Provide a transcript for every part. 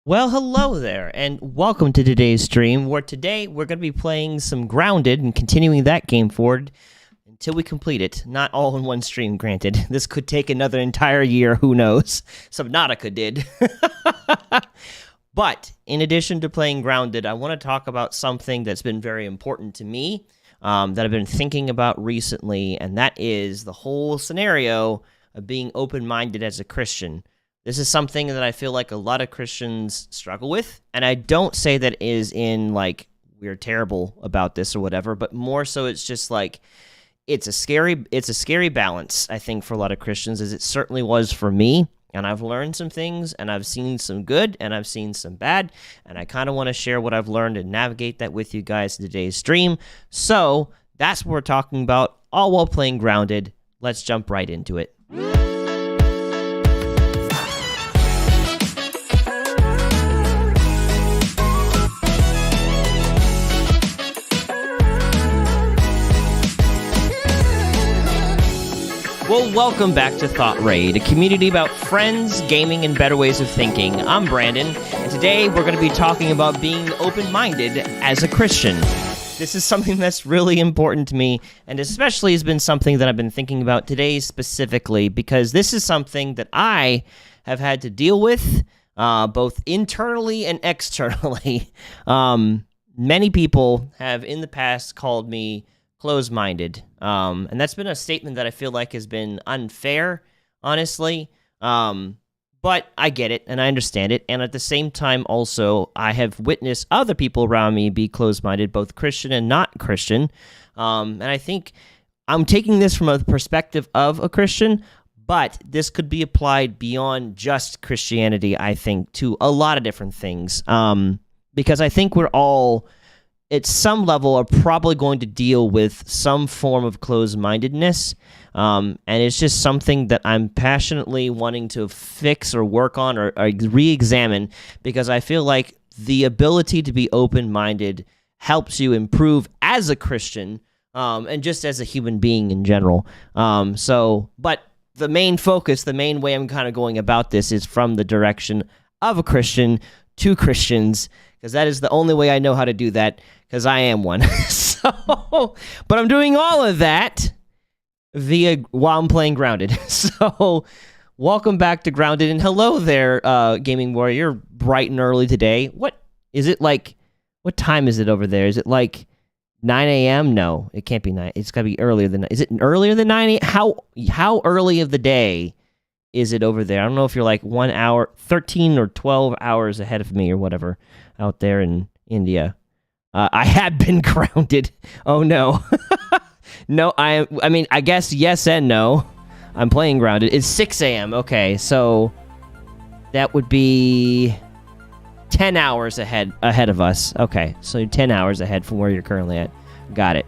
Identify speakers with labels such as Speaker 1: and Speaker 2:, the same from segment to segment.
Speaker 1: Well, hello there, and welcome to today's stream, where today we're going to be playing some Grounded and continuing that game forward until we complete it. Not all in one stream, granted. This could take another entire year, who knows? Subnautica did. But, in addition to playing Grounded, I want to talk about something that's been very important to me, that I've been thinking about recently, and that is the whole scenario of being open-minded as a Christian. This is something that I feel like a lot of Christians struggle with, and I don't say that is in, like, we're terrible about this or whatever, but more so it's just, like, it's a scary balance, I think, for a lot of Christians, as it certainly was for me, and I've learned some things, and I've seen some good, and I've seen some bad, and I kind of want to share what I've learned and navigate that with you guys in today's stream. So, that's what we're talking about, all while playing Grounded. Let's jump right into it. Well, welcome back to Thought Raid, a community about friends, gaming, and better ways of thinking. I'm Brandon, and today we're going to be talking about being open-minded as a Christian. This is something that's really important to me, and especially has been something that I've been thinking about today specifically, because this is something that I have had to deal with, both internally and externally. Many people have in the past called me closed-minded, and that's been a statement that I feel like has been unfair, honestly, but I get it, and I understand it, and at the same time, also, I have witnessed other people around me be closed-minded, both Christian and not Christian, and I think I'm taking this from a perspective of a Christian, but this could be applied beyond just Christianity, I think, to a lot of different things, because I think we're all at some level are probably going to deal with some form of closed-mindedness, and it's just something that I'm passionately wanting to fix or work on or re-examine, because I feel like the ability to be open-minded helps you improve as a Christian, and just as a human being in general. But the main focus, the main way I'm kind of going about this is from the direction of a Christian to Christians, because that is the only way I know how to do that, because I am one. But I'm doing all of that while I'm playing Grounded. So, welcome back to Grounded, and hello there, Gaming Warrior, bright and early today. What is it like? What time is it over there? Is it like 9 a.m.? No, it can't be 9. It's got to be earlier than. Is it earlier than 9 a.m.? How early of the day is it over there? I don't know if you're like 1 hour, 13 or 12 hours ahead of me or whatever out there in India. I have been grounded. Oh no. No, I mean, I guess yes and no. I'm playing Grounded. It's 6 a.m. Okay, so that would be 10 hours ahead of us. Okay, so you're 10 hours ahead from where you're currently at. Got it.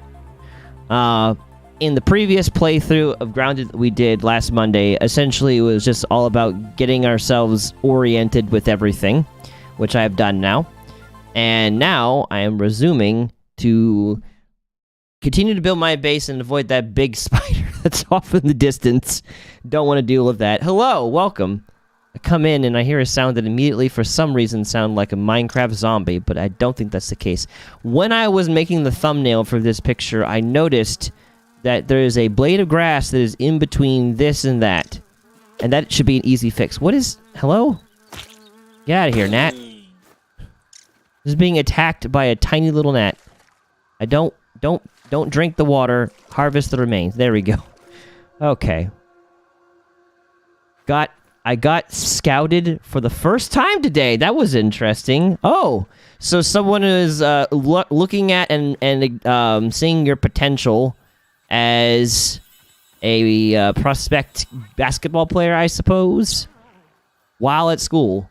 Speaker 1: In the previous playthrough of Grounded that we did last Monday, essentially it was just all about getting ourselves oriented with everything, which I have done now. And now I am resuming to continue to build my base and avoid that big spider that's off in the distance. Don't want to deal with that. Hello, welcome. I come in and I hear a sound that immediately, for some reason, sound like a Minecraft zombie, but I don't think that's the case. When I was making the thumbnail for this picture, I noticed that there is a blade of grass that is in between this and that. And that should be an easy fix. What is... Hello? Get out of here, gnat. This is being attacked by a tiny little gnat. I don't drink the water. Harvest the remains. There we go. Okay. I got scouted for the first time today. That was interesting. Oh, so someone is looking at and seeing your potential as a prospect basketball player, I suppose, while at school.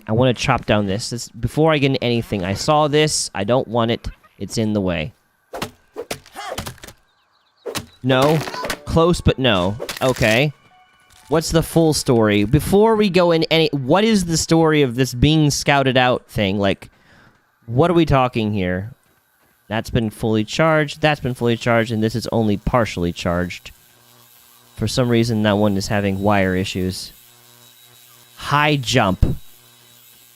Speaker 1: I want to chop down this. Before I get into anything. I saw this. I don't want it. It's in the way. No. Close, but no. Okay. What's the full story? Before we go in what is the story of this being scouted out thing? Like, what are we talking here? That's been fully charged. That's been fully charged, and this is only partially charged. For some reason, that one is having wire issues. High jump.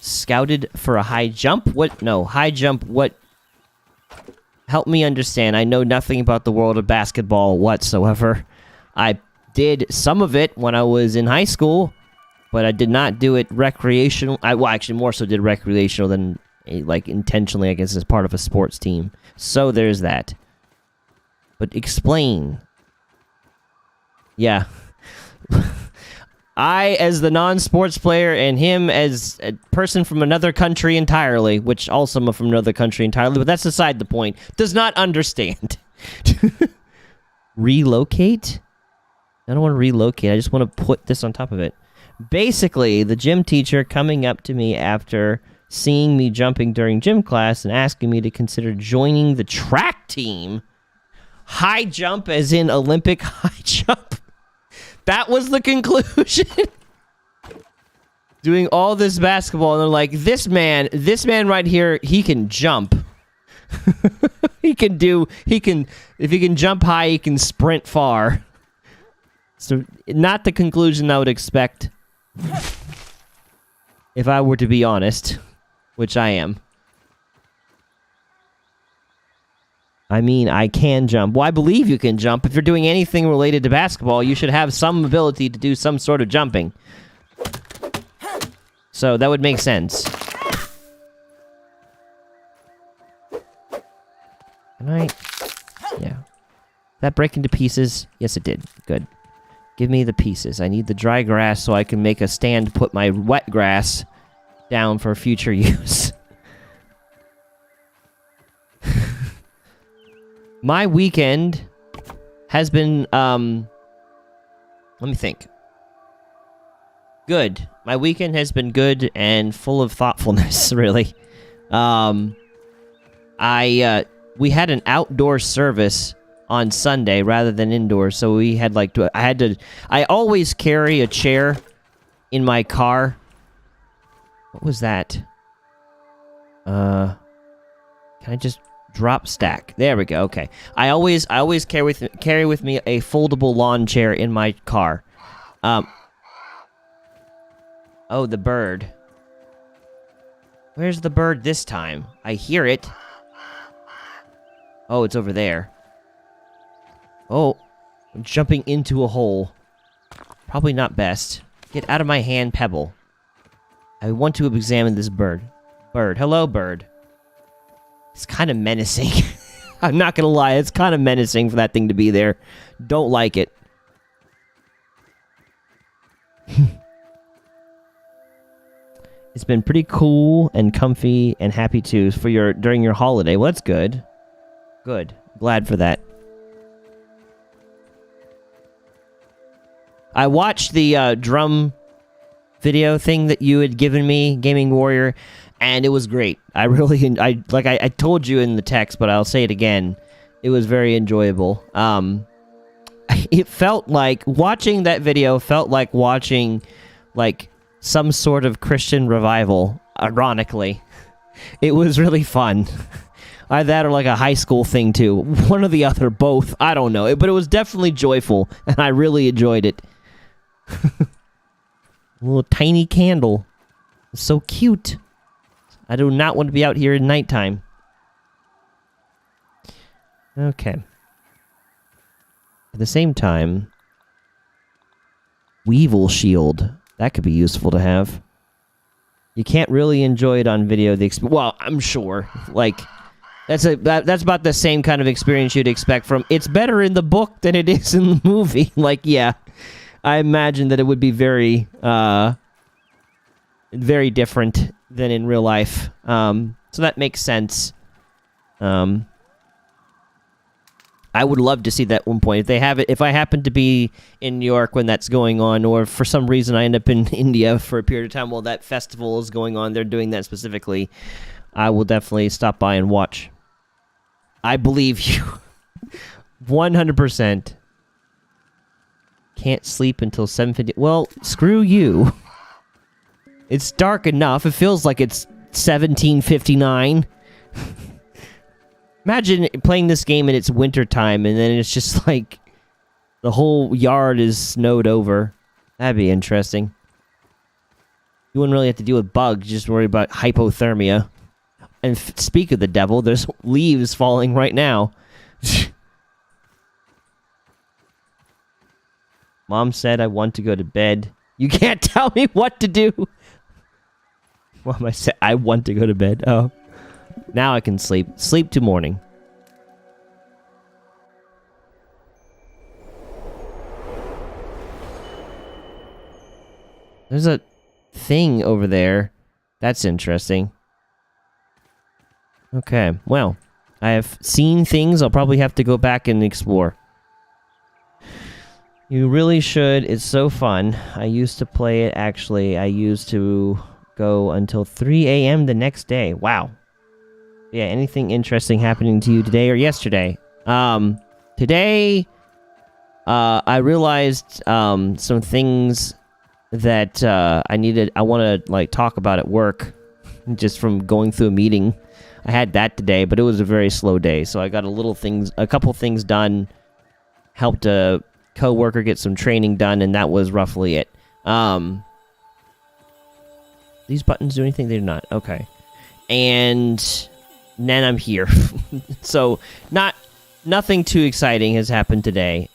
Speaker 1: Scouted for a high jump? What? No, high jump, what? Help me understand. I know nothing about the world of basketball whatsoever. I did some of it when I was in high school, but I did not do it recreational. Well, actually, more so did recreational than, like, intentionally, I guess, as part of a sports team. So there's that. But explain. Yeah. I, as the non-sports player, and him as a person from another country entirely, which also I'm from another country entirely, but that's beside the point, does not understand. Relocate? I don't want to relocate. I just want to put this on top of it. Basically, the gym teacher coming up to me after seeing me jumping during gym class and asking me to consider joining the track team. High jump as in Olympic high jump. That was the conclusion. Doing all this basketball, and they're like, this man right here, he can jump. If he can jump high, he can sprint far. So, not the conclusion I would expect if I were to be honest, which I am. I mean, I can jump. Well, I believe you can jump. If you're doing anything related to basketball, you should have some ability to do some sort of jumping. So, that would make sense. Can I? Yeah. Did that break into pieces? Yes, it did. Good. Give me the pieces. I need the dry grass so I can make a stand to put my wet grass down for future use. My weekend has been, let me think. Good. My weekend has been good and full of thoughtfulness, really. We had an outdoor service on Sunday rather than indoors, so we had I always carry a chair in my car. What was that? Can I just drop stack? There we go. Okay. I always carry with me a foldable lawn chair in my car. Oh, the bird. Where's the bird this time? I hear it. Oh, it's over there. Oh, I'm jumping into a hole. Probably not best. Get out of my hand, Pebble. I want to examine this bird. Bird. Hello, bird. It's kind of menacing. I'm not gonna lie, it's kind of menacing for that thing to be there. Don't like it. It's been pretty cool and comfy and happy too for during your holiday. Well, that's good. Good. Glad for that. I watched the drum video thing that you had given me, Gaming Warrior, and it was great. I told you in the text, but I'll say it again. It was very enjoyable. It felt like watching that video felt like watching some sort of Christian revival, ironically. It was really fun. Either that or like a high school thing too. One or the other, both. I don't know. But it was definitely joyful, and I really enjoyed it. A little tiny candle. It's so cute. I do not want to be out here at nighttime. Okay. At the same time, Weevil Shield. That could be useful to have. You can't really enjoy it on video. Well, I'm sure. That's about the same kind of experience you'd expect from. It's better in the book than it is in the movie. Yeah, I imagine that it would be very, very different than in real life. So that makes sense. I would love to see that at one point. If they have it, if I happen to be in New York when that's going on, or for some reason I end up in India for a period of time while that festival is going on, they're doing that specifically, I will definitely stop by and watch. I believe you. 100%. Can't sleep until 7:50. Well, screw you. It's dark enough. It feels like it's 17:59. Imagine playing this game and it's wintertime, and then it's just like the whole yard is snowed over. That'd be interesting. You wouldn't really have to deal with bugs, just worry about hypothermia. And speak of the devil, there's leaves falling right now. Mom said I want to go to bed. You can't tell me what to do. Mom, I said I want to go to bed. Oh. Now I can sleep. Sleep to morning. There's a thing over there. That's interesting. Okay, well, I have seen things. I'll probably have to go back and explore. You really should. It's so fun. I used to play it, actually. I used to go until 3 a.m. the next day. Wow. Yeah, anything interesting happening to you today or yesterday? Today, I realized some things that I want to, like, talk about at work, just from going through a meeting. I had that today, but it was a very slow day, so I got a couple things done, helped a co-worker get some training done, and that was roughly it. These buttons do anything? They're not. Okay. And then I'm here. So, nothing too exciting has happened today.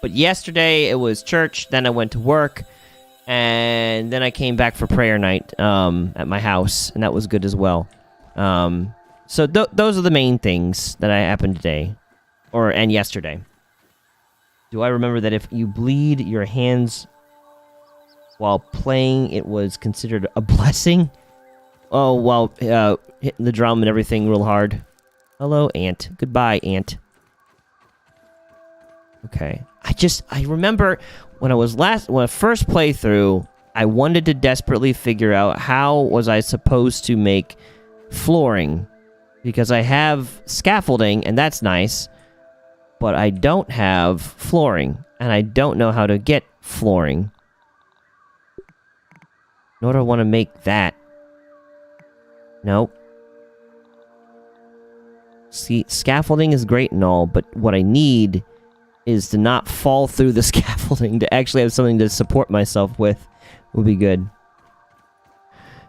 Speaker 1: But yesterday, it was church, then I went to work, and then I came back for prayer night at my house, and that was good as well. So those are the main things that happened today, and yesterday. Do I remember that if you bleed your hands while playing, it was considered a blessing? Oh, while hitting the drum and everything real hard. Hello, Aunt. Goodbye, Aunt. Okay. I remember when I first playthrough, I wanted to desperately figure out how was I supposed to make flooring, because I have scaffolding and that's nice, but I don't have flooring and I don't know how to get flooring. Nor do I want to make that. Nope. See, scaffolding is great and all, but what I need is to not fall through the scaffolding, to actually have something to support myself with would be good.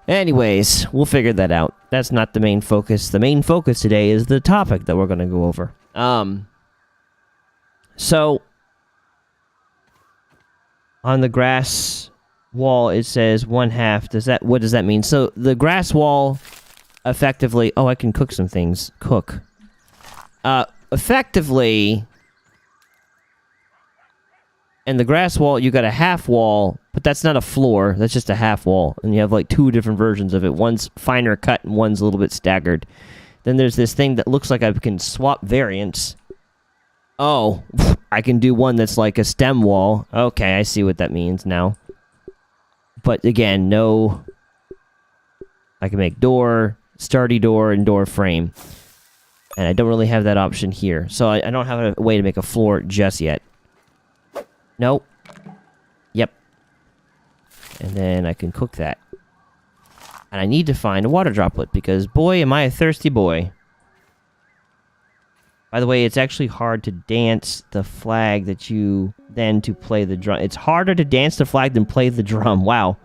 Speaker 1: Anyways, we'll figure that out. That's not the main focus. The main focus today is the topic that we're going to go over. So, on the grass wall, it says 1/2. What does that mean? So, the grass wall, effectively... Oh, I can cook some things. Cook. Effectively... And the grass wall, you got a half wall, but that's not a floor. That's just a half wall. And you have like two different versions of it. One's finer cut and one's a little bit staggered. Then there's this thing that looks like I can swap variants. Oh, I can do one that's like a stem wall. Okay, I see what that means now. But again, no... I can make door, sturdy door, and door frame. And I don't really have that option here. So I don't have a way to make a floor just yet. Nope. Yep. And then I can cook that. And I need to find a water droplet, because boy, am I a thirsty boy. By the way, it's actually hard to dance the flag to play the drum. It's harder to dance the flag than play the drum. Wow.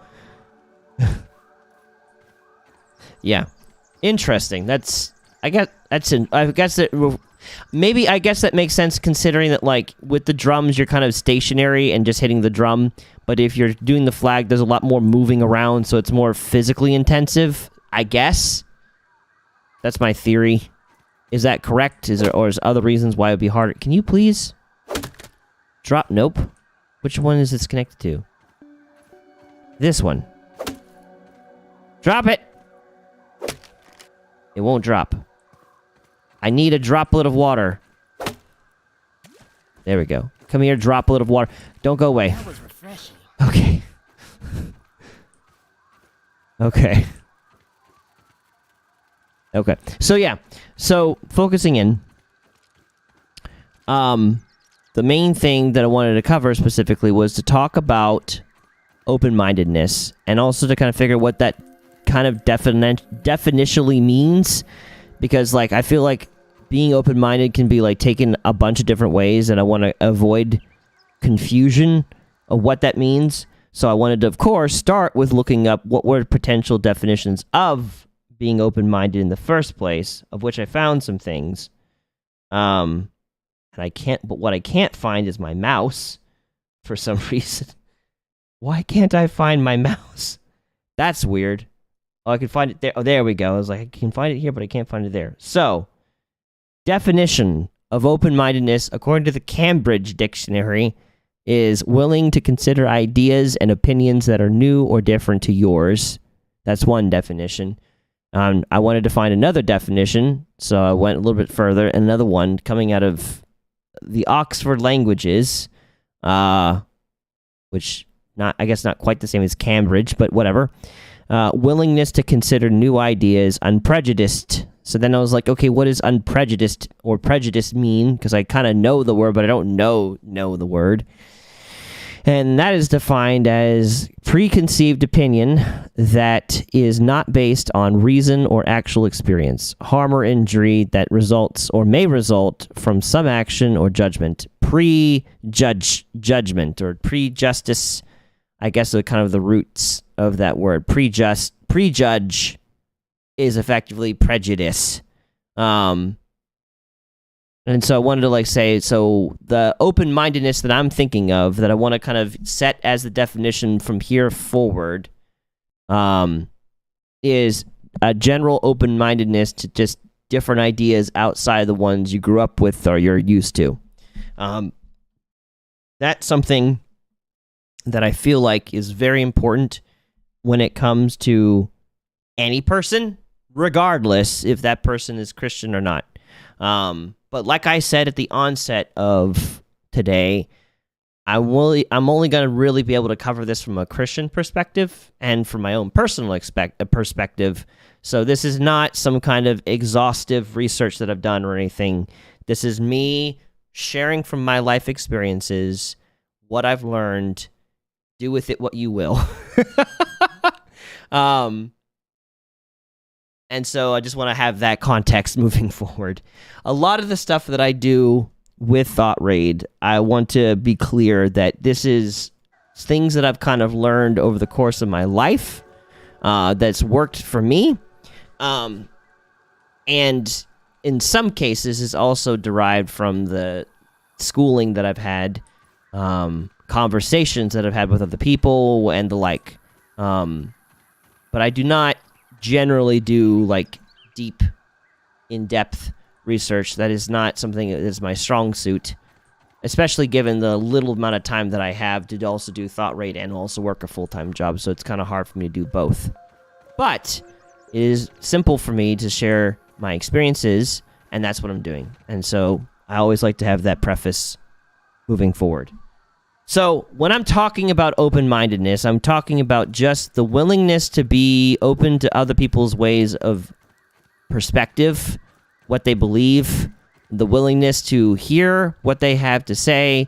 Speaker 1: Yeah. Interesting. I guess that makes sense, considering that, like, with the drums, you're kind of stationary and just hitting the drum. But if you're doing the flag, there's a lot more moving around, so it's more physically intensive, I guess. That's my theory. Is that correct? Or is other reasons why it would be harder? Can you please drop? Nope. Which one is this connected to? This one. Drop it! It won't drop. I need a droplet of water. There we go. Come here, droplet of water. Don't go away.
Speaker 2: That was refreshing.
Speaker 1: Okay. Okay. Okay. So yeah. So focusing in. The main thing that I wanted to cover specifically was to talk about open-mindedness, and also to kind of figure what that kind of definitionally means, because, like, I feel like being open-minded can be, like, taken a bunch of different ways, and I want to avoid confusion of what that means. So I wanted to, of course, start with looking up what were potential definitions of being open-minded in the first place, of which I found some things. And but what I can't find is my mouse for some reason. Why can't I find my mouse? That's weird. Oh, I can find it there. Oh, there we go. I was like, I can find it here, but I can't find it there. So, definition of open-mindedness, according to the Cambridge Dictionary, is willing to consider ideas and opinions that are new or different to yours. That's one definition. I wanted to find another definition, so I went a little bit further. Another one coming out of the Oxford Languages, which I guess not quite the same as Cambridge, but whatever. Willingness to consider new ideas, unprejudiced. So then I was like, okay, what does unprejudiced or prejudice mean? Because I kind of know the word, but I don't know the word. And that is defined as preconceived opinion that is not based on reason or actual experience, harm or injury that results or may result from some action or judgment. Judgment or prejustice, I guess, are kind of the roots of that word. Prejudge is effectively prejudice. And so I wanted to say, so the open-mindedness that I'm thinking of, that I want to kind of set as the definition from here forward, is a general open-mindedness to just different ideas outside the ones you grew up with or you're used to. That's something that I feel like is very important when it comes to any person, regardless if that person is Christian or not. But like I said at the onset of today, I'm only going to really be able to cover this from a Christian perspective and from my own personal perspective. So this is not some kind of exhaustive research that I've done or anything. This is me sharing from my life experiences, what I've learned. Do with it what you will. And so I just want to have that context moving forward. A lot of the stuff that I do with Thought Raid, I want to be clear that this is things that I've kind of learned over the course of my life that's worked for me. And in some cases is also derived from the schooling that I've had, conversations that I've had with other people and the like. But I do not generally do deep, in-depth research. That is not something that is my strong suit, especially given the little amount of time that I have to also do Thought Raid and also work a full-time job, so it's kind of hard for me to do both. But it is simple for me to share my experiences, and that's what I'm doing. And so I always like to have that preface moving forward. So when I'm talking about open-mindedness, I'm talking about just the willingness to be open to other people's ways of perspective, what they believe, the willingness to hear what they have to say,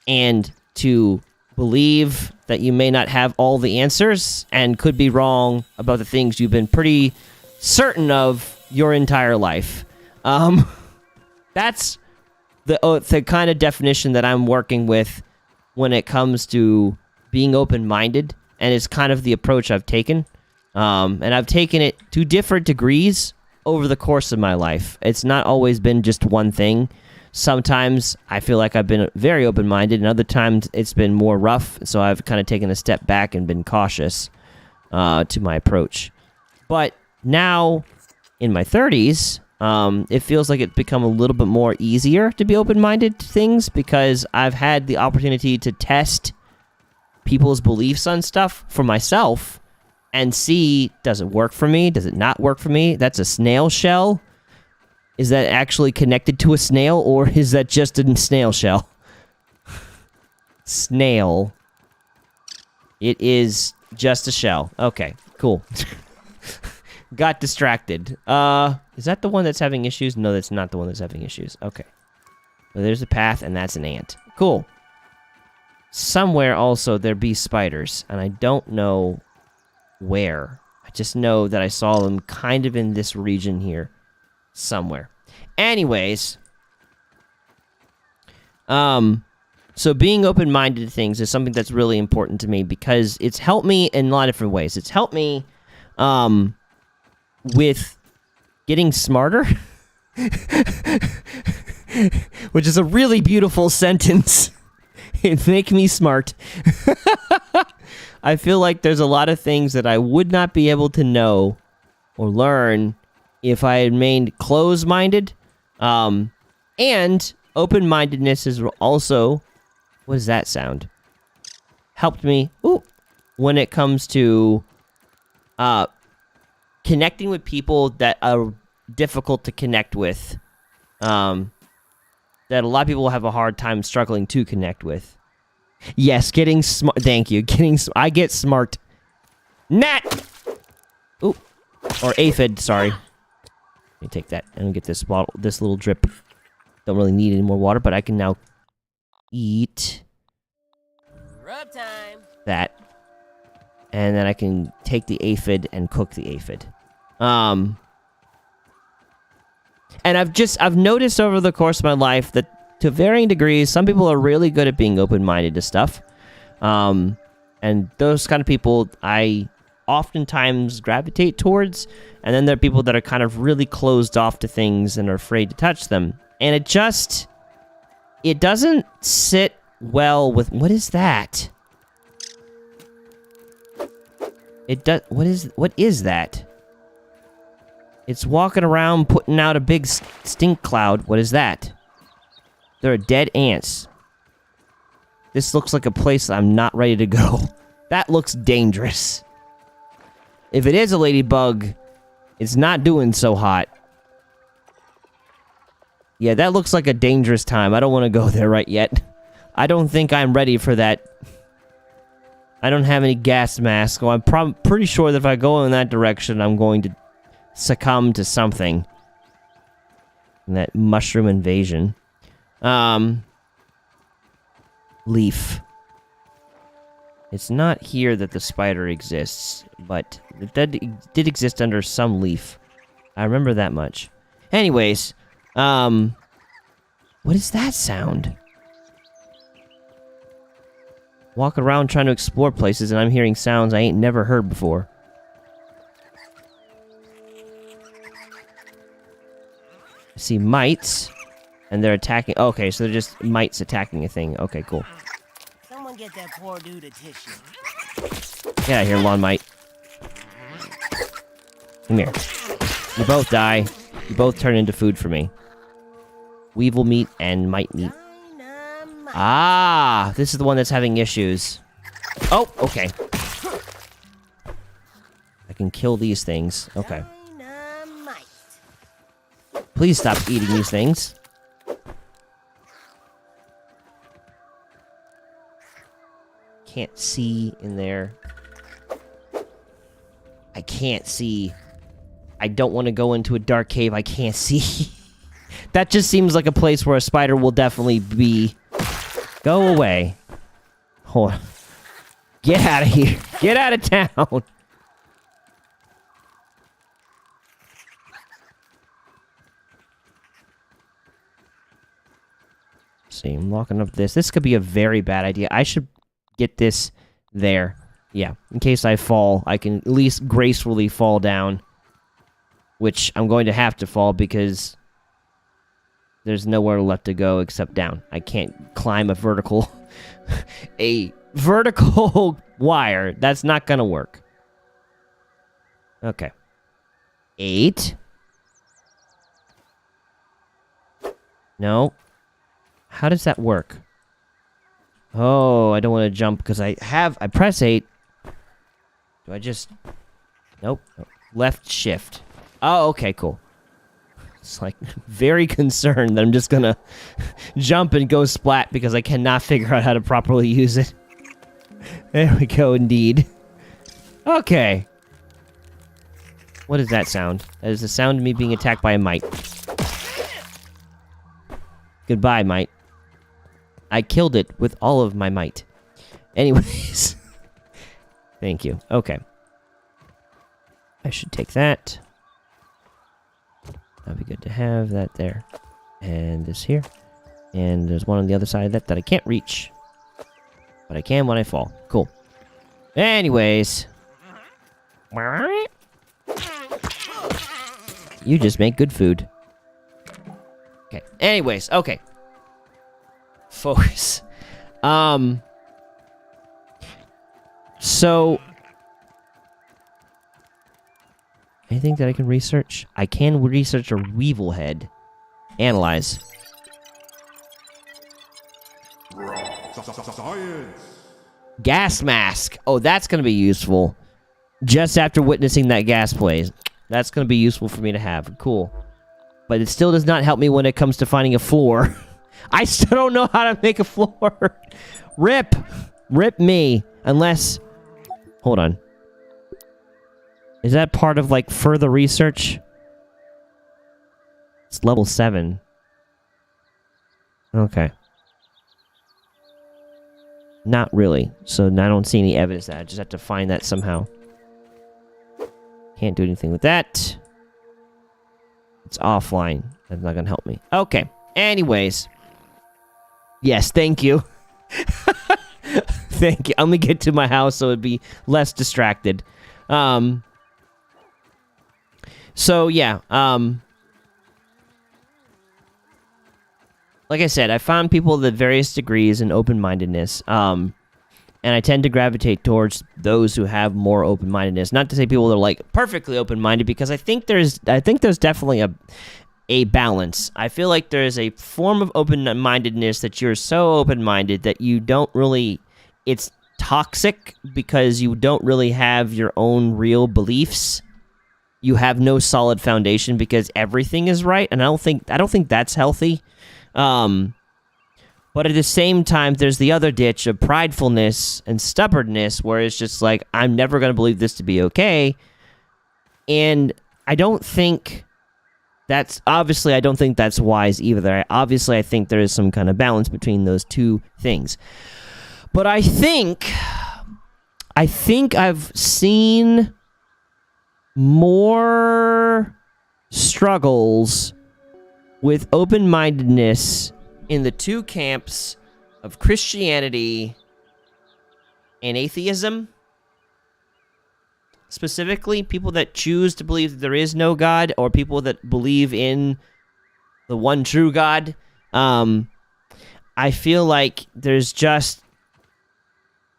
Speaker 1: and to believe that you may not have all the answers and could be wrong about the things you've been pretty certain of your entire life. That's the kind of definition that I'm working with when it comes to being open-minded, and it's kind of the approach I've taken. And I've taken it to different degrees over the course of my life. It's not always been just one thing. Sometimes I feel like I've been very open-minded, and other times it's been more rough, so I've kind of taken a step back and been cautious to my approach. But now, in my 30s, it feels like it's become a little bit more easier to be open-minded to things because I've had the opportunity to test people's beliefs on stuff for myself and see, does it work for me? Does it not work for me? That's a snail shell. Is that actually connected to a snail, or is that just a snail shell? Snail. It is just a shell. Okay, cool. Got distracted. Is that the one that's having issues? No, that's not the one that's having issues. Okay. Well, there's a path, and that's an ant. Cool. Somewhere also there be spiders, and I don't know where. I just know that I saw them kind of in this region here. Somewhere. Anyways. So being open-minded to things is something that's really important to me because it's helped me in a lot of different ways. It's helped me with getting smarter, which is a really beautiful sentence. It makes me smart. I feel like there's a lot of things that I would not be able to know or learn if I had remained closed-minded. And open-mindedness is also... What does that sound? Helped me when it comes to connecting with people that are difficult to connect with. That a lot of people have a hard time struggling to connect with. Yes, getting smart. Thank you. I get smart. Nat! Ooh. Or aphid, sorry. Let me take that and get this bottle, this little drip. Don't really need any more water, but I can now eat
Speaker 2: Rub time.
Speaker 1: that. And then I can take the aphid and cook the aphid. And I've noticed over the course of my life that to varying degrees, some people are really good at being open-minded to stuff. And those kind of people I oftentimes gravitate towards. And then there are people that are kind of really closed off to things and are afraid to touch them. And it doesn't sit well with... What is that? What is that? It's walking around putting out a big stink cloud. What is that? There are dead ants. This looks like a place I'm not ready to go. That looks dangerous. If it is a ladybug, it's not doing so hot. Yeah, that looks like a dangerous time. I don't want to go there right yet. I don't think I'm ready for that. I don't have any gas mask, so I'm pretty sure that if I go in that direction, I'm going to succumb to something. And that mushroom invasion. Leaf. It's not here that the spider exists, but it did exist under some leaf. I remember that much. Anyways, what is that sound? Walking around trying to explore places and I'm hearing sounds I ain't never heard before. I see mites, and they're attacking... Okay, so they're just mites attacking a thing. Okay, cool.
Speaker 2: Someone get that poor dude a tissue.
Speaker 1: Get out of here, lawn mite. Come here. You both die. You both turn into food for me. Weevil meat and mite meat. Ah, this is the one that's having issues. Oh, okay. I can kill these things. Okay. Please stop eating these things. Can't see in there. I can't see. I don't want to go into a dark cave. I can't see. That just seems like a place where a spider will definitely be. Go away. Hold on. Get out of here. Get out of town. See, I'm locking up this. This could be a very bad idea. I should get this there. Yeah, in case I fall, I can at least gracefully fall down. Which I'm going to have to fall because there's nowhere left to go except down. I can't climb a vertical wire. That's not gonna work. Okay. 8. No. How does that work? Oh, I don't want to jump because I press 8. Do I just... Nope. Left shift. Oh, okay, cool. It's like very concerned that I'm just gonna jump and go splat because I cannot figure out how to properly use it. There we go, indeed. Okay. What is that sound? That is the sound of me being attacked by a mite. Goodbye, mite. I killed it with all of my might. Anyways. Thank you. Okay. I should take that. That'd be good to have that there. And this here. And there's one on the other side of that I can't reach. But I can when I fall. Cool. Anyways. You just make good food. Okay. Anyways, okay. Focus. So... anything that I can research? I can research a weevil head. Analyze.
Speaker 3: Science.
Speaker 1: Gas mask. Oh, that's going to be useful. Just after witnessing that gas blaze. That's going to be useful for me to have. Cool. But it still does not help me when it comes to finding a floor. I still don't know how to make a floor. Rip. Rip me. Unless... hold on. Is that part of, like, further research? It's level 7. Okay. Not really. So I don't see any evidence of that. I just have to find that somehow. Can't do anything with that. It's offline. That's not gonna help me. Okay. Anyways. Yes, thank you. Thank you. I'm gonna get to my house so it'd be less distracted. So, yeah. Like I said, I found people at various degrees in open-mindedness, and I tend to gravitate towards those who have more open-mindedness. Not to say people are, like, perfectly open-minded, because I think there's definitely a balance. I feel like there's a form of open-mindedness that you're so open-minded that you don't really... it's toxic because you don't really have your own real beliefs. You have no solid foundation because everything is right, and I don't think that's healthy. But at the same time, there's the other ditch of pridefulness and stubbornness, where it's just like, I'm never going to believe this to be okay. And I don't think that's wise either. I think there is some kind of balance between those two things. But I think I've seen more struggles with open-mindedness in the two camps of Christianity and atheism. Specifically, people that choose to believe that there is no God, or people that believe in the one true God. I feel like there's just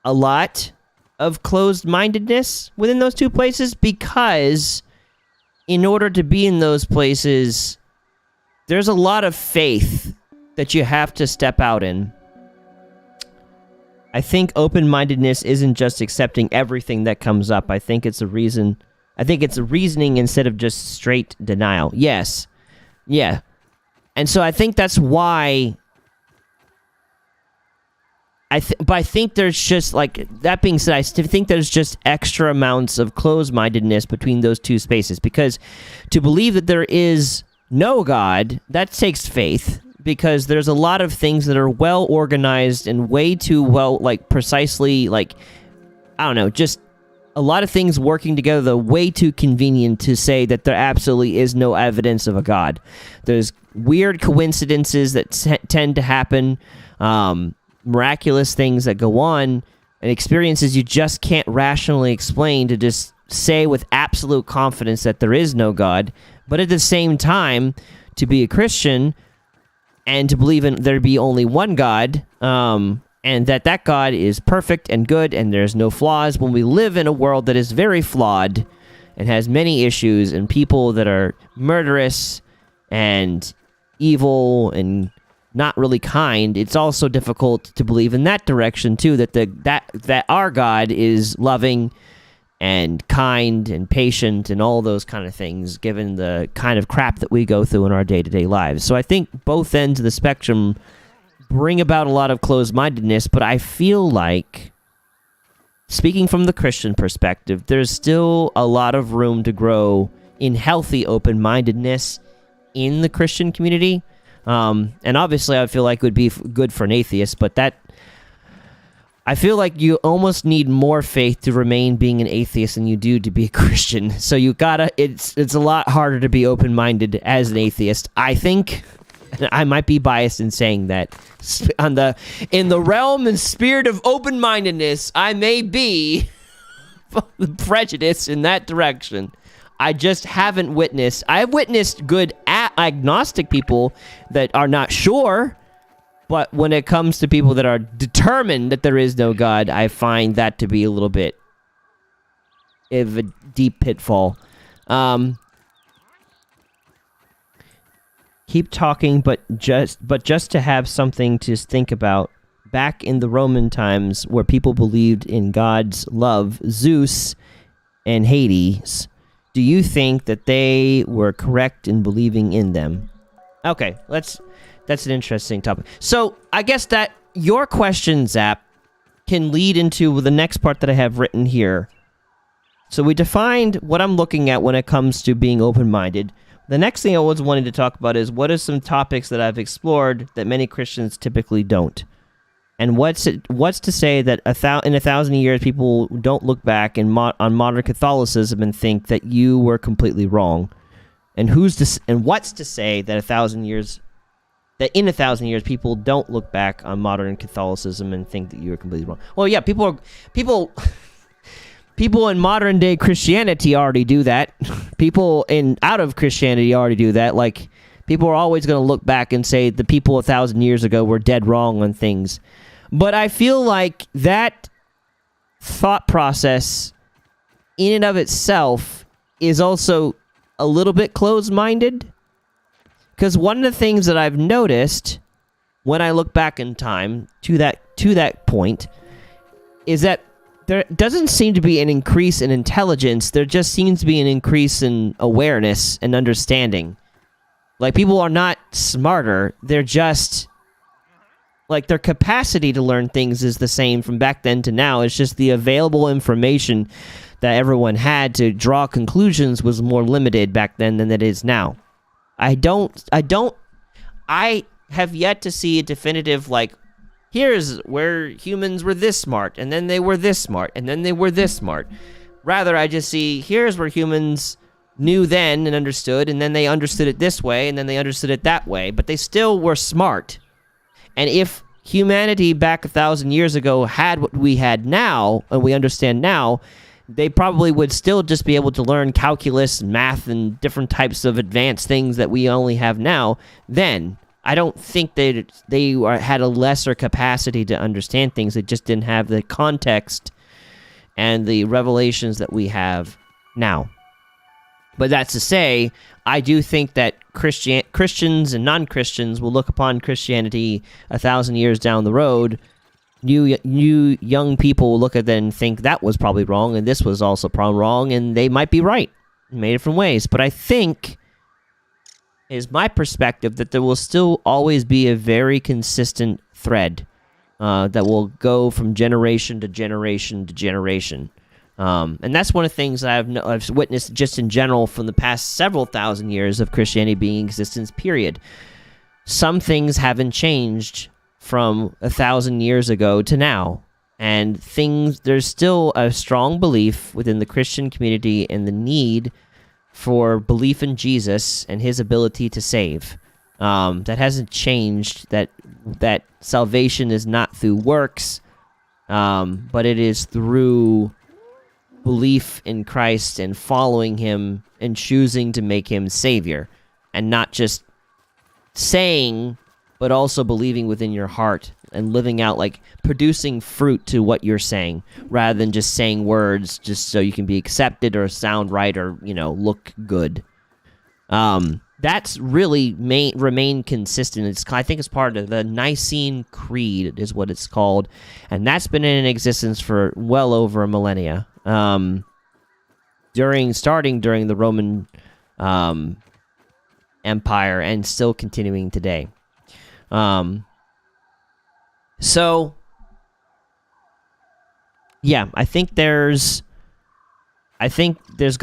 Speaker 1: a lot of closed-mindedness within those two places, because in order to be in those places, there's a lot of faith that you have to step out in. I think open-mindedness isn't just accepting everything that comes up. I think it's a reasoning instead of just straight denial. Yes. Yeah. And so I think that's why... but I think there's just, like, that being said, I think there's just extra amounts of closed-mindedness between those two spaces, because to believe that there is no God, that takes faith, because there's a lot of things that are well organized and way too well, like, precisely, like, I don't know, just a lot of things working together that are way too convenient to say that there absolutely is no evidence of a God. There's weird coincidences that tend to happen, miraculous things that go on, and experiences you just can't rationally explain, to just say with absolute confidence that there is no God. But at the same time, to be a Christian and to believe in there be only one God, and that God is perfect and good and there's no flaws, when we live in a world that is very flawed and has many issues, and people that are murderous and evil and not really kind, it's also difficult to believe in that direction too, that our God is loving and kind and patient and all those kind of things, given the kind of crap that we go through in our day-to-day lives. So I think both ends of the spectrum bring about a lot of closed-mindedness, but I feel like, speaking from the Christian perspective, there's still a lot of room to grow in healthy open-mindedness in the Christian community. And obviously I feel like it would be good for an atheist, but I feel like you almost need more faith to remain being an atheist than you do to be a Christian. So it's a lot harder to be open-minded as an atheist, I think. I might be biased in saying that. In the realm and spirit of open-mindedness, I may be prejudiced in that direction. I just haven't witnessed. I've witnessed good agnostic people that are not sure, but when it comes to people that are determined that there is no God, I find that to be a little bit of a deep pitfall. Keep talking, but just to have something to think about. Back in the Roman times, where people believed in God's love, Zeus and Hades, do you think that they were correct in believing in them? Okay, that's an interesting topic. So I guess that your question, Zap, can lead into the next part that I have written here. So we defined what I'm looking at when it comes to being open-minded. The next thing I was wanting to talk about is what are some topics that I've explored that many Christians typically don't. And what's to say that in 1,000 years people don't look back on modern Catholicism and think that you were completely wrong, and what's to say that in 1,000 years people don't look back on modern Catholicism and think that you were completely wrong? Well, yeah, people in modern day Christianity already do that. People out of Christianity already do that. Like, people are always going to look back and say the people 1,000 years ago were dead wrong on things. But I feel like that thought process in and of itself is also a little bit closed-minded. Because one of the things that I've noticed when I look back in time to that point is that there doesn't seem to be an increase in intelligence. There just seems to be an increase in awareness and understanding. Like, people are not smarter. They're just... like, their capacity to learn things is the same from back then to now. It's just the available information that everyone had to draw conclusions was more limited back then than it is now. I have yet to see a definitive, like, here's where humans were this smart, and then they were this smart, and then they were this smart. Rather, I just see, here's where humans knew then and understood, and then they understood it this way, and then they understood it that way, but they still were smart. And if humanity back 1,000 years ago had what we had now, and we understand now, they probably would still just be able to learn calculus and math and different types of advanced things that we only have now. Then, I don't think they had a lesser capacity to understand things. They just didn't have the context and the revelations that we have now. But that's to say, I do think that Christians and non-Christians will look upon Christianity 1,000 years down the road. New young people will look at that and think that was probably wrong, and this was also probably wrong, and they might be right in many different ways. But I think, is my perspective, that there will still always be a very consistent thread that will go from generation to generation to generation. And that's one of the things that I've witnessed just in general from the past several thousand years of Christianity being in existence, period. Some things haven't changed from 1,000 years ago to now. And there's still a strong belief within the Christian community in the need for belief in Jesus and his ability to save. That hasn't changed, that salvation is not through works, but it is through belief in Christ and following him and choosing to make him Savior, and not just saying, but also believing within your heart and living out, like producing fruit to what you're saying, rather than just saying words just so you can be accepted or sound right or, look good. That's really remained consistent. I think it's part of the Nicene Creed is what it's called, and that's been in existence for well over a millennia. Starting during the Roman Empire and still continuing today. So yeah, I think there's going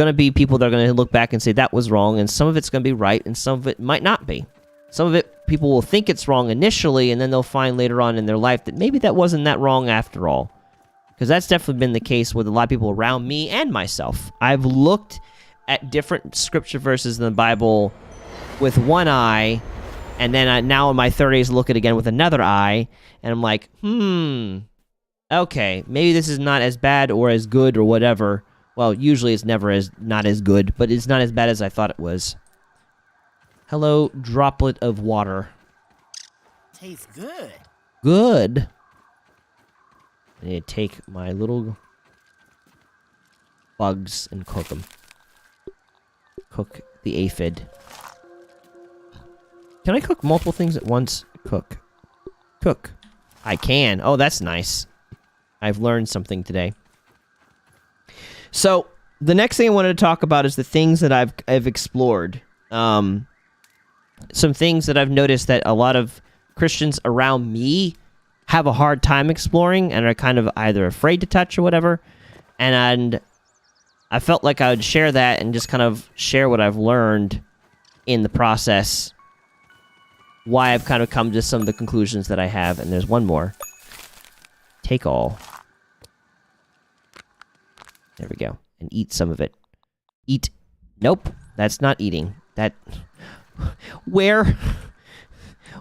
Speaker 1: to be people that are going to look back and say that was wrong, and some of it's going to be right, and some of it might not be. Some of it, people will think it's wrong initially, and then they'll find later on in their life that maybe that wasn't that wrong after all. Because that's definitely been the case with a lot of people around me and myself. I've looked at different scripture verses in the Bible with one eye And then now in my 30s, look at it again with another eye, and I'm like, okay, maybe this is not as bad or as good or whatever. Well, usually it's never not as good, but it's not as bad as I thought it was. Hello, droplet of water.
Speaker 2: Tastes good.
Speaker 1: Good. I need to take my little bugs and cook them. Cook the aphid. Can I cook multiple things at once? Cook. Cook. I can. Oh, that's nice. I've learned something today. So, the next thing I wanted to talk about is the things that I've explored. Some things that I've noticed that a lot of Christians around me have a hard time exploring and are kind of either afraid to touch or whatever. And I felt like I would share that and just kind of share what I've learned in the process. Why I've kind of come to some of the conclusions that I have. And there's one more. Take all. There we go. And eat some of it. Eat. Nope. That's not eating. That... Where?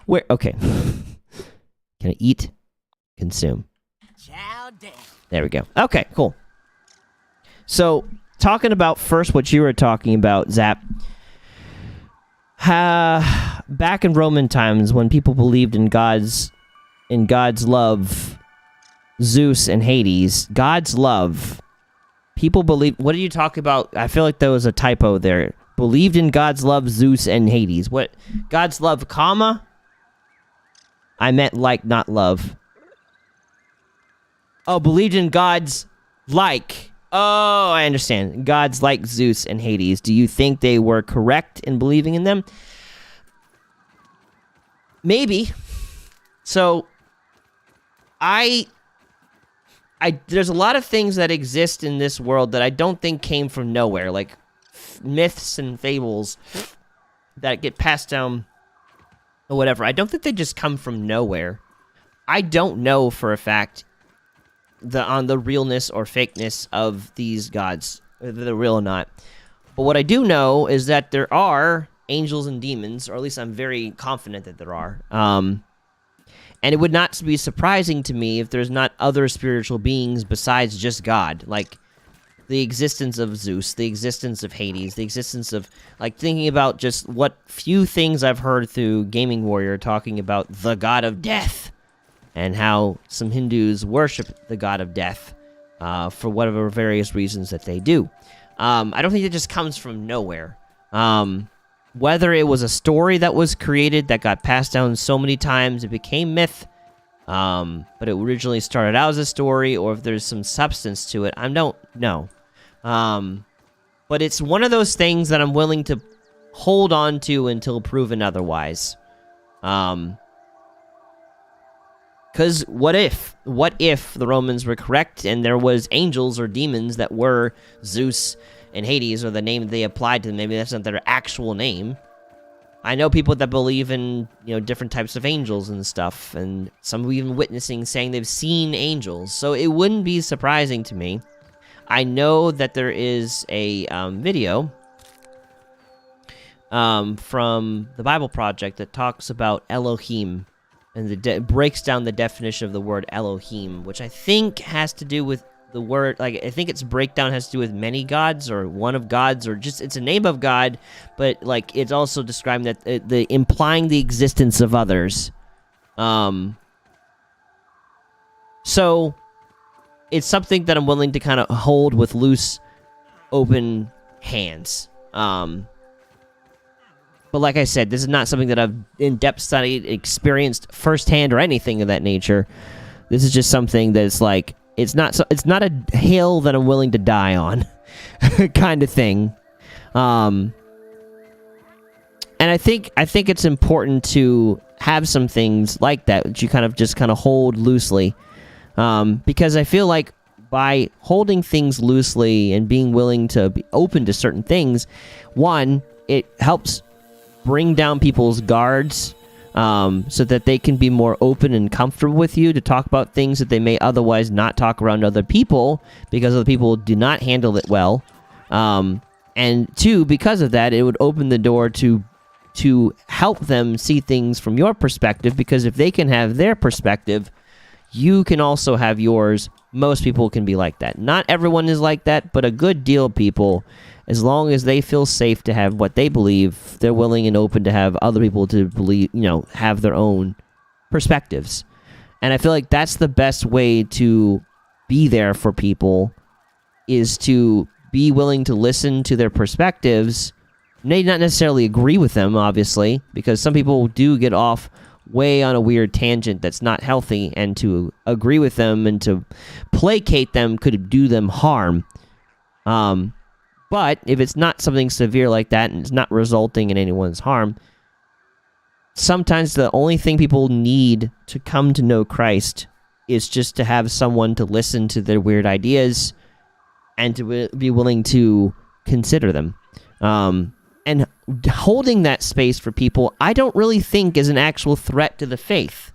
Speaker 1: Okay. Can I eat? Consume.
Speaker 2: Chow down.
Speaker 1: There we go. Okay, cool. So, talking about first what you were talking about, Zap. Back in Roman times, when people believed in God's love, Zeus and Hades, God's love, people believe... What did you talk about? I feel like there was a typo there. Believed in God's love, Zeus and Hades. What? God's love, comma? I meant like, not love. Oh, believed in God's like. Oh, I understand. God's like Zeus and Hades. Do you think they were correct in believing in them? Maybe. So, there's a lot of things that exist in this world that I don't think came from nowhere, like myths and fables that get passed down or whatever. I don't think they just come from nowhere. I don't know for a fact on the realness or fakeness of these gods, whether they're real or not. But what I do know is that there are angels and demons, or at least I'm very confident that there are. And it would not be surprising to me if there's not other spiritual beings besides just God, like the existence of Zeus, the existence of Hades, the existence of, like, thinking about just what few things I've heard through Gaming Warrior talking about the god of death, and how some Hindus worship the god of death for whatever various reasons that they do. I don't think it just comes from nowhere. Whether it was a story that was created that got passed down so many times it became myth, but it originally started out as a story, or if there's some substance to it, I don't know. But it's one of those things that I'm willing to hold on to until proven otherwise. Because what if the Romans were correct and there was angels or demons that were Zeus and Hades, or the name they applied to them? Maybe that's not their actual name. I know people that believe in, different types of angels and stuff, and some even witnessing saying they've seen angels. So it wouldn't be surprising to me. I know that there is a video from the Bible Project that talks about Elohim, and breaks down the definition of the word Elohim, which I think has to do with the word, I think its breakdown has to do with many gods, or one of gods, or just it's a name of God, but it's also describing that the implying the existence of others. So it's something that I'm willing to kind of hold with loose, open hands. But like I said, this is not something that I've in-depth studied, experienced firsthand, or anything of that nature. This is just something that's like, it's not a hill that I'm willing to die on, kind of thing. And I think it's important to have some things like that you kind of hold loosely, because I feel like by holding things loosely and being willing to be open to certain things, one, it helps bring down people's guards, so that they can be more open and comfortable with you to talk about things that they may otherwise not talk around other people, because other people do not handle it well. And two, because of that, it would open the door to help them see things from your perspective, because if they can have their perspective, you can also have yours. Most people can be like that. Not everyone is like that, but a good deal of people, as long as they feel safe to have what they believe, they're willing and open to have other people to believe, have their own perspectives. And I feel like that's the best way to be there for people, is to be willing to listen to their perspectives. May not necessarily agree with them, obviously, because some people do get off way on a weird tangent that's not healthy, and to agree with them and to placate them could do them harm. But if it's not something severe like that and it's not resulting in anyone's harm, sometimes the only thing people need to come to know Christ is just to have someone to listen to their weird ideas and to be willing to consider them. And holding that space for people, I don't really think is an actual threat to the faith.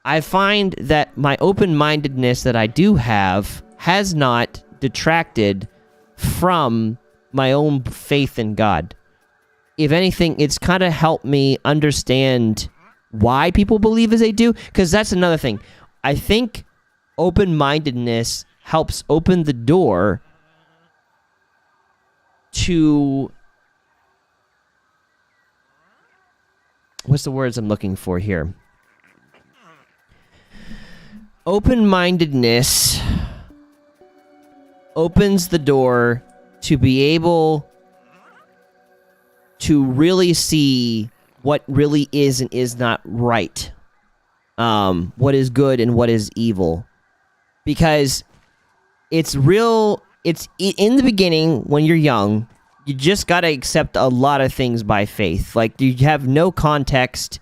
Speaker 1: I find that my open-mindedness that I do have has not detracted from my own faith in God. If anything, it's kind of helped me understand why people believe as they do, because that's another thing. I think open-mindedness helps open the door to... what's the words I'm looking for here? Open-mindedness opens the door to be able to really see what really is and is not right. What is good and what is evil. Because it's in the beginning, when you're young, you just gotta accept a lot of things by faith. Like, you have no context.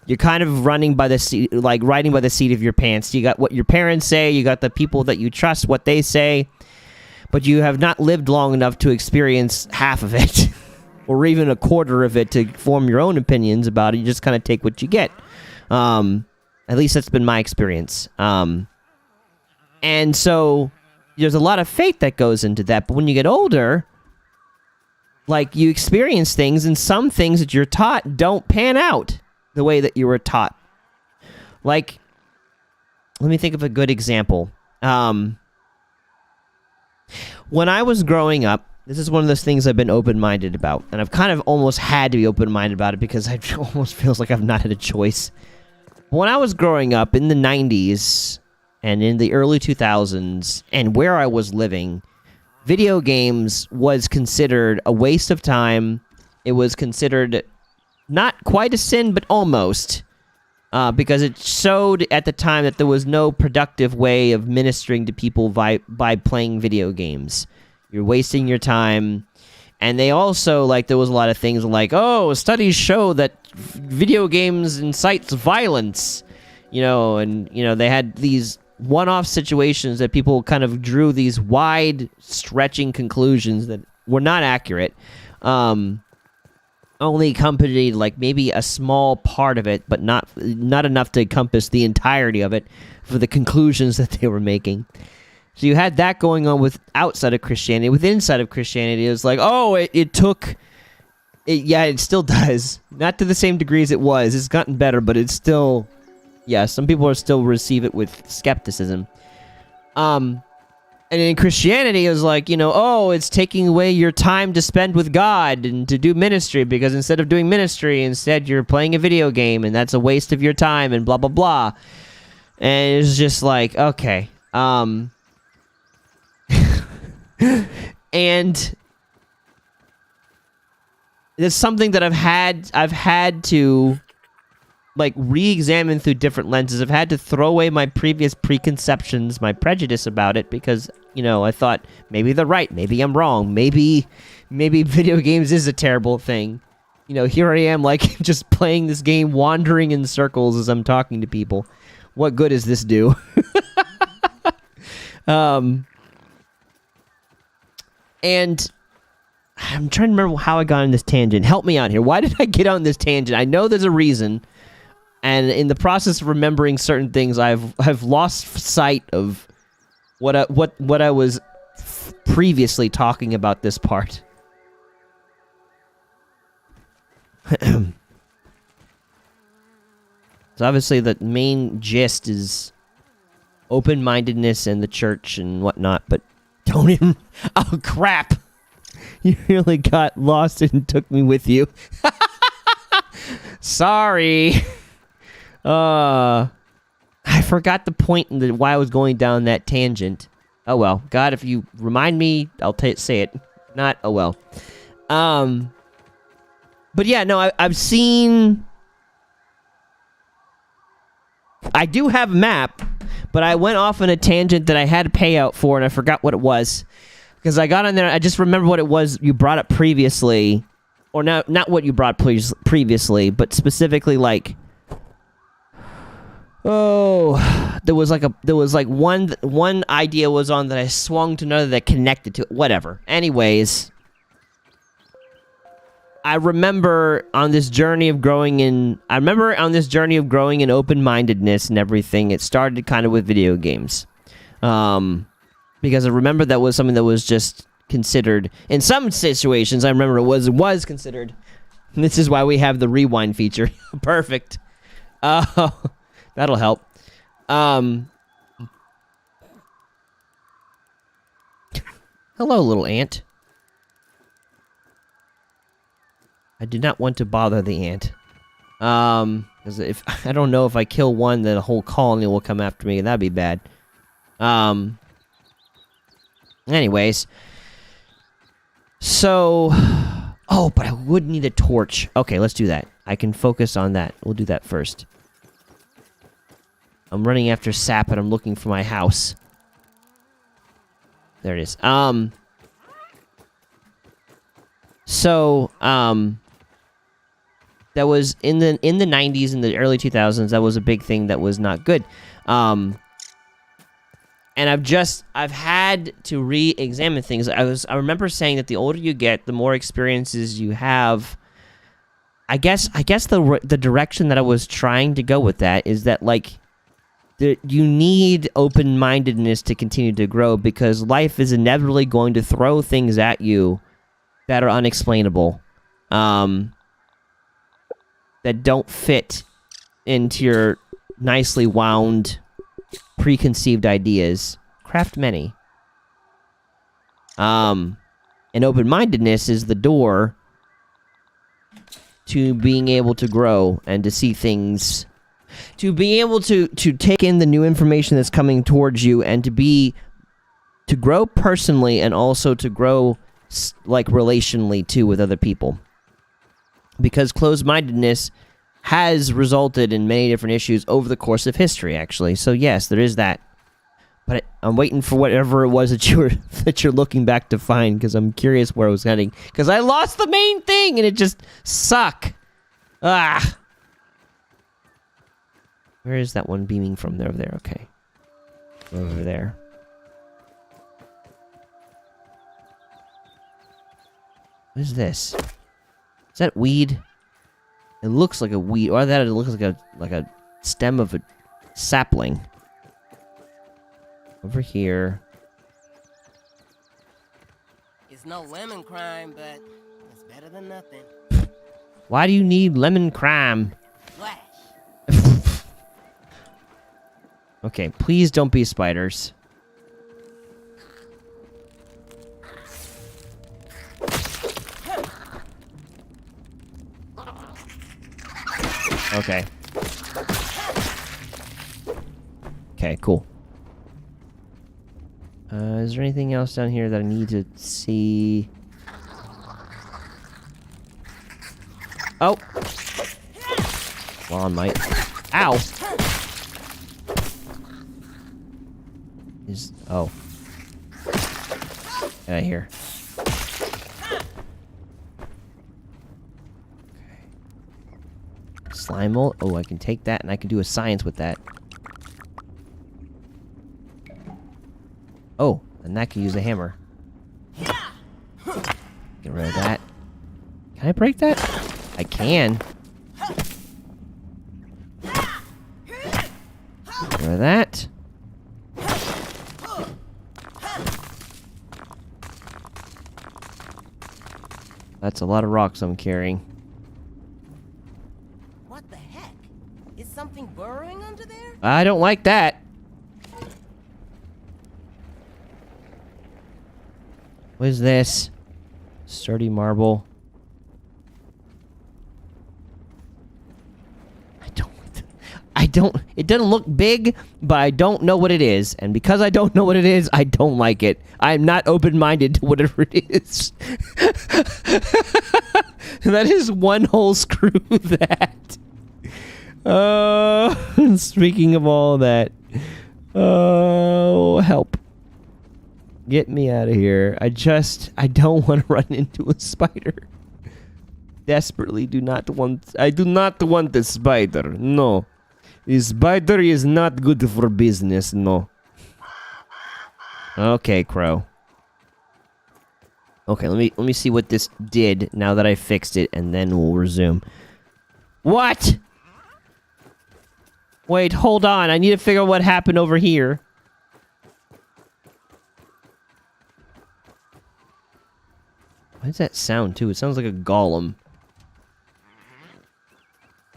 Speaker 1: You're kind of riding by the seat of your pants. You got what your parents say, you got the people that you trust, what they say, but you have not lived long enough to experience half of it, or even a quarter of it, to form your own opinions about it. You just kind of take what you get. At least that's been my experience. And so there's a lot of faith that goes into that, but when you get older, like, you experience things, and some things that you're taught don't pan out the way that you were taught. Like, let me think of a good example. When I was growing up, this is one of those things I've been open-minded about, and I've kind of almost had to be open-minded about it because it almost feels like I've not had a choice. When I was growing up in the 90s and in the early 2000s, and where I was living, video games was considered a waste of time. It was considered not quite a sin, but almost, because it showed at the time that there was no productive way of ministering to people by playing video games. You're wasting your time. And they also, there was a lot of things like, studies show that video games incites violence, and, they had these one-off situations that people kind of drew these wide stretching conclusions that were not accurate. Only accompanied maybe a small part of it, but not enough to encompass the entirety of it for the conclusions that they were making. So you had that going on with outside of Christianity. With inside of Christianity, it was like, it still does. Not to the same degree as it was. It's gotten better, but it's still... yeah, some people still receive it with skepticism. And in Christianity, it was like, it's taking away your time to spend with God and to do ministry, because instead of doing ministry, instead you're playing a video game, and that's a waste of your time, and blah, blah, blah. And it's just like, okay. And it's something that I've had to... re-examine through different lenses. I've had to throw away my previous preconceptions, my prejudice about it, because, I thought, maybe they're right, maybe I'm wrong, maybe video games is a terrible thing. Here I am, just playing this game, wandering in circles as I'm talking to people. What good does this do? And I'm trying to remember how I got on this tangent. Help me out here. Why did I get on this tangent? I know there's a reason. And in the process of remembering certain things, I've lost sight of what I was previously talking about this part. So obviously the main gist is open-mindedness in the church and whatnot, but don't even... Oh, crap! You really got lost and took me with you. Sorry. I forgot the point in why I was going down that tangent. Oh well. God, if you remind me, I'll say it. Not, oh well. But yeah, no, I've seen... I do have a map, but I went off on a tangent that I had to pay out for, and I forgot what it was. Because I got on there, I just remember what it was you brought up previously. Or not what you brought previously, but specifically, like... Oh, there was like one idea was on that I swung to another that connected to it. Whatever. Anyways... I remember on this journey of growing in open-mindedness and everything, it started kind of with video games. Because I remember that was something that was just considered, in some situations, I remember it was considered. And this is why we have the rewind feature. Perfect. That'll help. Hello, little ant. I did not want to bother the ant. Because if I don't know if I kill one, then the whole colony will come after me, and that'd be bad. Anyways. So... Oh, but I would need a torch. Okay, let's do that. I can focus on that. We'll do that first. I'm running after sap, and I'm looking for my house. There it is. That was in the 90s and the early 2000s, that was a big thing that was not good. And I've had to re-examine things. I remember saying that the older you get, the more experiences you have. I guess the direction that I was trying to go with that is that, like, you need open-mindedness to continue to grow, because life is inevitably going to throw things at you that are unexplainable. That don't fit into your nicely wound, preconceived ideas. Craft many. And open-mindedness is the door to being able to grow and to see things, to be able to take in the new information that's coming towards you, and to grow personally, and also to grow like relationally too with other people. Because closed-mindedness has resulted in many different issues over the course of history, actually. So yes, there is that. But I'm waiting for whatever it was that you're looking back to find, because I'm curious where I was heading. Because I lost the main thing, and it just suck. Ah. Where is that one beaming from? Over there. Okay. Over there. What is this? Is that weed? It looks like a weed, or that it looks like a stem of a sapling. Over here.
Speaker 2: It's no lemon crime, but it's better than nothing.
Speaker 1: Why do you need lemon crime?
Speaker 2: Flash.
Speaker 1: Okay, please don't be spiders. Okay. Okay, cool. Is there anything else down here that I need to see? Oh! Lawn might. Ow! Oh. Get out of here. Slime mold. Oh, I can take that and I can do a science with that. Oh, and that can use a hammer. Get rid of that. Can I break that? I can. Get rid of that. That's a lot of rocks I'm carrying.
Speaker 2: What the heck? It's something burrowing under there?
Speaker 1: I don't like that. What is this? Sturdy marble. It doesn't look big, but I don't know what it is. And because I don't know what it is, I don't like it. I'm not open-minded to whatever it is. That is one whole screw that. Speaking of all that. Oh, help. Get me out of here. I don't want to run into a spider. Desperately I do not want the spider. No. The spider is not good for business, no. Okay, Crow. Okay, let me see what this did now that I fixed it, and then we'll resume. What? Wait, hold on. I need to figure out what happened over here. What does that sound, too? It sounds like a golem.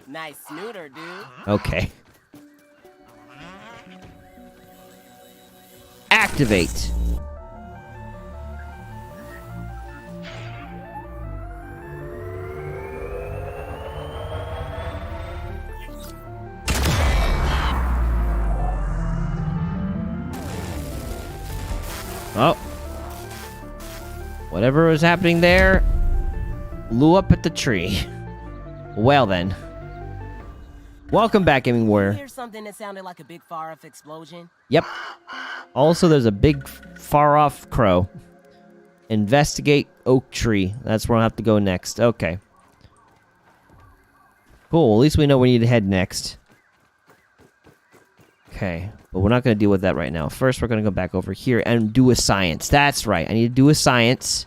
Speaker 2: Nice snooter, dude.
Speaker 1: Okay. Activate. Oh. Whatever was happening there blew up at the tree. Well then. Welcome back, Gaming Warrior.
Speaker 2: Hear something that sounded like a big far-off explosion?
Speaker 1: Yep. Also, there's a big far-off crow. Investigate oak tree. That's where I'll have to go next. Okay. Cool. At least we know we need to head next. Okay. But we're not going to deal with that right now. First, we're going to go back over here and do a science. That's right. I need to do a science.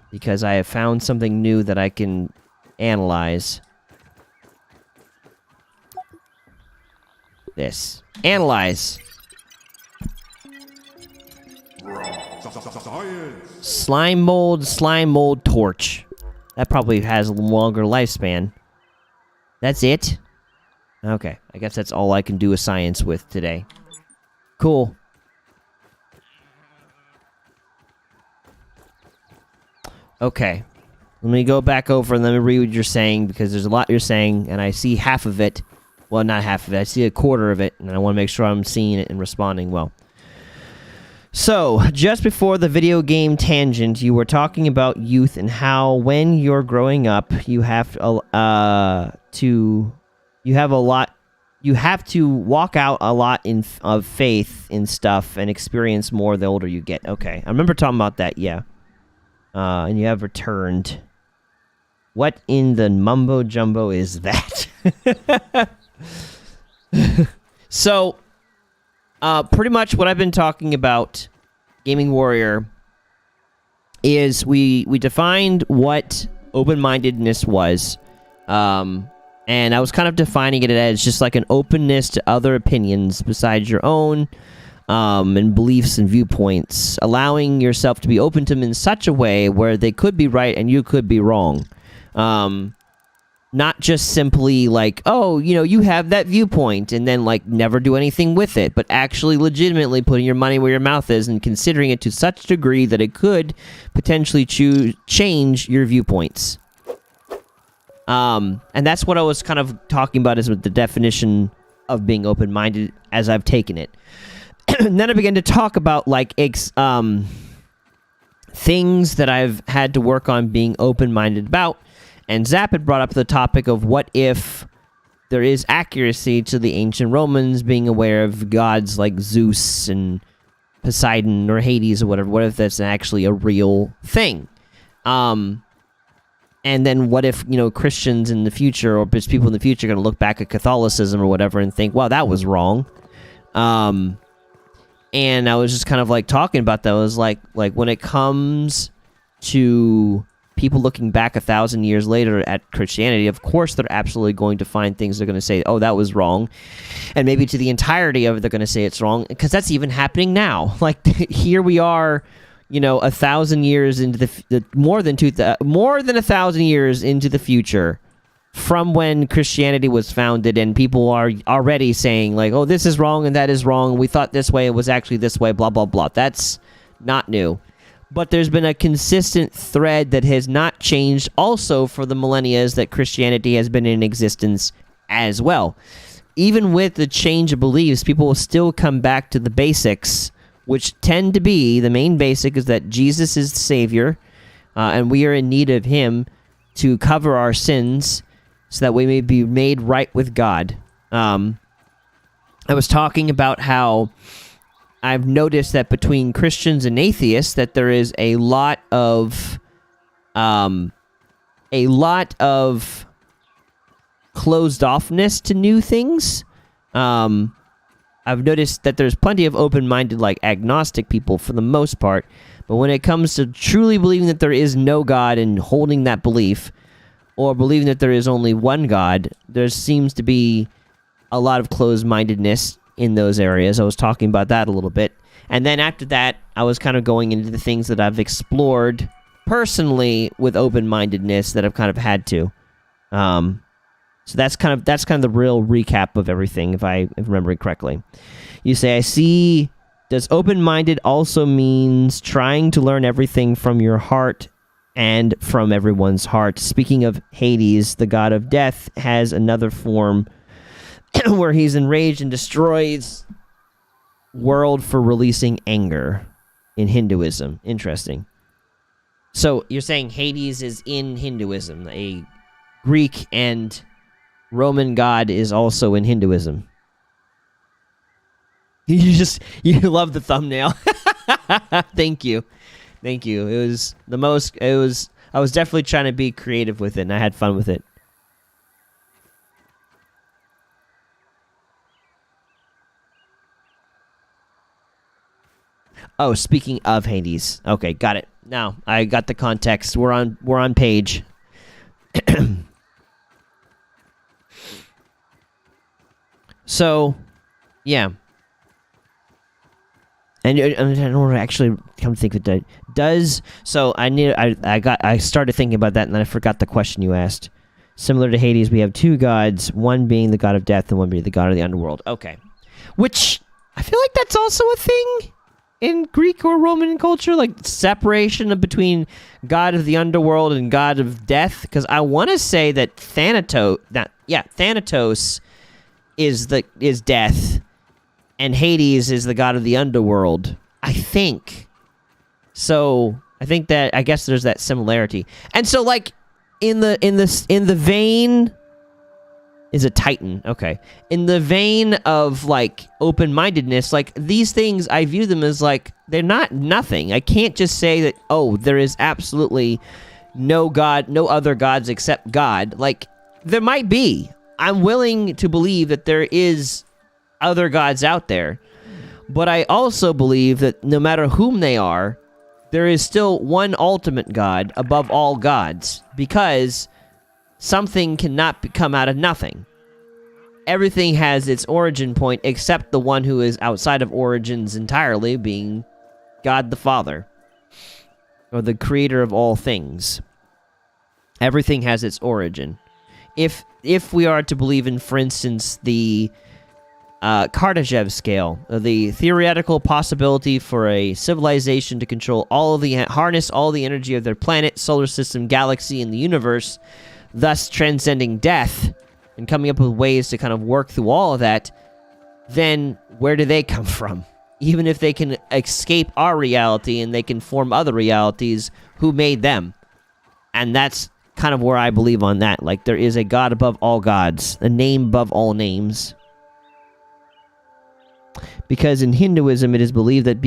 Speaker 1: Because I have found something new that I can analyze. This. Analyze. Slime mold torch. That probably has a longer lifespan. That's it? Okay, I guess that's all I can do a science with today. Cool. Okay. Let me go back over and let me read what you're saying, because there's a lot you're saying, and I see half of it. Well, not half of it. I see a quarter of it, and I want to make sure I'm seeing it and responding well. So, just before the video game tangent, you were talking about youth and how when you're growing up, you have to walk out a lot of faith in stuff and experience more the older you get. Okay, I remember talking about that, yeah. And you have returned. What in the mumbo jumbo is that? So, pretty much what I've been talking about, Gaming Warrior, is we defined what open-mindedness was. And I was kind of defining it as just like an openness to other opinions besides your own, and beliefs and viewpoints, allowing yourself to be open to them in such a way where they could be right and you could be wrong. Not just simply like, oh, you know, you have that viewpoint and then like never do anything with it, but actually legitimately putting your money where your mouth is and considering it to such a degree that it could potentially change your viewpoints. And that's what I was kind of talking about is with the definition of being open-minded as I've taken it. And then I began to talk about like things that I've had to work on being open-minded about. And Zap had brought up the topic of what if there is accuracy to the ancient Romans being aware of gods like Zeus and Poseidon or Hades or whatever. What if that's actually a real thing? And then what if, you know, Christians in the future or just people in the future are going to look back at Catholicism or whatever and think, wow, that was wrong. And I was just kind of like talking about that. I was like when it comes to people looking back 1,000 years later at Christianity, of course they're absolutely going to find things they're going to say, oh, that was wrong. And maybe to the entirety of it, they're going to say it's wrong, because that's even happening now. Like, here we are, you know, 1,000 years into more than 1,000 years into the future, from when Christianity was founded, and people are already saying, like, oh, this is wrong and that is wrong. We thought this way, it was actually this way, blah, blah, blah. That's not new. But there's been a consistent thread that has not changed also for the millennia that Christianity has been in existence as well. Even with the change of beliefs, people will still come back to the basics, which tend to be, the main basic is that Jesus is the Savior, and we are in need of Him to cover our sins so that we may be made right with God. I was talking about how I've noticed that between Christians and atheists that there is a lot of closed offness to new things. I've noticed that there's plenty of open-minded, like agnostic people for the most part, but when it comes to truly believing that there is no God and holding that belief, or believing that there is only one God, there seems to be a lot of closed-mindedness in those areas. I was talking about that a little bit. And then after that, I was kind of going into the things that I've explored personally with open-mindedness that I've kind of had to. So that's kind of the real recap of everything, if I'm remembering correctly. You say, I see, does open-minded also means trying to learn everything from your heart and from everyone's heart? Speaking of Hades, the god of death has another form where he's enraged and destroys world for releasing anger in Hinduism. Interesting. So you're saying Hades is in Hinduism. A Greek and Roman god is also in Hinduism. You love the thumbnail. Thank you. It was I was definitely trying to be creative with it, and I had fun with it. Oh, speaking of Hades. Okay, got it. Now, I got the context. We're on page. So, yeah. And I don't want to actually come to think of it. I started thinking about that, and then I forgot the question you asked. Similar to Hades, we have two gods, one being the god of death and one being the god of the underworld. Okay. Which, I feel like that's also a thing in Greek or Roman culture, like separation between god of the underworld and god of death, because I want to say that Thanatos is death, and Hades is the god of the underworld. I think. So I think that I guess there's that similarity, and so like in the vein. Is a Titan. Okay. In the vein of, like, open-mindedness, like, these things, I view them as, like, they're not nothing. I can't just say that, oh, there is absolutely no God, no other gods except God. Like, there might be. I'm willing to believe that there is other gods out there. But I also believe that no matter whom they are, there is still one ultimate God above all gods. Because something cannot come out of nothing. Everything has its origin point except the one who is outside of origins entirely, being God the Father, or the creator of all things. Everything has its origin. If we are to believe in, for instance, the Kardashev scale, the theoretical possibility for a civilization to control harness all the energy of their planet, solar system, galaxy, and the universe, thus transcending death and coming up with ways to kind of work through all of that, then where do they come from? Even if they can escape our reality and they can form other realities, who made them? And that's kind of where I believe on that. Like, there is a God above all gods, a name above all names. Because in Hinduism, it is believed that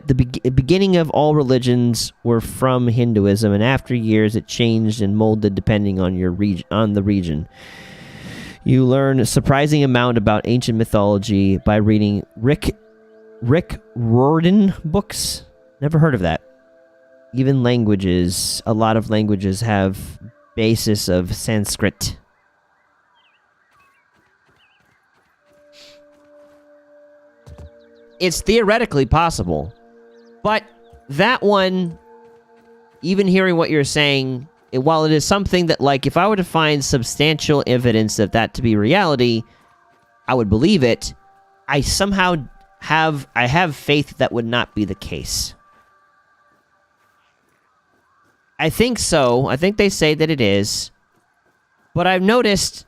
Speaker 1: the beginning of all religions were from Hinduism, and after years it changed and molded depending on the region. You learn a surprising amount about ancient mythology by reading Rick Riordan books. Never heard of that. Even languages, a lot of languages have basis of Sanskrit. It's theoretically possible. But that one, even hearing what you're saying, while it is something that, like, if I were to find substantial evidence of that to be reality, I would believe it. I somehow have faith that would not be the case. I think so. I think they say that it is. But I've noticed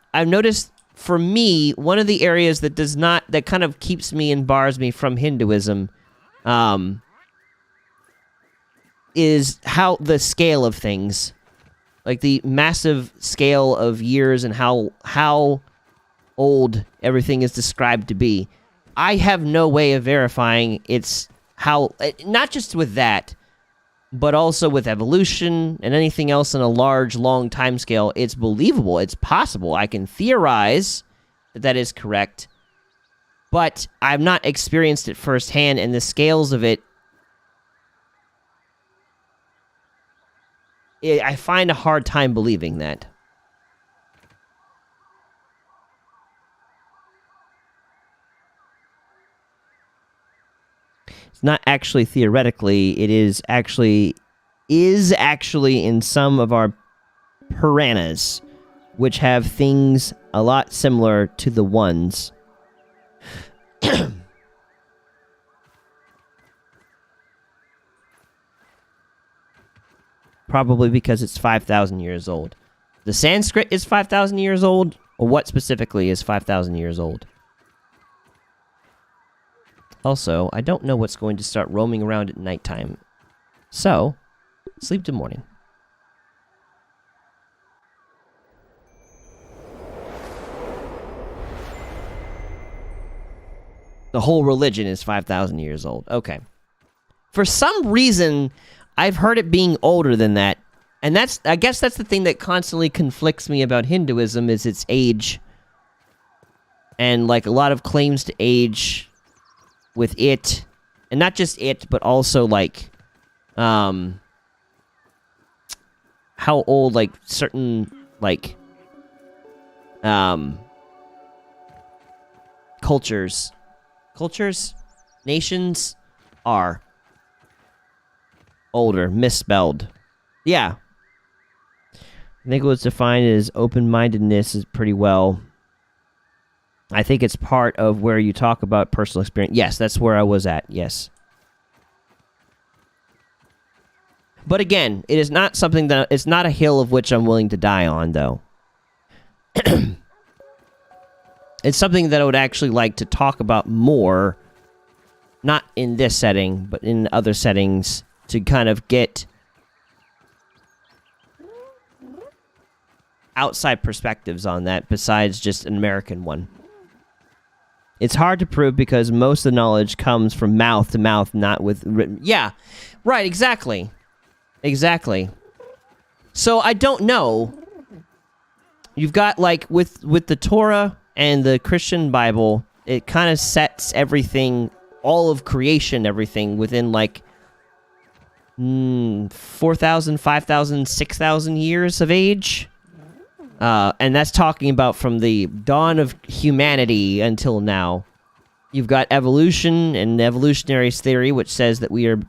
Speaker 1: for me, one of the areas that kind of keeps me and bars me from Hinduism, is how the scale of things, like the massive scale of years and how old everything is described to be. I have no way of verifying it's how, not just with that, but also with evolution and anything else in a large, long time scale. It's believable. It's possible. I can theorize that that is correct, but I've not experienced it firsthand, and the scales of it, I find a hard time believing that. It's not actually theoretically, it is actually in some of our Puranas, which have things a lot similar to the ones. Probably because it's 5,000 years old. The Sanskrit is 5,000 years old, or what specifically is 5,000 years old? Also, I don't know what's going to start roaming around at nighttime. So, sleep till morning. The whole religion is 5,000 years old. Okay. For some reason, I've heard it being older than that. And I guess that's the thing that constantly conflicts me about Hinduism, is its age. And, like, a lot of claims to age with it. And not just it, but also, like, how old, like, certain, like, nations are older, misspelled. Yeah. I think what's defined as open-mindedness is pretty well. I think it's part of where you talk about personal experience. Yes, that's where I was at, yes. But again, it is not something that, it's not a hill of which I'm willing to die on, though. It's something that I would actually like to talk about more, not in this setting, but in other settings, to kind of get outside perspectives on that besides just an American one. It's hard to prove because most of the knowledge comes from mouth to mouth, not with written. Yeah, right, exactly. Exactly. So I don't know. You've got, like, with the Torah and the Christian Bible, it kind of sets everything, all of creation, everything within, like, 4,000, 5,000, 6,000 years of age. And that's talking about from the dawn of humanity until now. You've got evolution and evolutionary theory, which says that we are,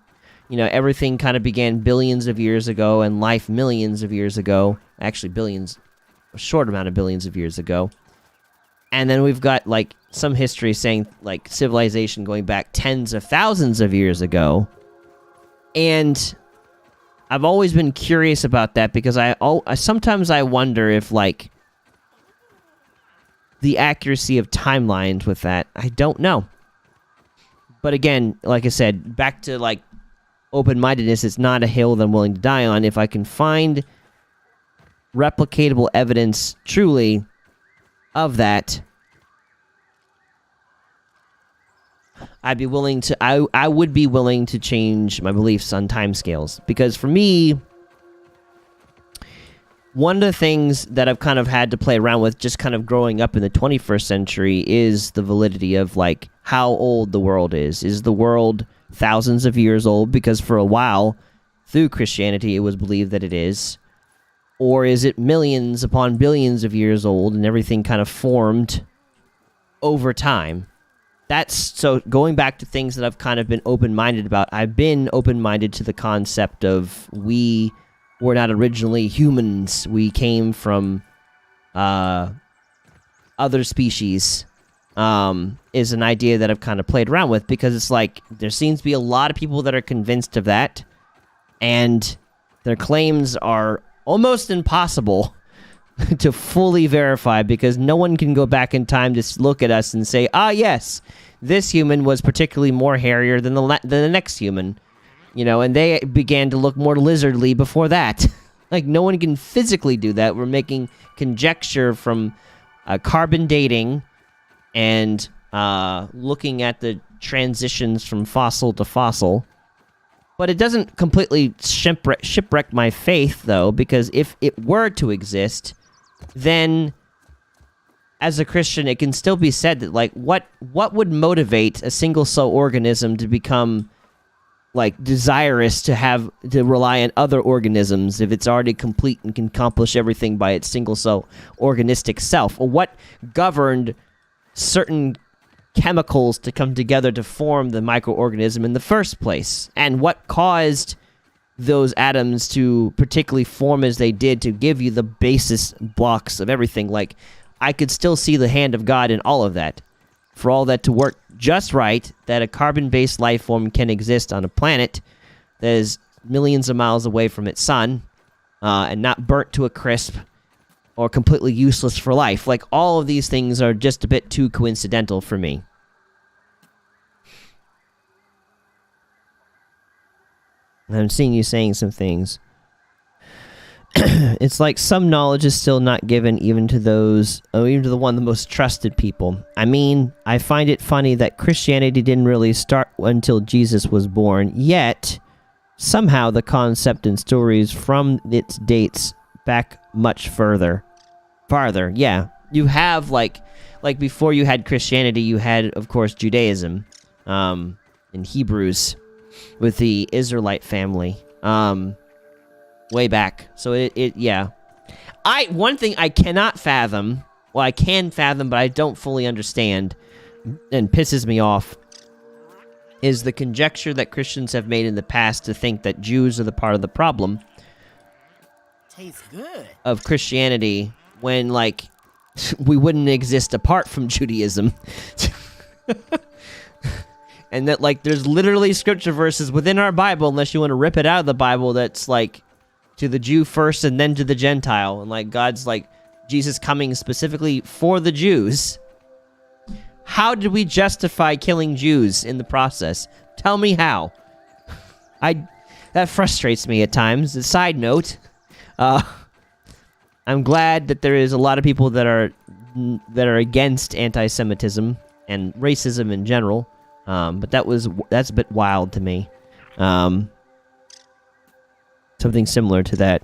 Speaker 1: everything kind of began billions of years ago and life millions of years ago. Actually, billions, a short amount of billions of years ago. And then we've got, like, some history saying, like, civilization going back tens of thousands of years ago. And I've always been curious about that because sometimes I wonder if, like, the accuracy of timelines with that. I don't know. But again, like I said, back to, like, open-mindedness, it's not a hill that I'm willing to die on. If I can find replicatable evidence truly of that, I'd be willing to. I would be willing to change my beliefs on timescales, because for me, one of the things that I've kind of had to play around with, just kind of growing up in the 21st century, is the validity of, like, how old the world is. Is the world thousands of years old? Because for a while, through Christianity, it was believed that it is. Or is it millions upon billions of years old, and everything kind of formed over time? So going back to things that I've kind of been open-minded about, I've been open-minded to the concept of we we're not originally humans. We came from other species, is an idea that I've kind of played around with, because it's like there seems to be a lot of people that are convinced of that, and their claims are almost impossible to fully verify, because no one can go back in time to look at us and say, ah, yes, this human was particularly more hairier than the next human, you know, and they began to look more lizardly before that. Like, no one can physically do that. We're making conjecture from carbon dating and looking at the transitions from fossil to fossil. But it doesn't completely shipwreck my faith, though, because if it were to exist, then as a Christian, it can still be said that, like, what would motivate a single-cell organism to become, like, desirous to rely on other organisms if it's already complete and can accomplish everything by its single-cell organistic self? Or what governed certain chemicals to come together to form the microorganism in the first place? And what caused those atoms to particularly form as they did to give you the basis blocks of everything? Like, I could still see the hand of God in all of that. For all that to work just right, that a carbon-based life form can exist on a planet that is millions of miles away from its sun, and not burnt to a crisp or completely useless for life. Like, all of these things are just a bit too coincidental for me. I'm seeing you saying some things. It's like some knowledge is still not given even to those, even to the most trusted people. I mean, I find it funny that Christianity didn't really start until Jesus was born, yet somehow the concept and stories from its dates back much farther. Yeah. You have, like before you had Christianity, you had, of course, Judaism, and Hebrews with the Israelite family, way back. So yeah. One thing I cannot fathom, well, I can fathom, but I don't fully understand, and pisses me off, is the conjecture that Christians have made in the past to think that Jews are the part of the problem.
Speaker 2: Tastes good. Of
Speaker 1: Christianity, when, like, we wouldn't exist apart from Judaism. And that, like, there's literally scripture verses within our Bible, unless you want to rip it out of the Bible, that's, like, to the Jew first and then to the Gentile. And, like, God's, like, Jesus coming specifically for the Jews. How did we justify killing Jews in the process? Tell me how. That frustrates me at times. A side note, I'm glad that there is a lot of people that are against anti-Semitism and racism in general. But that's a bit wild to me. Something similar to that.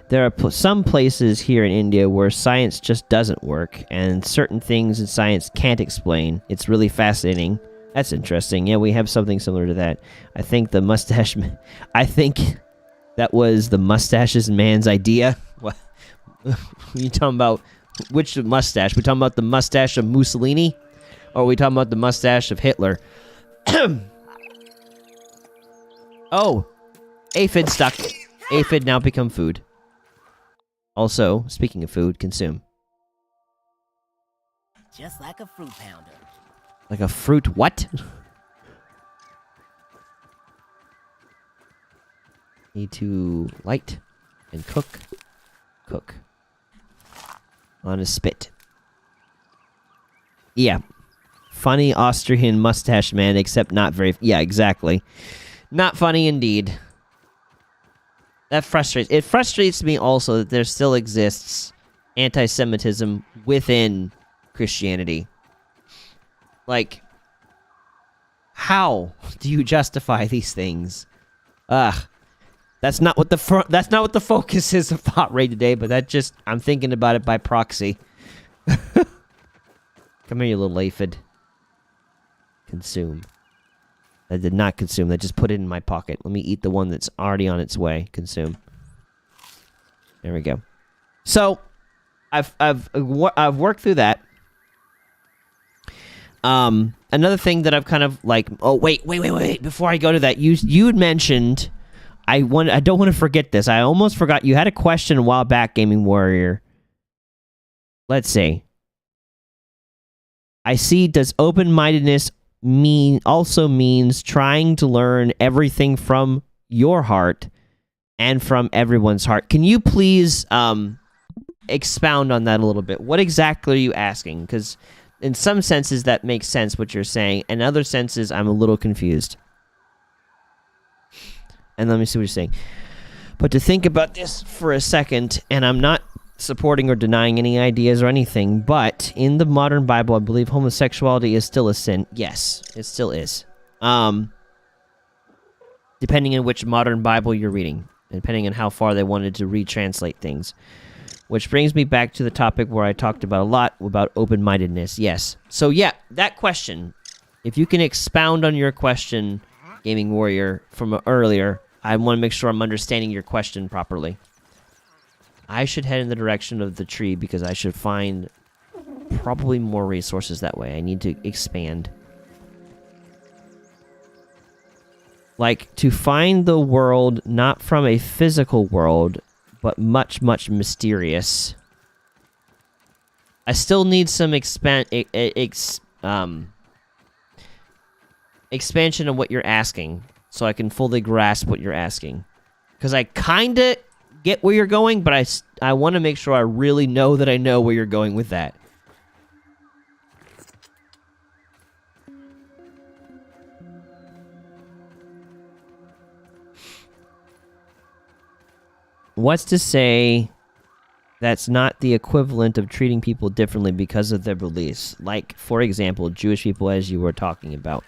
Speaker 1: There are some places here in India where science just doesn't work, and certain things in science can't explain. It's really fascinating. That's interesting. Yeah, we have something similar to that. I think that was the mustaches man's idea. What? You talking about? Which mustache? We talking about the mustache of Mussolini? Or are we talking about the mustache of Hitler? Oh, aphid stuck. Aphid now become food. Also, speaking of food, consume.
Speaker 2: Just like a fruit pounder.
Speaker 1: Like a fruit what? Need to light and cook. Cook. On a spit. Yeah. Funny Austrian mustache man, except not very... Yeah, exactly. Not funny indeed. That frustrates... It frustrates me also that there still exists anti-Semitism within Christianity. Like, how do you justify these things? That's not what the focus is of Thought Ray today, but I'm thinking about it by proxy. Come here, you little aphid. Consume. I did not consume. I just put it in my pocket. Let me eat the one that's already on its way. Consume. There we go. So, I've worked through that. Another thing that I've kind of like, oh, wait. Before I go to that, you had mentioned, I don't want to forget this. I almost forgot. You had a question a while back, Gaming Warrior. Let's see. I see, does open-mindedness also means trying to learn everything from your heart and from everyone's heart? Can you please expound on that a little bit? What exactly are you asking? Because in some senses that makes sense what you're saying. In other senses, I'm a little confused. And let me see what you're saying. But to think about this for a second, and I'm not supporting or denying any ideas or anything, but in the modern Bible, I believe homosexuality is still a sin. Yes, it still is. Depending on which modern Bible you're reading, depending on how far they wanted to retranslate things. Which brings me back to the topic where I talked about a lot about open-mindedness. Yes. So yeah, that question. If you can expound on your question, Gaming Warrior, from earlier, I want to make sure I'm understanding your question properly. I should head in the direction of the tree because I should find probably more resources that way. I need to expand. Like, to find the world not from a physical world, but much, much mysterious. I still need some expansion of what you're asking, so I can fully grasp what you're asking. Because I kinda get where you're going, but I want to make sure I really know that I know where you're going with that. What's to say that's not the equivalent of treating people differently because of their beliefs? Like, for example, Jewish people, as you were talking about.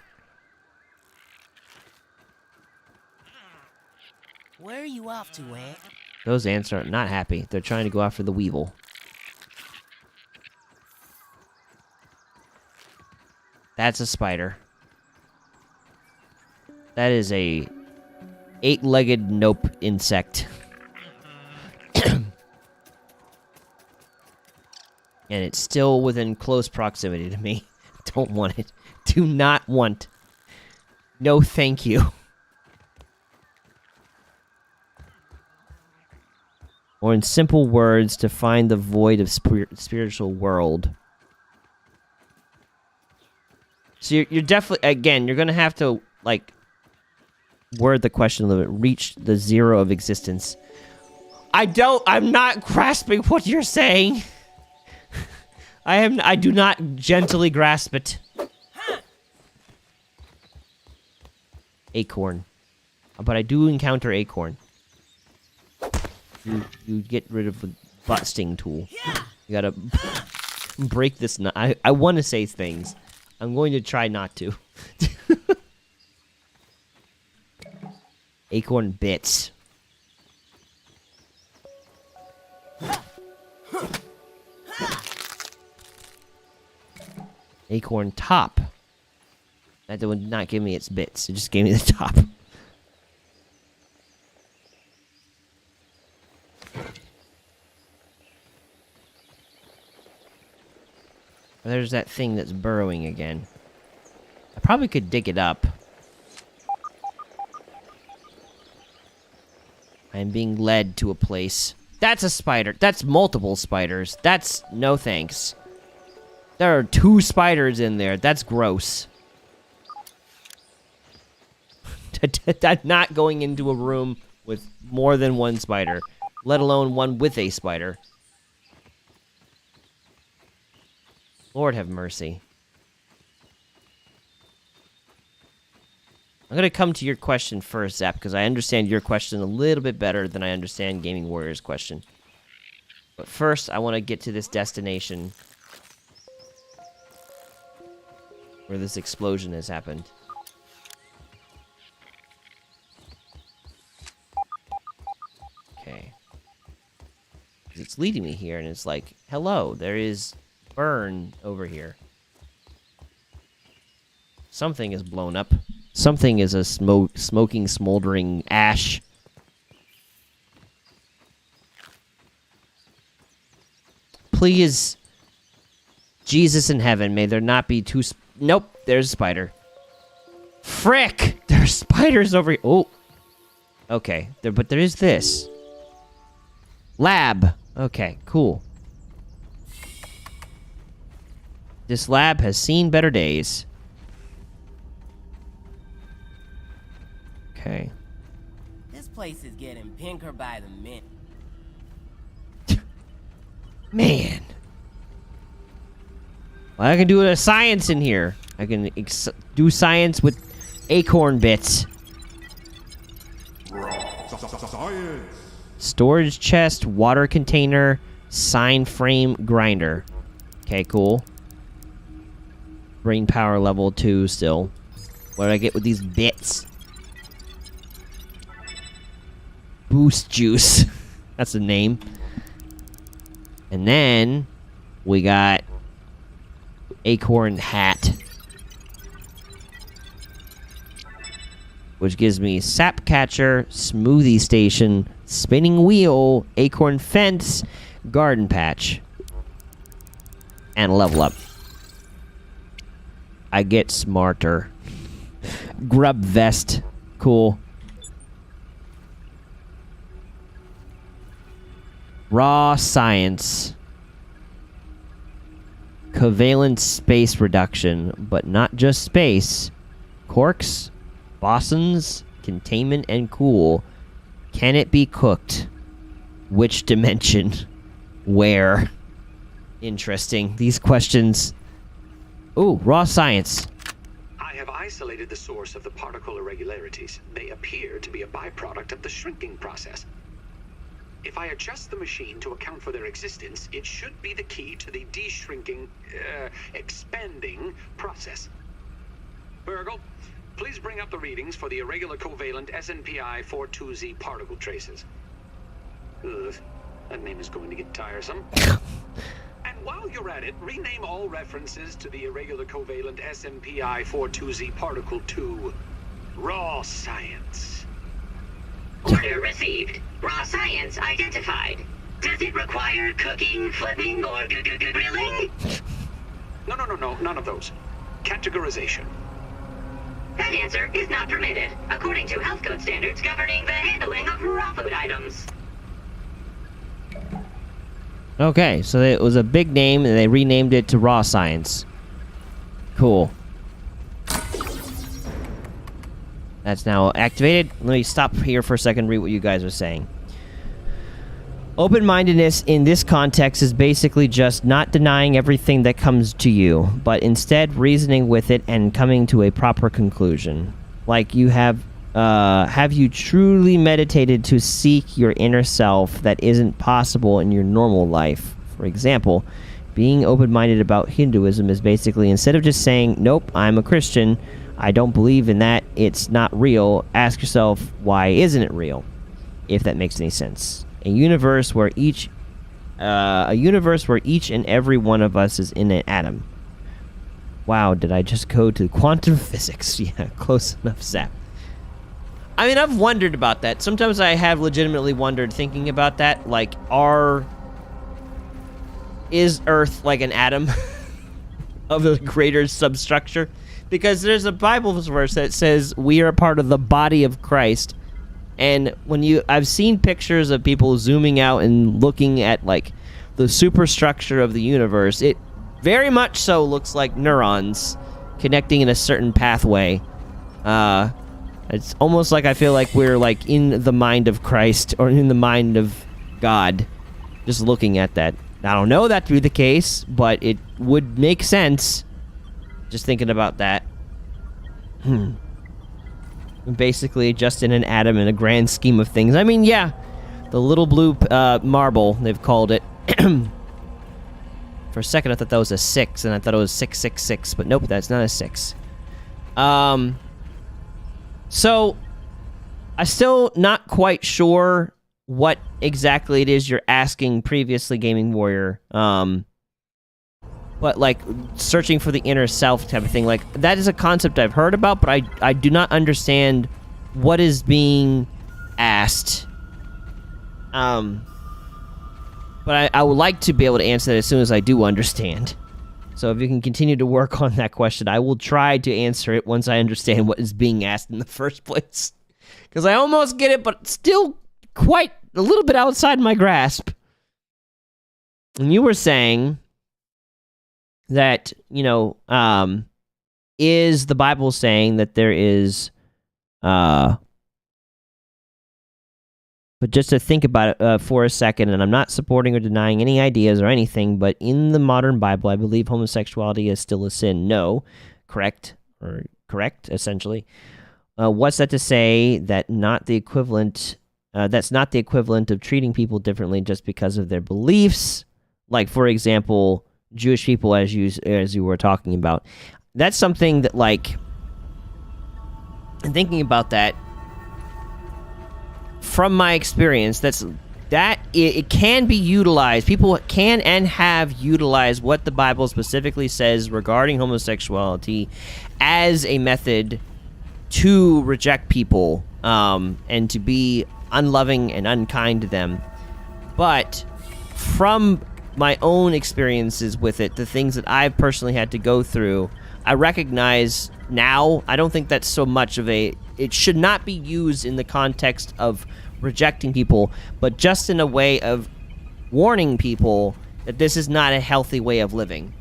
Speaker 2: Where are you off to, Ant?
Speaker 1: Those ants are not happy. They're trying to go after the weevil. That's a spider. That is a 8-legged nope insect. And it's still within close proximity to me. Don't want it. Do not want. No, thank you. Or in simple words, to find the void of spiritual world. So you're definitely, again, you're going to have to, like, word the question a little bit. Reach the zero of existence. I'm not grasping what you're saying. I do not gently grasp it. Acorn. But I do encounter acorn. You get rid of the butt sting tool. You gotta break this nut. I want to say things. I'm going to try not to. Acorn bits. Acorn top. That would not give me its bits. It just gave me the top. There's that thing that's burrowing again. I probably could dig it up. I am being led to a place. That's a spider. That's multiple spiders. That's no thanks. There are 2 spiders in there. That's gross. I'm not going into a room with more than 1 spider, let alone one with a spider. Lord have mercy. I'm going to come to your question first, Zap, because I understand your question a little bit better than I understand Gaming Warrior's question. But first, I want to get to this destination where this explosion has happened. Okay. It's leading me here, and it's like, hello, there is burn over here. Something is blown up. Something is a smoking, smoldering ash. Please, Jesus in heaven, may there not be Nope, there's a spider. Frick! There's spiders over here. Oh. Okay, but there is this. Lab. Okay, cool. This lab has seen better days. Okay.
Speaker 2: This place is getting pinker by the minute.
Speaker 1: Man. Well, I can do a science in here. I can do science with acorn bits.
Speaker 3: Science.
Speaker 1: Storage chest, water container, sign frame, grinder. Okay, cool. Brain power level 2 still. What do I get with these bits? Boost juice. That's the name. And then we got acorn hat, which gives me sap catcher, smoothie station, spinning wheel, acorn fence, garden patch, and level up. I get smarter. Grub vest. Cool. Raw science. Covalent space reduction, but not just space. Quarks, bosons, containment, and cool. Can it be cooked? Which dimension? Where? Interesting. These questions. Ooh, raw science.
Speaker 4: I have isolated the source of the particle irregularities. They appear to be a byproduct of the shrinking process. If I adjust the machine to account for their existence, it should be the key to the de-shrinking, expanding process. Virgil, please bring up the readings for the irregular covalent SNPI 42Z particle traces. Ugh, that name is going to get tiresome. And while you're at it, rename all references to the irregular covalent SNPI 42Z particle to raw science.
Speaker 5: Order received. Raw science identified. Does it require cooking, flipping, or grilling?
Speaker 4: No, none of those. Categorization.
Speaker 5: That answer is not permitted, according to health code standards governing the handling of raw food items.
Speaker 1: Okay, so it was a big name and they renamed it to raw science. Cool. That's now activated. Let me stop here for a second and read what you guys are saying. Open-mindedness in this context is basically just not denying everything that comes to you, but instead reasoning with it and coming to a proper conclusion. Like you have you truly meditated to seek your inner self that isn't possible in your normal life? For example, being open-minded about Hinduism is basically, instead of just saying, nope, I'm a Christian, I don't believe in that, it's not real, ask yourself, why isn't it real? If that makes any sense. A universe where each and every one of us is in an atom. Wow, did I just go to quantum physics? Yeah, close enough, Zap. I mean, I've wondered about that. Sometimes I have legitimately wondered, thinking about that, like, is Earth like an atom of a greater substructure? Because there's a Bible verse that says we are a part of the body of Christ. And I've seen pictures of people zooming out and looking at, like, the superstructure of the universe. It very much so looks like neurons connecting in a certain pathway. It's almost like I feel like we're, like, in the mind of Christ or in the mind of God, just looking at that. I don't know that to be the case, but it would make sense. Just thinking about that. Basically, just in an atom in a grand scheme of things. I mean, yeah, the little blue marble, they've called it. For a second, I thought that was a 6, and I thought it was 666, but nope, that's not a 6. So, I'm still not quite sure what exactly it is you're asking previously, Gaming Warrior. But, like, searching for the inner self type of thing, like, that is a concept I've heard about, but I do not understand what is being asked. But I would like to be able to answer that as soon as I do understand. So if you can continue to work on that question, I will try to answer it once I understand what is being asked in the first place. Because I almost get it, but still quite a little bit outside my grasp. And you were saying that, is the Bible saying that there is, but just to think about it for a second, and I'm not supporting or denying any ideas or anything, but in the modern Bible, I believe homosexuality is still a sin. No, correct, essentially. What's that to say that that's not the equivalent of treating people differently just because of their beliefs? Like, for example, Jewish people, as you were talking about. That's something that, like, and thinking about that, from my experience, it can be utilized. People can and have utilized what the Bible specifically says regarding homosexuality as a method to reject people and to be unloving and unkind to them. But from my own experiences with it, the things that I've personally had to go through, I recognize now, I don't think that's so much of it should not be used in the context of rejecting people, but just in a way of warning people that this is not a healthy way of living.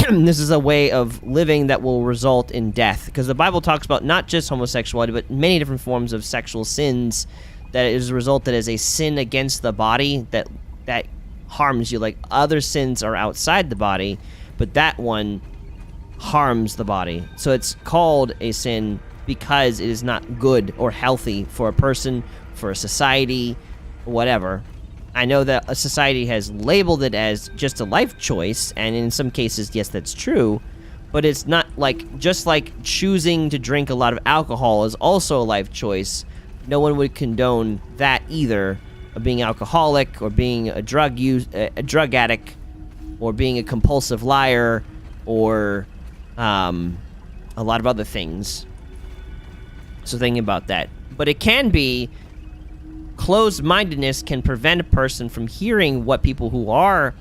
Speaker 1: This is a way of living that will result in death. Because the Bible talks about not just homosexuality, but many different forms of sexual sins that is resulted as a sin against the body that harms you. Like, other sins are outside the body, but that one harms the body. So it's called a sin because it is not good or healthy for a person, for a society, whatever. I know that a society has labeled it as just a life choice, and in some cases, yes, that's true, but it's not like, just like choosing to drink a lot of alcohol is also a life choice. No one would condone that either, of being alcoholic or being a drug addict or being a compulsive liar or a lot of other things. So thinking about that. But it can be, closed-mindedness can prevent a person from hearing what people who are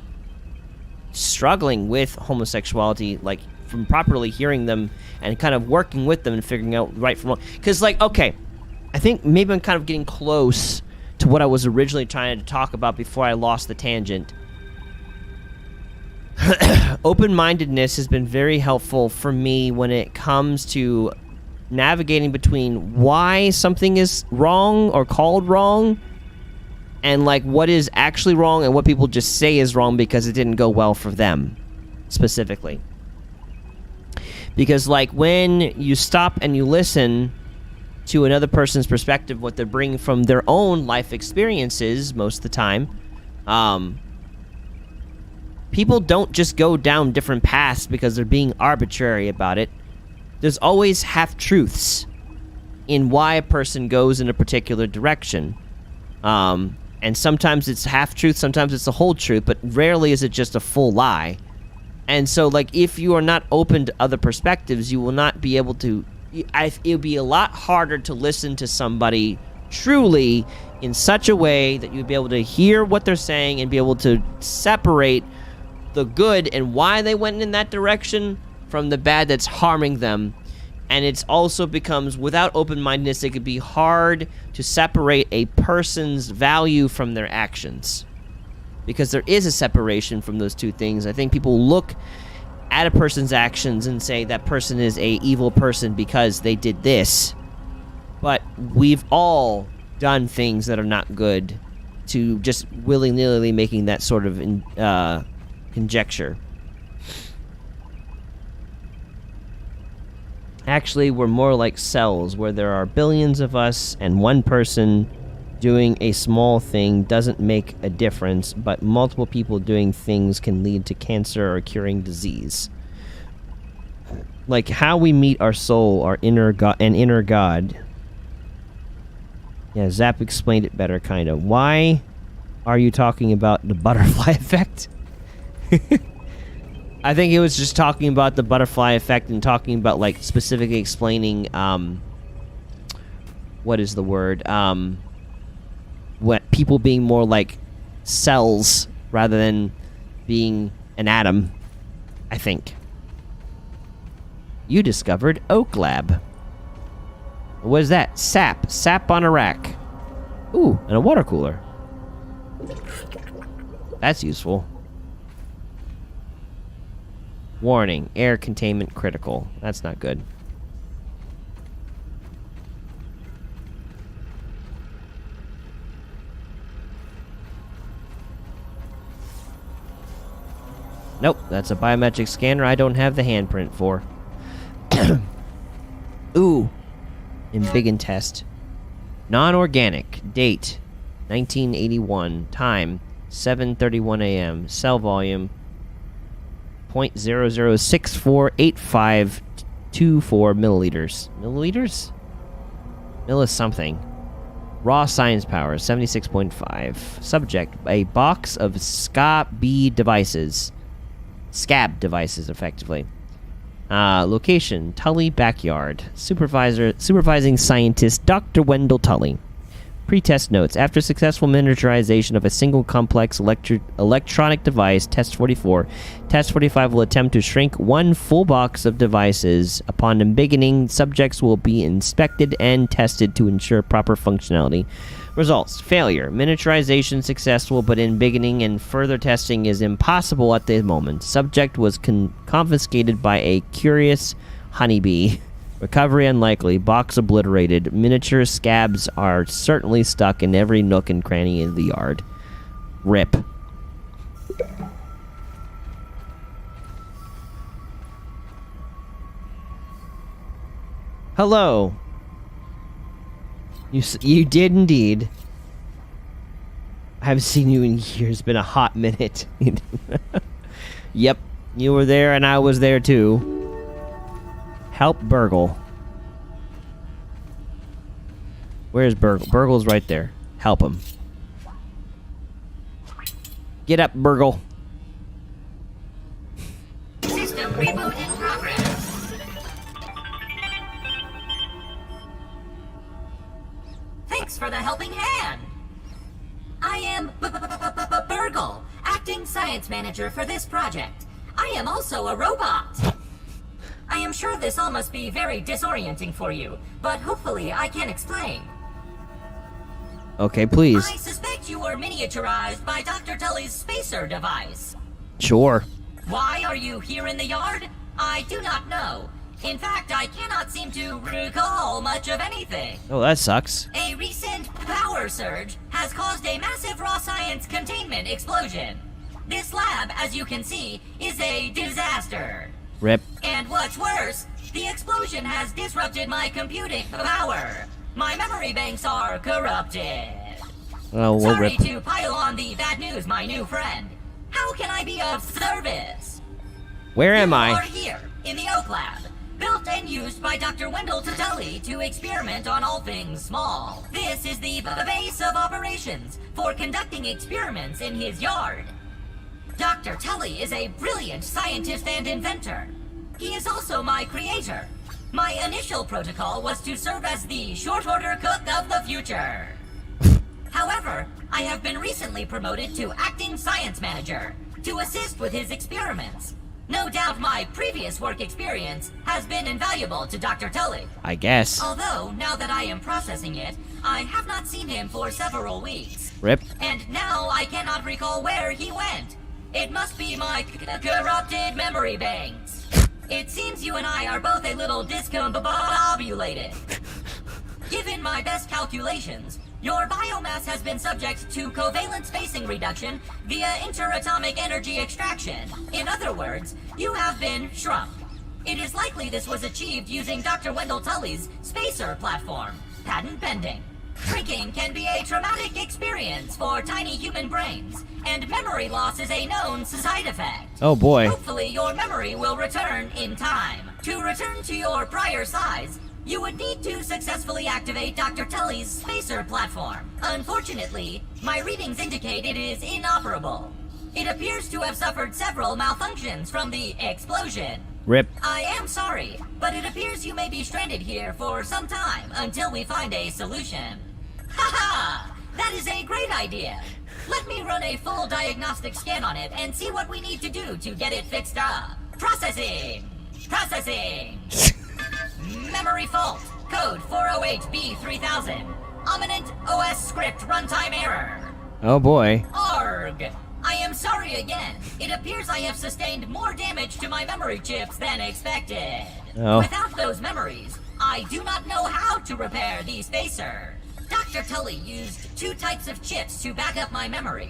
Speaker 1: struggling with homosexuality, like, from properly hearing them and kind of working with them and figuring out right from wrong. Because, like, okay, I think maybe I'm kind of getting close to what I was originally trying to talk about before I lost the tangent. Open-mindedness has been very helpful for me when it comes to navigating between why something is wrong or called wrong and, like, what is actually wrong and what people just say is wrong because it didn't go well for them, specifically. Because, like, when you stop and you listen to another person's perspective, what they're bringing from their own life experiences most of the time, people don't just go down different paths because they're being arbitrary about it. There's always half-truths in why a person goes in a particular direction. And sometimes it's half-truth, sometimes it's the whole truth, but rarely is it just a full lie. And so, like, if you are not open to other perspectives, you will not be able to... It'll be a lot harder to listen to somebody truly in such a way that you'll be able to hear what they're saying and be able to separate the good and why they went in that direction from the bad that's harming them. And it also becomes, without open-mindedness, it could be hard to separate a person's value from their actions. Because there is a separation from those two things. I think people look at a person's actions and say that person is a evil person because they did this. But we've all done things that are not good, to just willy-nilly making that sort of conjecture. Actually, we're more like cells, where there are billions of us, and one person doing a small thing doesn't make a difference, but multiple people doing things can lead to cancer or curing disease. Like how we meet our soul, our inner God. Yeah, Zap explained it better, kind of. Why are you talking about the butterfly effect? I think it was just talking about the butterfly effect and talking about, like, specifically explaining, what is the word? What people being more like cells rather than being an atom. I think. You discovered Oak Lab. What is that? Sap. Sap on a rack. Ooh, and a water cooler. That's useful. Warning, air containment critical. That's not good. Nope, that's a biometric scanner I don't have the handprint for. Ooh. Embiggen test. Non-organic. Date. 1981. Time. 7:31 a.m. Cell volume. 0.00648524 milliliters. Milliliters? Mill is something. Raw science power. 76.5. Subject. A box of SCAB devices. Scab devices, effectively. Location, Tully backyard. Supervising scientist, Dr. Wendell Tully. Pre-test notes. After successful miniaturization of a single complex electronic device, Test 44, Test 45 will attempt to shrink one full box of devices. Upon embiggening, subjects will be inspected and tested to ensure proper functionality. Results. Failure. Miniaturization successful, but embiggening and further testing is impossible at the moment. Subject was confiscated by a curious honeybee. Recovery unlikely. Box obliterated. Miniature scabs are certainly stuck in every nook and cranny of the yard. RIP. Hello. You did indeed. I haven't seen you in years. It's been a hot minute. Yep. You were there and I was there too. Help Burgle. Where's Burgle? Burgle's right there. Help him. Get up, Burgle.
Speaker 5: System reboot in progress. Thanks for the helping hand. I am Burgle, acting science manager for this project. I am also a robot. I am sure this all must be very disorienting for you, but hopefully I can explain.
Speaker 1: Okay, please.
Speaker 5: I suspect you were miniaturized by Dr. Tully's spacer device.
Speaker 1: Sure.
Speaker 5: Why are you here in the yard? I do not know. In fact, I cannot seem to recall much of anything.
Speaker 1: Oh, that sucks.
Speaker 5: A recent power surge has caused a massive raw science containment explosion. This lab, as you can see, is a disaster.
Speaker 1: RIP.
Speaker 5: And what's worse, the explosion has disrupted my computing power. My memory banks are corrupted.
Speaker 1: Oh, well,
Speaker 5: Sorry
Speaker 1: RIP.
Speaker 5: to pile on the bad news, my new friend. How can I be of service?
Speaker 1: Where am
Speaker 5: You
Speaker 1: I?
Speaker 5: are here, in the Oak Lab, built and used by Dr. Wendell Tully to experiment on all things small. This is the base of operations for conducting experiments in his yard. Dr. Tully is a brilliant scientist and inventor. He is also my creator. My initial protocol was to serve as the short-order cook of the future. However, I have been recently promoted to acting science manager to assist with his experiments. No doubt my previous work experience has been invaluable to Dr. Tully.
Speaker 1: I guess.
Speaker 5: Although, now that I am processing it, I have not seen him for several weeks.
Speaker 1: RIP.
Speaker 5: And now I cannot recall where he went. It must be my corrupted memory banks. It seems you and I are both a little discombobulated. Given my best calculations, your biomass has been subject to covalent spacing reduction via interatomic energy extraction. In other words, you have been shrunk. It is likely this was achieved using Dr. Wendell Tully's spacer platform. Patent pending. Shrinking can be a traumatic experience for tiny human brains, and memory loss is a known side effect.
Speaker 1: Oh boy.
Speaker 5: Hopefully your memory will return in time. To return to your prior size, you would need to successfully activate Dr. Tully's spacer platform. Unfortunately, my readings indicate it is inoperable. It appears to have suffered several malfunctions from the explosion.
Speaker 1: RIP.
Speaker 5: I am sorry, but it appears you may be stranded here for some time until we find a solution. Haha! That is a great idea. Let me run a full diagnostic scan on it and see what we need to do to get it fixed up. Processing! Processing! Memory fault. Code 408B3000. Ominent OS script runtime error.
Speaker 1: Oh boy.
Speaker 5: Arg! I am sorry again. It appears I have sustained more damage to my memory chips than expected.
Speaker 1: Oh.
Speaker 5: Without those memories, I do not know how to repair the spacer. Dr. Tully used 2 types of chips to back up my memory.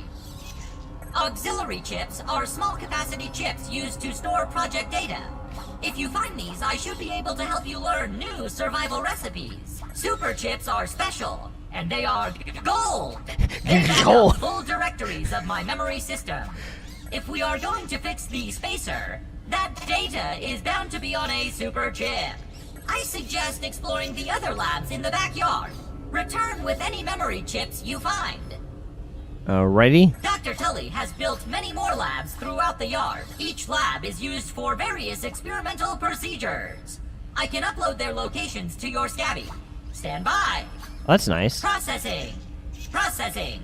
Speaker 5: Auxiliary chips are small capacity chips used to store project data. If you find these, I should be able to help you learn new survival recipes. Super chips are special, and they are gold. They back up full directories of my memory system. If we are going to fix the spacer, that data is bound to be on a super chip. I suggest exploring the other labs in the backyard. Return with any memory chips you find.
Speaker 1: Alrighty.
Speaker 5: Dr. Tully has built many more labs throughout the yard. Each lab is used for various experimental procedures. I can upload their locations to your Scabby. Stand by.
Speaker 1: That's nice.
Speaker 5: Processing. Processing.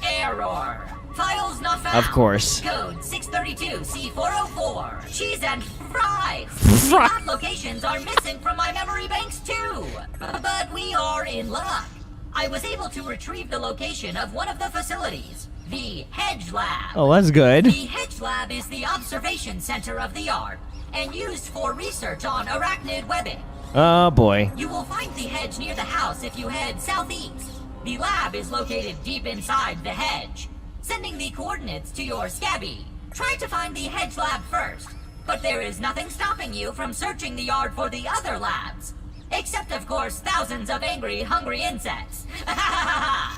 Speaker 5: Error. Files not found.
Speaker 1: Of course.
Speaker 5: Code 632C404. Cheese and fries. The lab locations are missing from my memory banks too. But we are in luck. I was able to retrieve the location of one of the facilities, the Hedge Lab.
Speaker 1: Oh, that's good.
Speaker 5: The Hedge Lab is the observation center of the yard and used for research on arachnid webbing.
Speaker 1: Oh boy.
Speaker 5: You will find the hedge near the house if you head southeast. The lab is located deep inside the hedge. Sending the coordinates to your Scabby. Try to find the Hedge Lab first, but there is nothing stopping you from searching the yard for the other labs. Except, of course, thousands of angry, hungry insects. That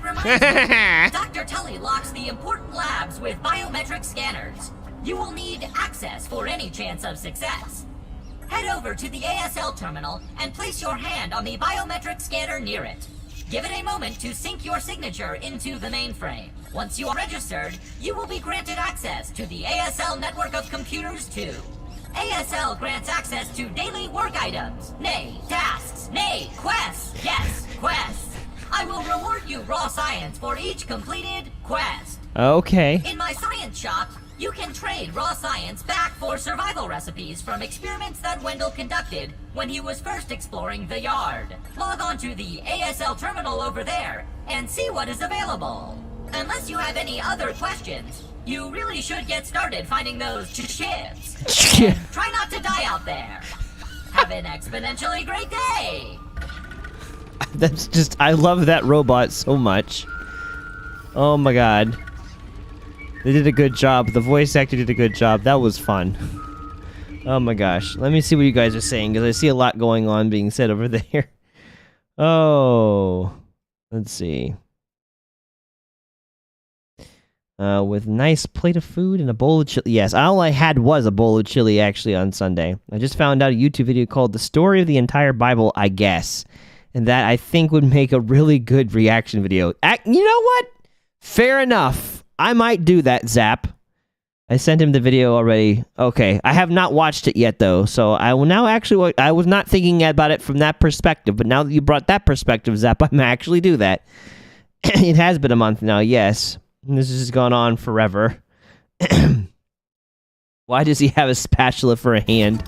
Speaker 5: reminds me, Dr. Tully locks the important labs with biometric scanners. You will need access for any chance of success. Head over to the ASL terminal and place your hand on the biometric scanner near it. Give it a moment to sync your signature into the mainframe. Once you are registered, you will be granted access to the ASL network of computers too. ASL grants access to daily work items, nay, tasks, nay, quests, yes, quests. I will reward you raw science for each completed quest.
Speaker 1: Okay.
Speaker 5: In my science shop, you can trade raw science back for survival recipes from experiments that Wendell conducted when he was first exploring the yard. Log on to the ASL terminal over there and see what is available. Unless you have any other questions, you really should get started finding those chips. Try not to die out there. Have an exponentially great day.
Speaker 1: That's just, I love that robot so much. Oh my god. They did a good job. The voice actor did a good job. That was fun. Oh my gosh. Let me see what you guys are saying, because I see a lot going on being said over there. Oh. Let's see. With nice plate of food and a bowl of chili. Yes, all I had was a bowl of chili, actually, on Sunday. I just found out a YouTube video called The Story of the Entire Bible, I guess. And that, I think, would make a really good reaction video. You know what? Fair enough. I might do that, Zap. I sent him the video already. Okay, I have not watched it yet, though. So I will now actually... I was not thinking about it from that perspective. But now that you brought that perspective, Zap, I may actually do that. It has been a month now, yes. This has gone on forever. Why does he have a spatula for a hand?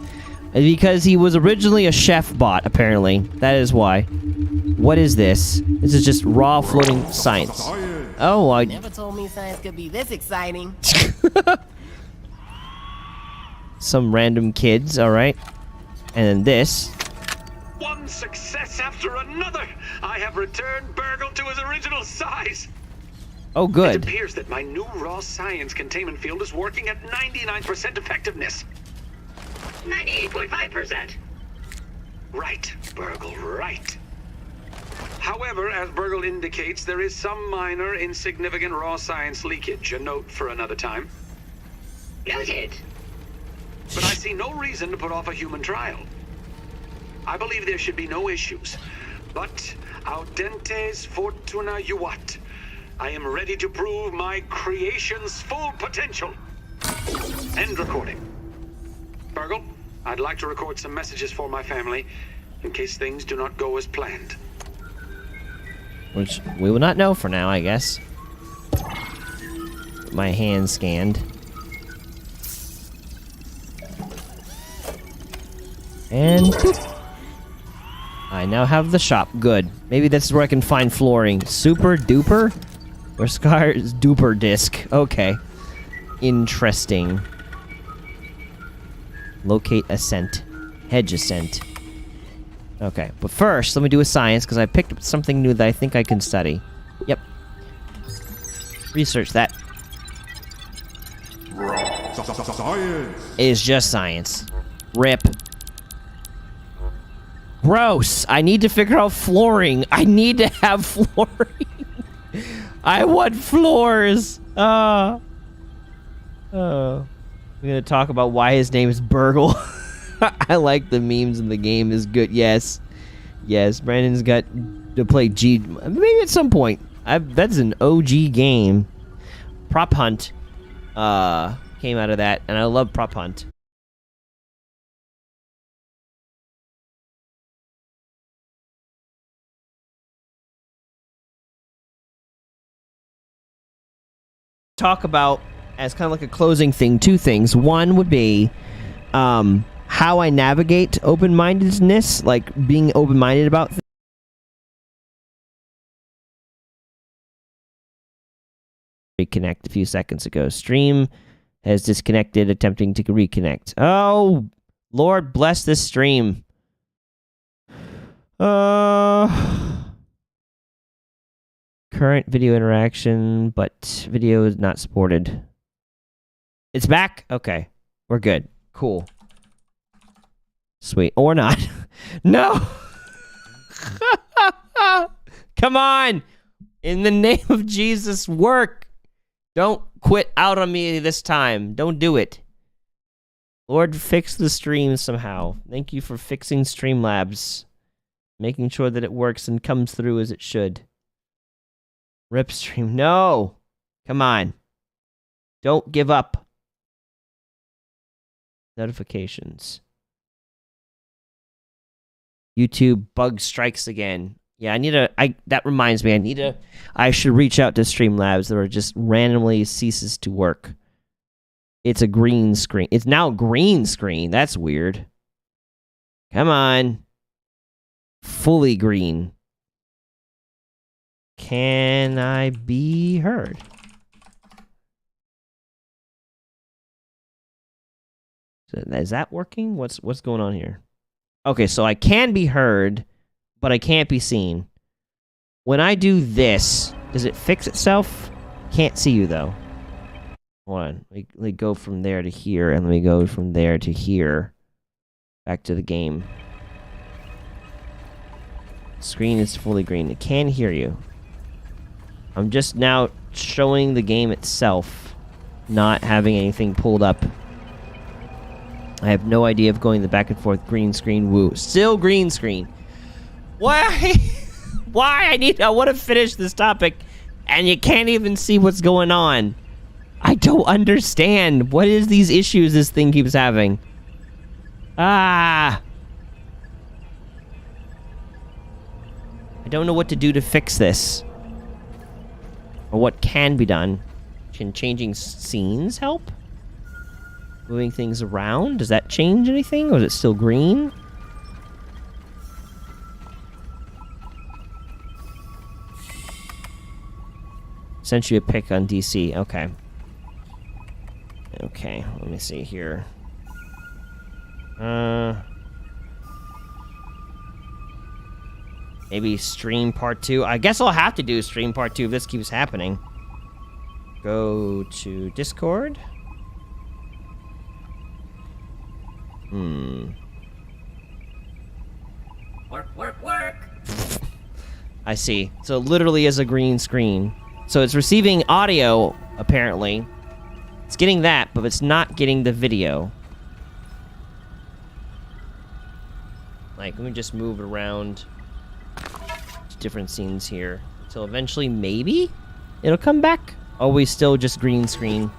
Speaker 1: Because he was originally a chef bot, apparently. That is why. What is this? This is just raw floating science. Oh, I...
Speaker 2: Never told me science could be this exciting.
Speaker 1: Some random kids, alright. And then this.
Speaker 4: One success after another! I have returned Burgle to his original size!
Speaker 1: Oh, good.
Speaker 4: It appears that my new raw science containment field is working at 99% effectiveness. 98.5%. Right, Burgle, right. However, as Burgle indicates, there is some minor, insignificant raw science leakage. A note for another time. Noted. But I see no reason to put off a human trial. I believe there should be no issues. But audentes fortuna juvat. I am ready to prove my creation's full potential. End recording. Burgle, I'd like to record some messages for my family, in case things do not go as planned.
Speaker 1: Which we will not know for now, I guess. My hand scanned. And boop. I now have the shop. Good. Maybe this is where I can find flooring. Super duper? Or Scar's duper disc. Okay. Interesting. Locate ascent. Hedge ascent. Okay, but first, let me do a science, because I picked up something new that I think I can study. Yep. Research that.
Speaker 3: Science.
Speaker 1: It is just science. Rip. Gross. I need to figure out flooring. I need to have flooring. I want floors. We're gonna talk about why his name is Burgle. I like the memes in the game. Is good. Yes. Yes, Brandon's got to play G. Maybe at some point. That's an OG game. Prop Hunt came out of that, and I love Prop Hunt. Talk about, as kind of like a closing thing, two things. One would be how I navigate open-mindedness, like being open-minded about things. Reconnect a few seconds ago. Stream has disconnected, attempting to reconnect. Oh, Lord bless this stream. Current video interaction, but video is not supported. It's back? Okay. We're good. Cool. Sweet. Or not. No! Come on! In the name of Jesus, work! Don't quit out on me this time. Don't do it. Lord, fix the stream somehow. Thank you for fixing Streamlabs. Making sure that it works and comes through as it should. Rip stream. No! Come on. Don't give up. Notifications. YouTube bug strikes again. Yeah, that reminds me, I should reach out to Streamlabs that are just randomly ceases to work. It's a green screen. It's now green screen. That's weird. Come on. Fully green. Can I be heard? So is that working? What's going on here? Okay, so I can be heard, but I can't be seen. When I do this, does it fix itself? Can't see you, though. Hold on. Let me go from there to here, and let me go from there to here. Back to the game. Screen is fully green. It can hear you. I'm just now showing the game itself, not having anything pulled up. I have no idea of going the back and forth green screen woo. Still green screen. Why? Why? I want to finish this topic, and you can't even see what's going on. I don't understand. What is these issues this thing keeps having? Ah. I don't know what to do to fix this. Or what can be done. Can changing scenes help? Moving things around? Does that change anything? Or is it still green? Sent you a pic on DC. Okay. Okay, let me see here. Maybe stream part 2. I guess I'll have to do stream part 2 if this keeps happening. Go to Discord.
Speaker 5: Work.
Speaker 1: I see. So it literally is a green screen. So it's receiving audio, apparently. It's getting that, but it's not getting the video. Like, let me just move it around to different scenes here. Until eventually, maybe, it'll come back. Always still just green screen.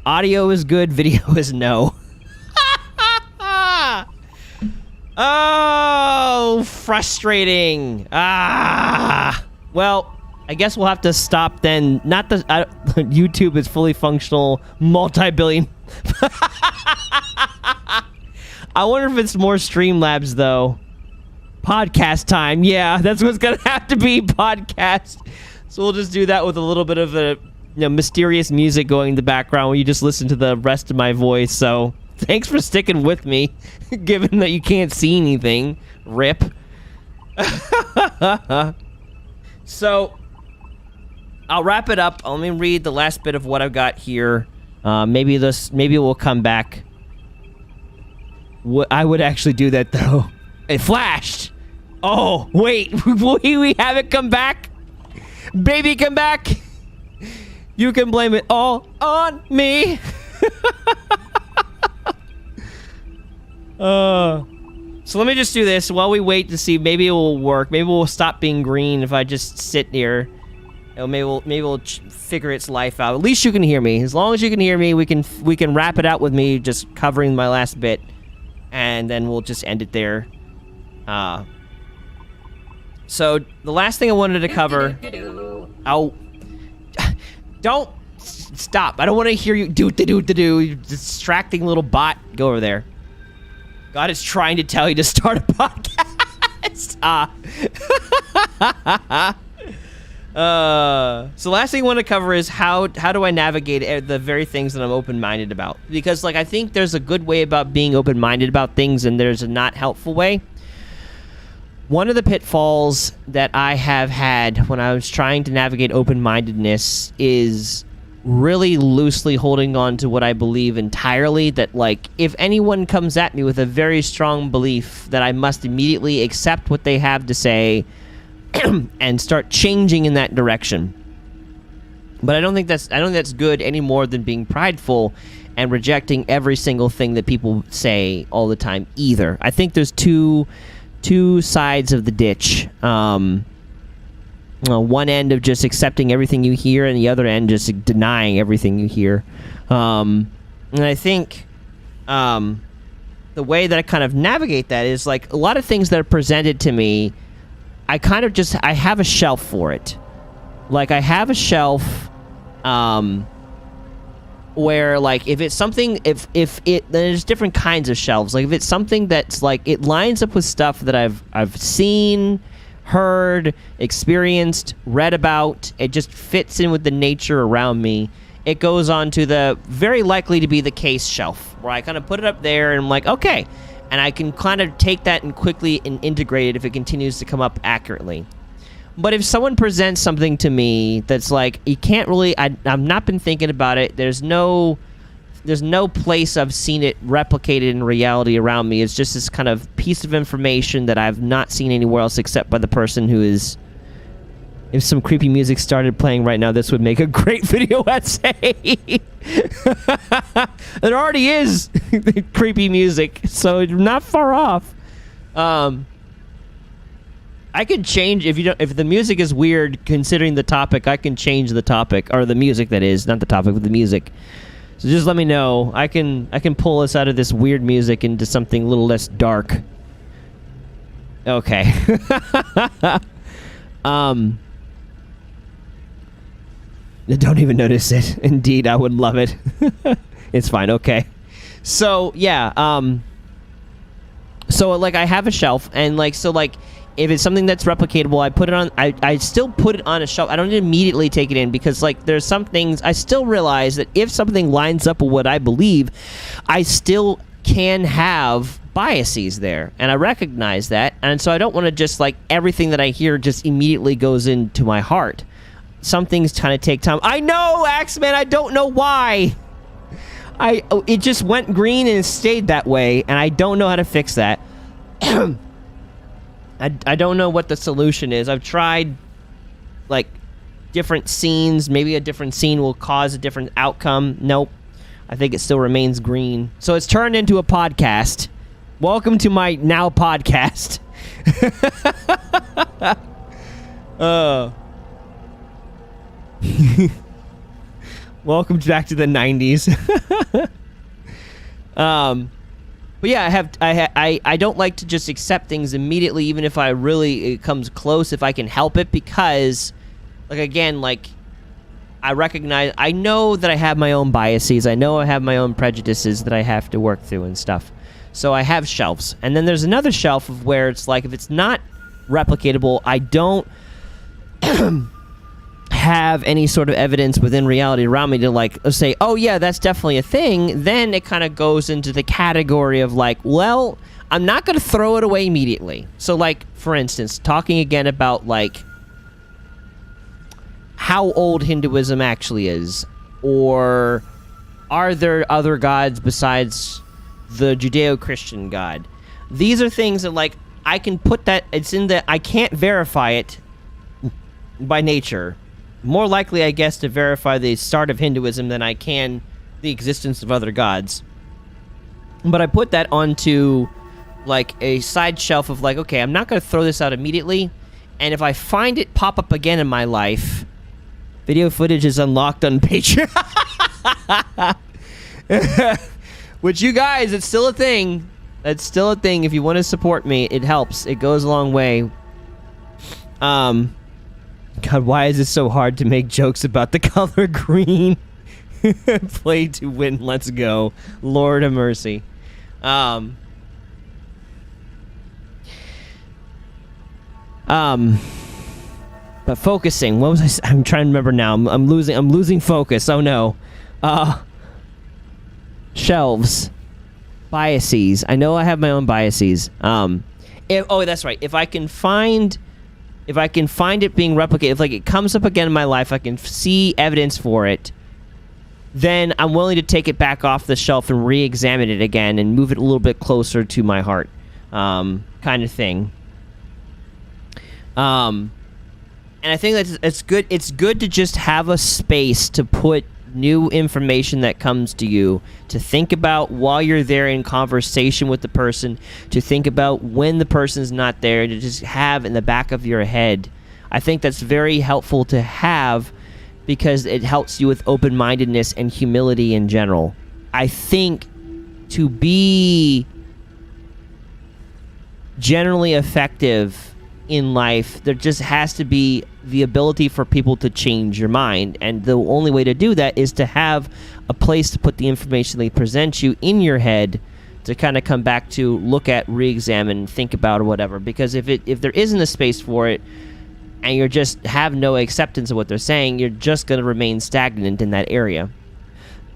Speaker 1: Audio is good, video is no. Oh, frustrating. Well, I guess we'll have to stop then. Not the YouTube is fully functional, multi-billion. I wonder if it's more Streamlabs though. Podcast time, yeah, that's what's gonna have to be, podcast. So we'll just do that with a little bit of a mysterious music going in the background where you just listen to the rest of my voice. So thanks for sticking with me, given that you can't see anything. Rip. So I'll wrap it up. Let me read the last bit of what I've got here. Maybe we'll come back. I would actually do that though. It flashed. Oh wait, we have it come back. Baby, come back. You can blame it all on me. So let me just do this while we wait to see. Maybe it will work. Maybe we'll stop being green if I just sit here. Maybe we'll figure its life out. At least you can hear me. As long as you can hear me, we can wrap it out with me just covering my last bit, and then we'll just end it there. So the last thing I wanted to cover. Oh, don't stop! I don't want to hear you do. You distracting little bot. Go over there. God is trying to tell you to start a podcast. So the last thing I want to cover is how do I navigate the very things that I'm open-minded about? Because I think there's a good way about being open-minded about things, and there's a not helpful way. One of the pitfalls that I have had when I was trying to navigate open-mindedness is really loosely holding on to what I believe entirely, that if anyone comes at me with a very strong belief, that I must immediately accept what they have to say and start changing in that direction. But I don't think that's good any more than being prideful and rejecting every single thing that people say all the time either. I think there's two sides of the ditch. One end of just accepting everything you hear, and the other end just denying everything you hear. And I think the way that I kind of navigate that is a lot of things that are presented to me, I have a shelf for it. I have a shelf where if it's something, there's different kinds of shelves. If it's something that's it lines up with stuff that I've seen, heard, experienced, read about, it just fits in with the nature around me, it goes on to the very likely to be the case shelf, where I kind of put it up there and I'm okay, and I can kind of take that and quickly integrate it if it continues to come up accurately. But if someone presents something to me that's you can't really, I've not been thinking about it, there's no place I've seen it replicated in reality around me. It's just this kind of piece of information that I've not seen anywhere else except by the person who is... If some creepy music started playing right now, this would make a great video essay. There already is creepy music, so not far off. I could change if the music is weird considering the topic. I can change the topic, or the music, that is, not the topic, but the music. So just let me know. I can pull us out of this weird music into something a little less dark. Okay. Don't even notice it. Indeed, I would love it. It's fine. Okay. So yeah. So I have a shelf, and if it's something that's replicatable, I put it on. I still put it on a shelf. I don't immediately take it in, because there's some things I still realize that if something lines up with what I believe, I still can have biases there, and I recognize that, and so I don't want to just everything that I hear just immediately goes into my heart. Some things kind of take time. I know, Axeman. I don't know why. It just went green and it stayed that way, and I don't know how to fix that. I don't know what the solution is. I've tried, different scenes. Maybe a different scene will cause a different outcome. Nope. I think it still remains green. So it's turned into a podcast. Welcome to my now podcast. Welcome back to the 90s. But yeah, I don't like to just accept things immediately, even if it comes close, if I can help it, because again, like, I know that I have my own biases. I know I have my own prejudices that I have to work through and stuff. So I have shelves. And then there's another shelf of where it's like, if it's not replicatable, I don't have any sort of evidence within reality around me to, like, say, oh yeah, that's definitely a thing. Then it kind of goes into the category of, like, well, I'm not going to throw it away immediately. So, like, for instance, talking again about, like, how old Hinduism actually is, or are there other gods besides the Judeo-Christian God? These are things that, like, I can put that, it's in that I can't verify it by nature. More likely, I guess, to verify the start of Hinduism than I can the existence of other gods. But I put that onto, like, a side shelf of, like, okay, I'm not going to throw this out immediately, and if I find it pop up again in my life, video footage is unlocked on Patreon. Which, you guys, it's still a thing. It's still a thing. If you want to support me, it helps. It goes a long way. God, why is it so hard to make jokes about the color green? Play to win. Let's go. Lord of mercy. But focusing. What was I'm trying to remember now. I'm losing focus. Oh no. Shelves. Biases. I know I have my own biases. That's right. If I can find it being replicated, if, like, it comes up again in my life, I can see evidence for it, then I'm willing to take it back off the shelf and re-examine it again and move it a little bit closer to my heart, kind of thing. And I think that it's good. It's good to just have a space to put new information that comes to you, to think about while you're there in conversation with the person, to think about when the person's not there, to just have in the back of your head. I think that's very helpful to have because it helps you with open-mindedness and humility in general. I think to be generally effective in life, there just has to be the ability for people to change your mind, and the only way to do that is to have a place to put the information they present you in your head to kind of come back to, look at, re-examine, think about, or whatever. Because if there isn't a space for it and you just have no acceptance of what they're saying, you're just going to remain stagnant in that area.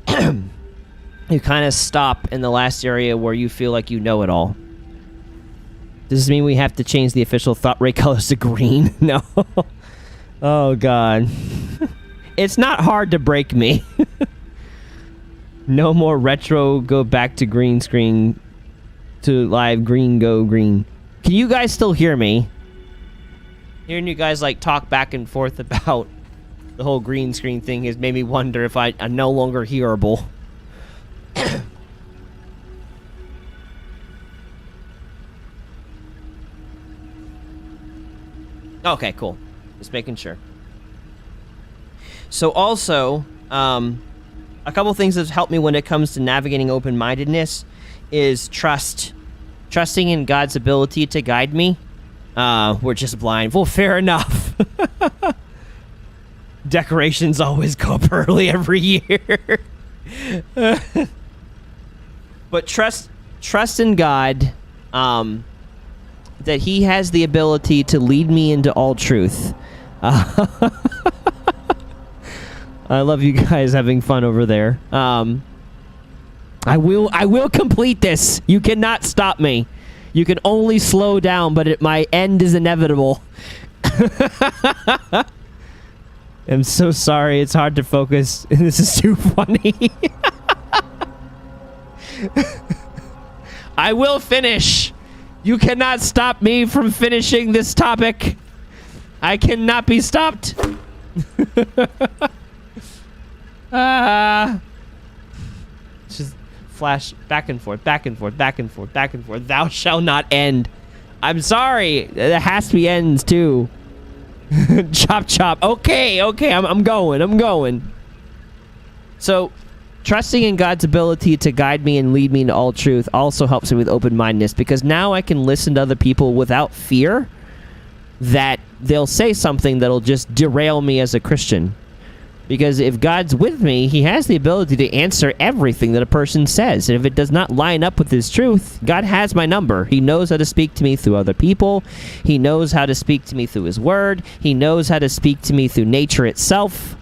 Speaker 1: You kind of stop in the last area where you feel like you know it all. Does this mean we have to change the official thought ray colors to green? No. Oh, God. It's not hard to break me. No more retro, go back to green screen, to live green, go green. Can you guys still hear me? Hearing you guys, like, talk back and forth about the whole green screen thing has made me wonder if I'm no longer hearable. Okay, cool. Just making sure. So also, a couple things that have helped me when it comes to navigating open-mindedness is trust. Trusting in God's ability to guide me. We're just blind. Well, fair enough. Decorations always go up early every year. But trust in God, that he has the ability to lead me into all truth. I love you guys having fun over there. I will complete this. You cannot stop me. You can only slow down, but my end is inevitable. I'm so sorry. It's hard to focus. This is too funny. I will finish. You cannot stop me from finishing this topic. I cannot be stopped. Just flash back and forth, back and forth, back and forth, back and forth. Thou shalt not end. I'm sorry. There has to be ends too. Chop chop. Okay, I'm going. So, trusting in God's ability to guide me and lead me into all truth also helps me with open-mindedness, because now I can listen to other people without fear that they'll say something that'll just derail me as a Christian. Because if God's with me, he has the ability to answer everything that a person says. And if it does not line up with his truth, God has my number. He knows how to speak to me through other people. He knows how to speak to me through his word. He knows how to speak to me through nature itself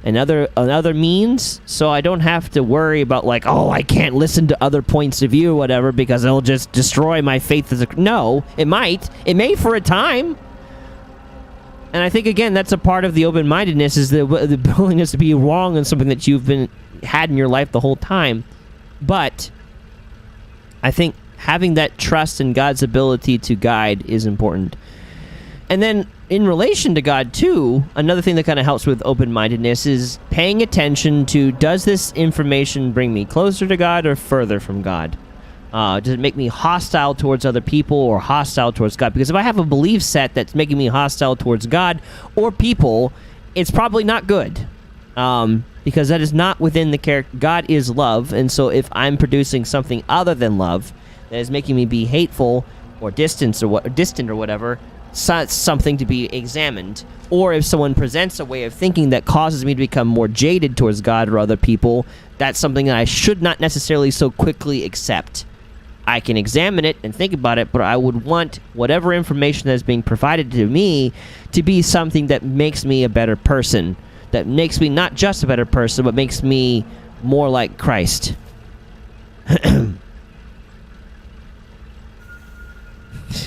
Speaker 1: and other means. So I don't have to worry about like, oh, I can't listen to other points of view or whatever because it'll just destroy my faith as a... No, it might. It may for a time. And I think, again, that's a part of the open-mindedness, is the willingness to be wrong on something that you've had in your life the whole time. But I think having that trust in God's ability to guide is important. And then in relation to God, too, another thing that kind of helps with open-mindedness is paying attention to, does this information bring me closer to God or further from God? Does it make me hostile towards other people or hostile towards God? Because if I have a belief set that's making me hostile towards God or people, it's probably not good. Because that is not within the character. God is love, and so if I'm producing something other than love that is making me be hateful or distant or whatever, it's something to be examined. Or if someone presents a way of thinking that causes me to become more jaded towards God or other people, that's something that I should not necessarily so quickly accept. I can examine it and think about it, but I would want whatever information that is being provided to me to be something that makes me a better person, that makes me not just a better person, but makes me more like Christ.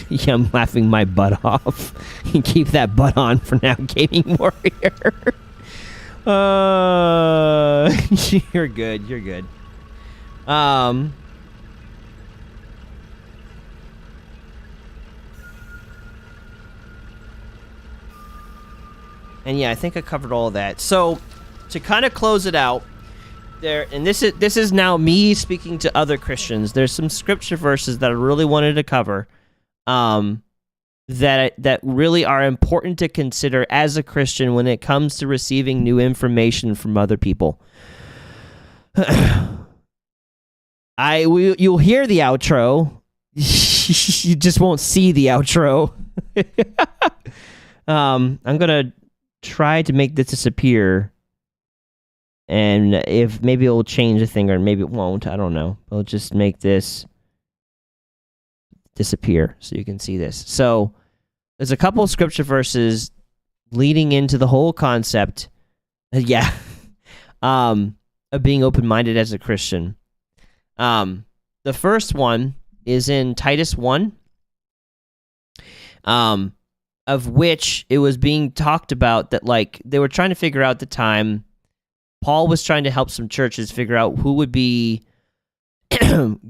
Speaker 1: Yeah, I'm laughing my butt off. You keep that butt on for now, gaming warrior. You're good. You're good. And yeah, I think I covered all that. So, to kind of close it out, this is now me speaking to other Christians. There's some scripture verses that I really wanted to cover, that really are important to consider as a Christian when it comes to receiving new information from other people. You'll hear the outro. You just won't see the outro. I'm gonna try to make this disappear, and if maybe it'll change a thing or maybe it won't, I don't know. I'll just make this disappear so you can see this. So there's a couple of scripture verses leading into the whole concept of being open-minded as a Christian. The first one is in Titus 1, of which it was being talked about that, like, they were trying to figure out at the time, Paul was trying to help some churches figure out who would be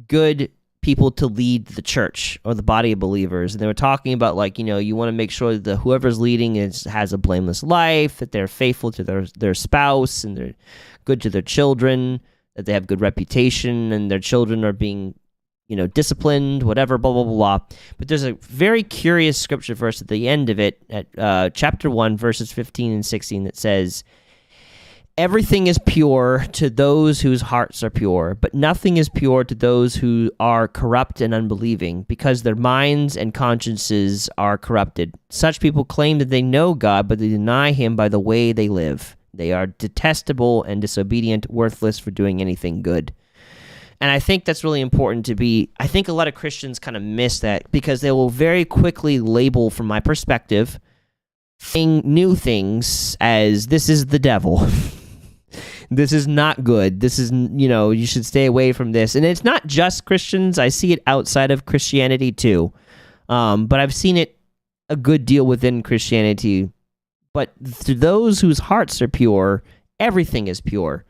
Speaker 1: good people to lead the church or the body of believers. And they were talking about, like, you want to make sure that whoever's leading has a blameless life, that they're faithful to their spouse, and they're good to their children, that they have good reputation, and their children are being disciplined, whatever, blah, blah, blah, blah. But there's a very curious scripture verse at the end of it, at chapter 1, verses 15 and 16, that says, "Everything is pure to those whose hearts are pure, but nothing is pure to those who are corrupt and unbelieving, because their minds and consciences are corrupted. Such people claim that they know God, but they deny him by the way they live. They are detestable and disobedient, worthless for doing anything good." And I think that's really important I think a lot of Christians kind of miss that, because they will very quickly label, from my perspective, new things as, this is the devil. This is not good. This is, you should stay away from this. And it's not just Christians. I see it outside of Christianity too. But I've seen it a good deal within Christianity. But to those whose hearts are pure, everything is pure.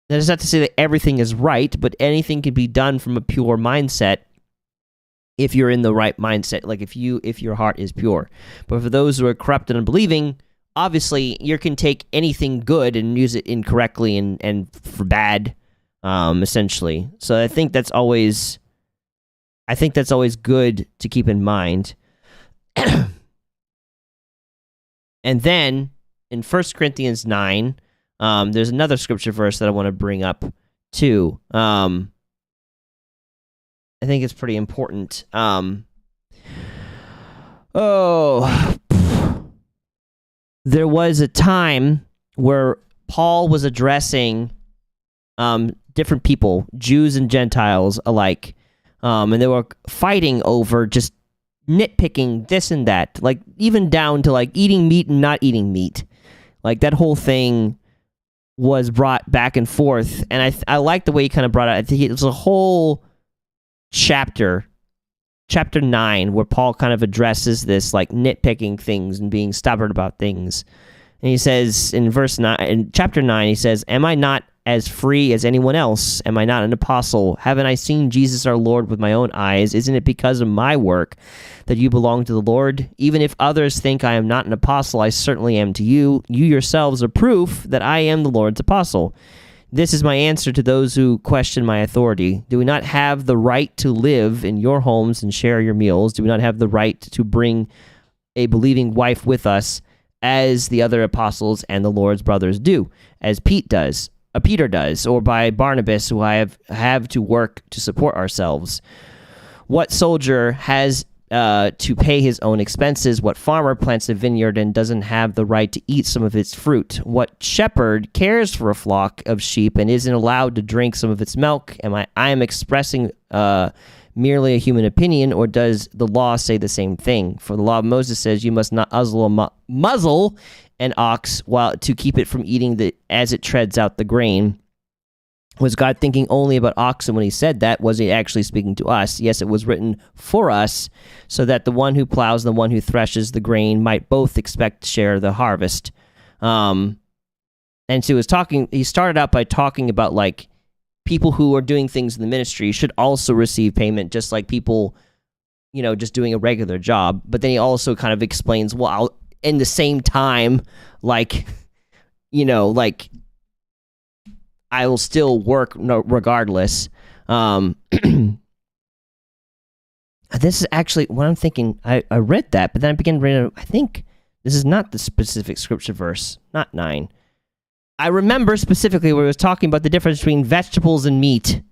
Speaker 1: That is not to say that everything is right, but anything can be done from a pure mindset if you're in the right mindset, like if your heart is pure. But for those who are corrupt and unbelieving, obviously you can take anything good and use it incorrectly and for bad, essentially. So I think that's always good to keep in mind. And then in 1 Corinthians 9, there's another scripture verse that I want to bring up too. I think it's pretty important. Oh, there was a time where Paul was addressing different people, Jews and Gentiles alike, and they were fighting over just nitpicking this and that, like even down to like eating meat and not eating meat. Like that whole thing was brought back and forth, and I like the way he kind of brought it. I think it was a whole chapter 9, where Paul kind of addresses this, like nitpicking things and being stubborn about things. And he says in chapter 9, he says, "Am I not as free as anyone else? Am I not an apostle? Haven't I seen Jesus our Lord with my own eyes? Isn't it because of my work that you belong to the Lord? Even if others think I am not an apostle, I certainly am to you. You yourselves are proof that I am the Lord's apostle. This is my answer to those who question my authority. Do we not have the right to live in your homes and share your meals? Do we not have the right to bring a believing wife with us, as the other apostles and the Lord's brothers do, as Peter does, or by Barnabas, who I have to work to support ourselves? What soldier has to pay his own expenses? What farmer plants a vineyard and doesn't have the right to eat some of its fruit? What shepherd cares for a flock of sheep and isn't allowed to drink some of its milk? I am expressing merely a human opinion, or does the law say the same thing? For the law of Moses says you must not muzzle an ox while to keep it from eating as it treads out the grain. Was God thinking only about oxen when he said that? Was he actually speaking to us? Yes, it was written for us, so that the one who plows and the one who threshes the grain might both expect to share the harvest. And so he started out by talking about like people who are doing things in the ministry should also receive payment, just like people, just doing a regular job. But then he also kind of explains, well, in the same time, like, I will still work regardless. This is actually what I'm thinking. I read that, but then I began reading. I think this is not the specific scripture verse, not 9. I remember specifically where it was talking about the difference between vegetables and meat,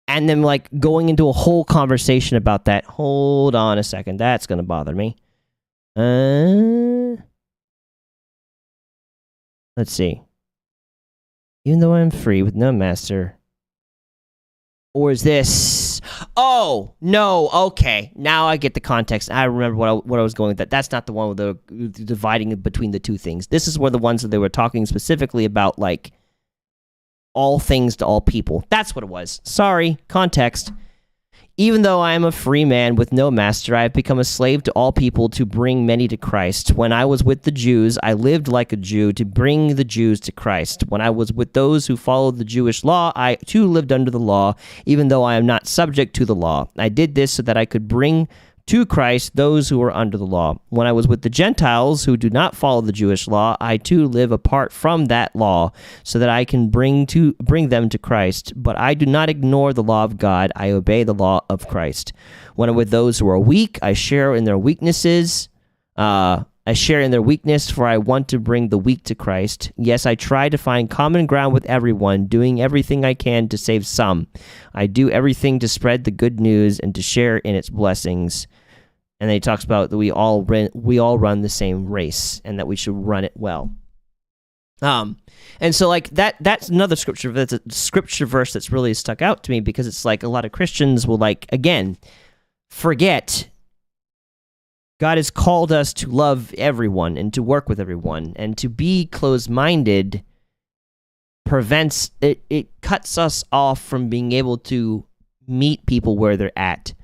Speaker 1: and then like going into a whole conversation about that. Hold on a second, that's gonna bother me. Let's see. Even though I am free with no master. Or is this... Oh, no, okay. Now I get the context. I remember what I was going with that. That's not the one with the dividing between the two things. This is where the ones that they were talking specifically about, like, all things to all people. That's what it was. Sorry, context. Even though I am a free man with no master, I have become a slave to all people to bring many to Christ. When I was with the Jews, I lived like a Jew to bring the Jews to Christ. When I was with those who followed the Jewish law, I too lived under the law, even though I am not subject to the law. I did this so that I could bring to Christ those who are under the law. When I was with the Gentiles who do not follow the Jewish law, I too live apart from that law, so that I can bring them to Christ. But I do not ignore the law of God. I obey the law of Christ. When I'm with those who are weak, I share in their weaknesses. I share in their weakness, for I want to bring the weak to Christ. Yes, I try to find common ground with everyone, doing everything I can to save some. I do everything to spread the good news and to share in its blessings. And then he talks about that we all run the same race, and that we should run it well. And so like that's another scripture. That's a scripture verse that's really stuck out to me, because it's like a lot of Christians will, like, again, forget God has called us to love everyone and to work with everyone, and to be closed-minded prevents it cuts us off from being able to meet people where they're at.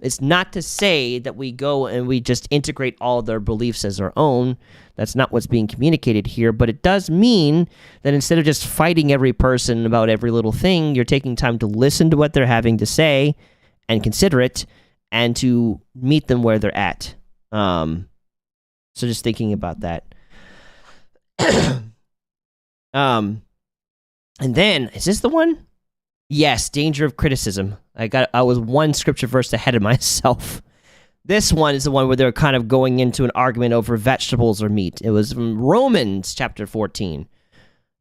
Speaker 1: It's not to say that we go and we just integrate all their beliefs as our own. That's not what's being communicated here, but it does mean that instead of just fighting every person about every little thing, you're taking time to listen to what they're having to say and consider it, and to meet them where they're at. So just thinking about that. And then, is this the one? Yes, danger of criticism. I was one scripture verse ahead of myself. This one is the one where they're kind of going into an argument over vegetables or meat. It was from Romans chapter 14.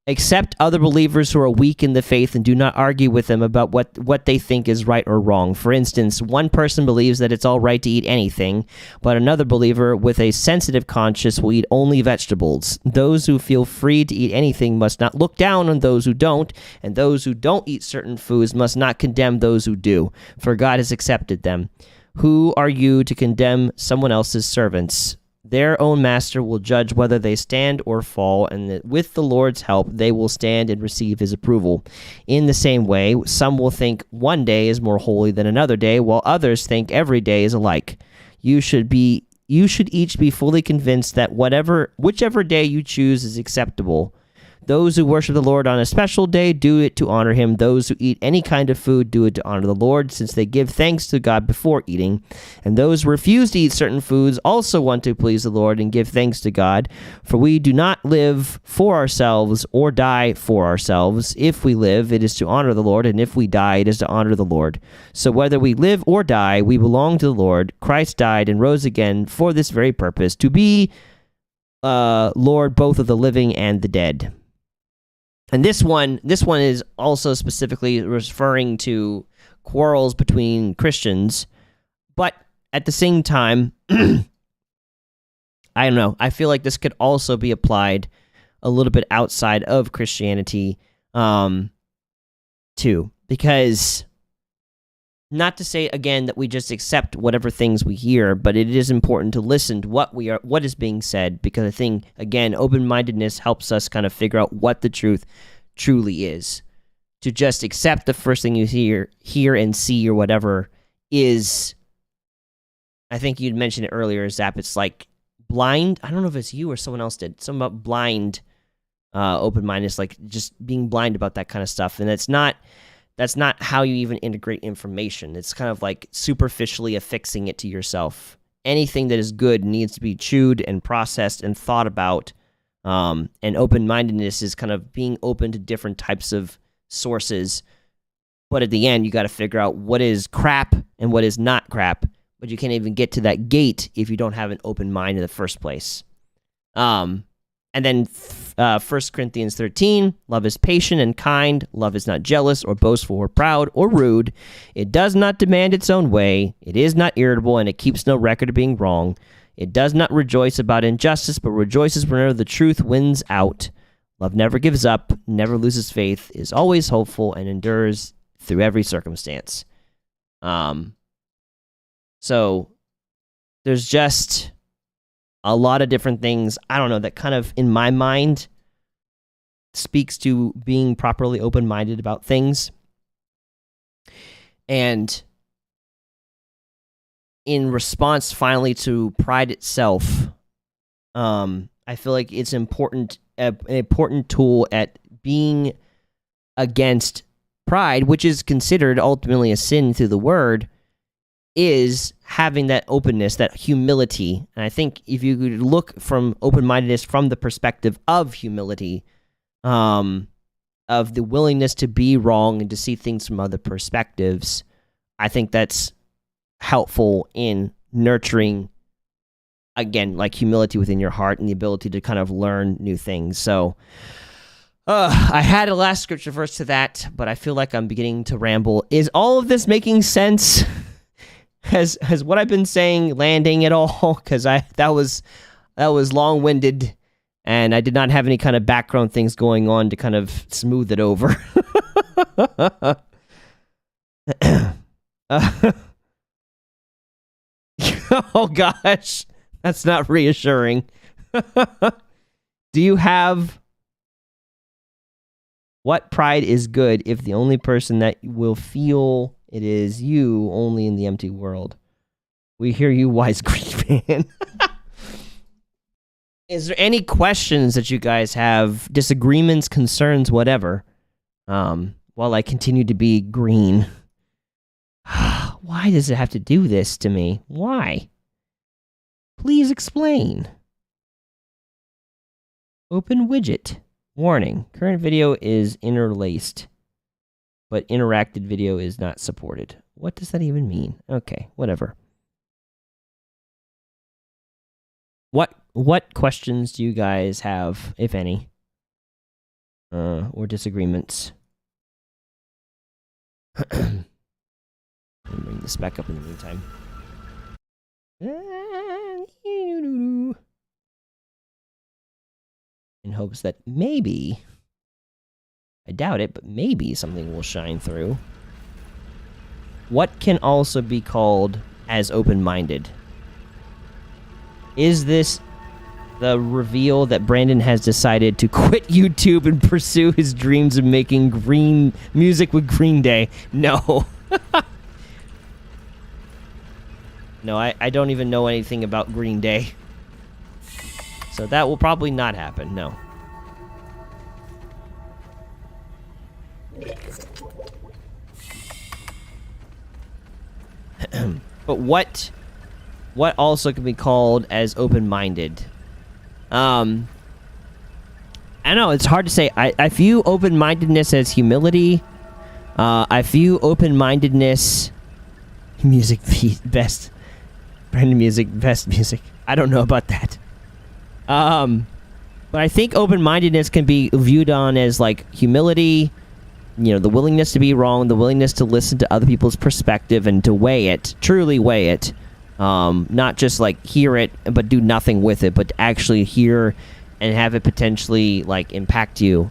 Speaker 1: Accept other believers who are weak in the faith and do not argue with them about what they think is right or wrong. For instance, one person believes that it's all right to eat anything, but another believer with a sensitive conscience will eat only vegetables. Those who feel free to eat anything must not look down on those who don't, and those who don't eat certain foods must not condemn those who do, for God has accepted them. Who are you to condemn someone else's servants? Their own master will judge whether they stand or fall, and that with the Lord's help they will stand and receive his approval. In the same way, some will think one day is more holy than another day, while others think every day is alike. You should each be fully convinced that whichever day you choose is acceptable. Those who worship the Lord on a special day do it to honor him. Those who eat any kind of food do it to honor the Lord, since they give thanks to God before eating. And those who refuse to eat certain foods also want to please the Lord and give thanks to God. For we do not live for ourselves or die for ourselves. If we live, it is to honor the Lord, and if we die, it is to honor the Lord. So whether we live or die, we belong to the Lord. Christ died and rose again for this very purpose, to be Lord both of the living and the dead. And this one is also specifically referring to quarrels between Christians, but at the same time, I don't know, I feel like this could also be applied a little bit outside of Christianity, too, because not to say again that we just accept whatever things we hear, but it is important to listen to what is being said, because I think, again, open-mindedness helps us kind of figure out what the truth truly is. To just accept the first thing you hear and see or whatever is, I think you'd mentioned it earlier, Zap, it's like blind. I don't know if it's you or someone else did. Something about blind open-mindedness, like just being blind about that kind of stuff. And that's not how you even integrate information. It's kind of like superficially affixing it to yourself. Anything that is good needs to be chewed and processed and thought about. And open-mindedness is kind of being open to different types of sources. But at the end, you got to figure out what is crap and what is not crap. But you can't even get to that gate if you don't have an open mind in the first place. And then 1 Corinthians 13, love is patient and kind. Love is not jealous or boastful or proud or rude. It does not demand its own way. It is not irritable, and it keeps no record of being wrong. It does not rejoice about injustice, but rejoices whenever the truth wins out. Love never gives up, never loses faith, is always hopeful, and endures through every circumstance. So there's just a lot of different things, I don't know, that kind of, in my mind, speaks to being properly open-minded about things. And in response, finally, to pride itself, I feel like it's an important tool at being against pride, which is considered ultimately a sin through the word, is having that openness, that humility. And I think if you could look from open-mindedness from the perspective of humility, of the willingness to be wrong and to see things from other perspectives, I think that's helpful in nurturing, again, like humility within your heart and the ability to kind of learn new things. So I had a last scripture verse to that, but I feel like I'm beginning to ramble. Is all of this making sense? Has what I've been saying landing at all? Because that was long-winded, and I did not have any kind of background things going on to kind of smooth it over. Oh gosh, that's not reassuring. Do you have what pride is good if the only person that will feel it is you only in the empty world? We hear you, wise Greek man. Is there any questions that you guys have, disagreements, concerns, whatever, while I continue to be green? Why does it have to do this to me? Why? Please explain. Open widget. Warning. Current video is interlaced, but interacted video is not supported. What does that even mean? Okay, whatever. What questions do you guys have, if any? or disagreements. Let me bring this back up in the meantime. In hopes that maybe, I doubt it, but maybe something will shine through. What can also be called as open-minded? Is this the reveal that Brandon has decided to quit YouTube and pursue his dreams of making green music with Green Day? No. No, I don't even know anything about Green Day. So that will probably not happen, no. But what also can be called as open-minded? I don't know, it's hard to say. I view open-mindedness as humility. I view open-mindedness... Music best. Brandon music, best music. I don't know about that. But I think open-mindedness can be viewed on as, like, humility, you know, the willingness to be wrong, the willingness to listen to other people's perspective and to weigh it, truly weigh it. Not just, like, hear it, but do nothing with it, but to actually hear and have it potentially, like, impact you.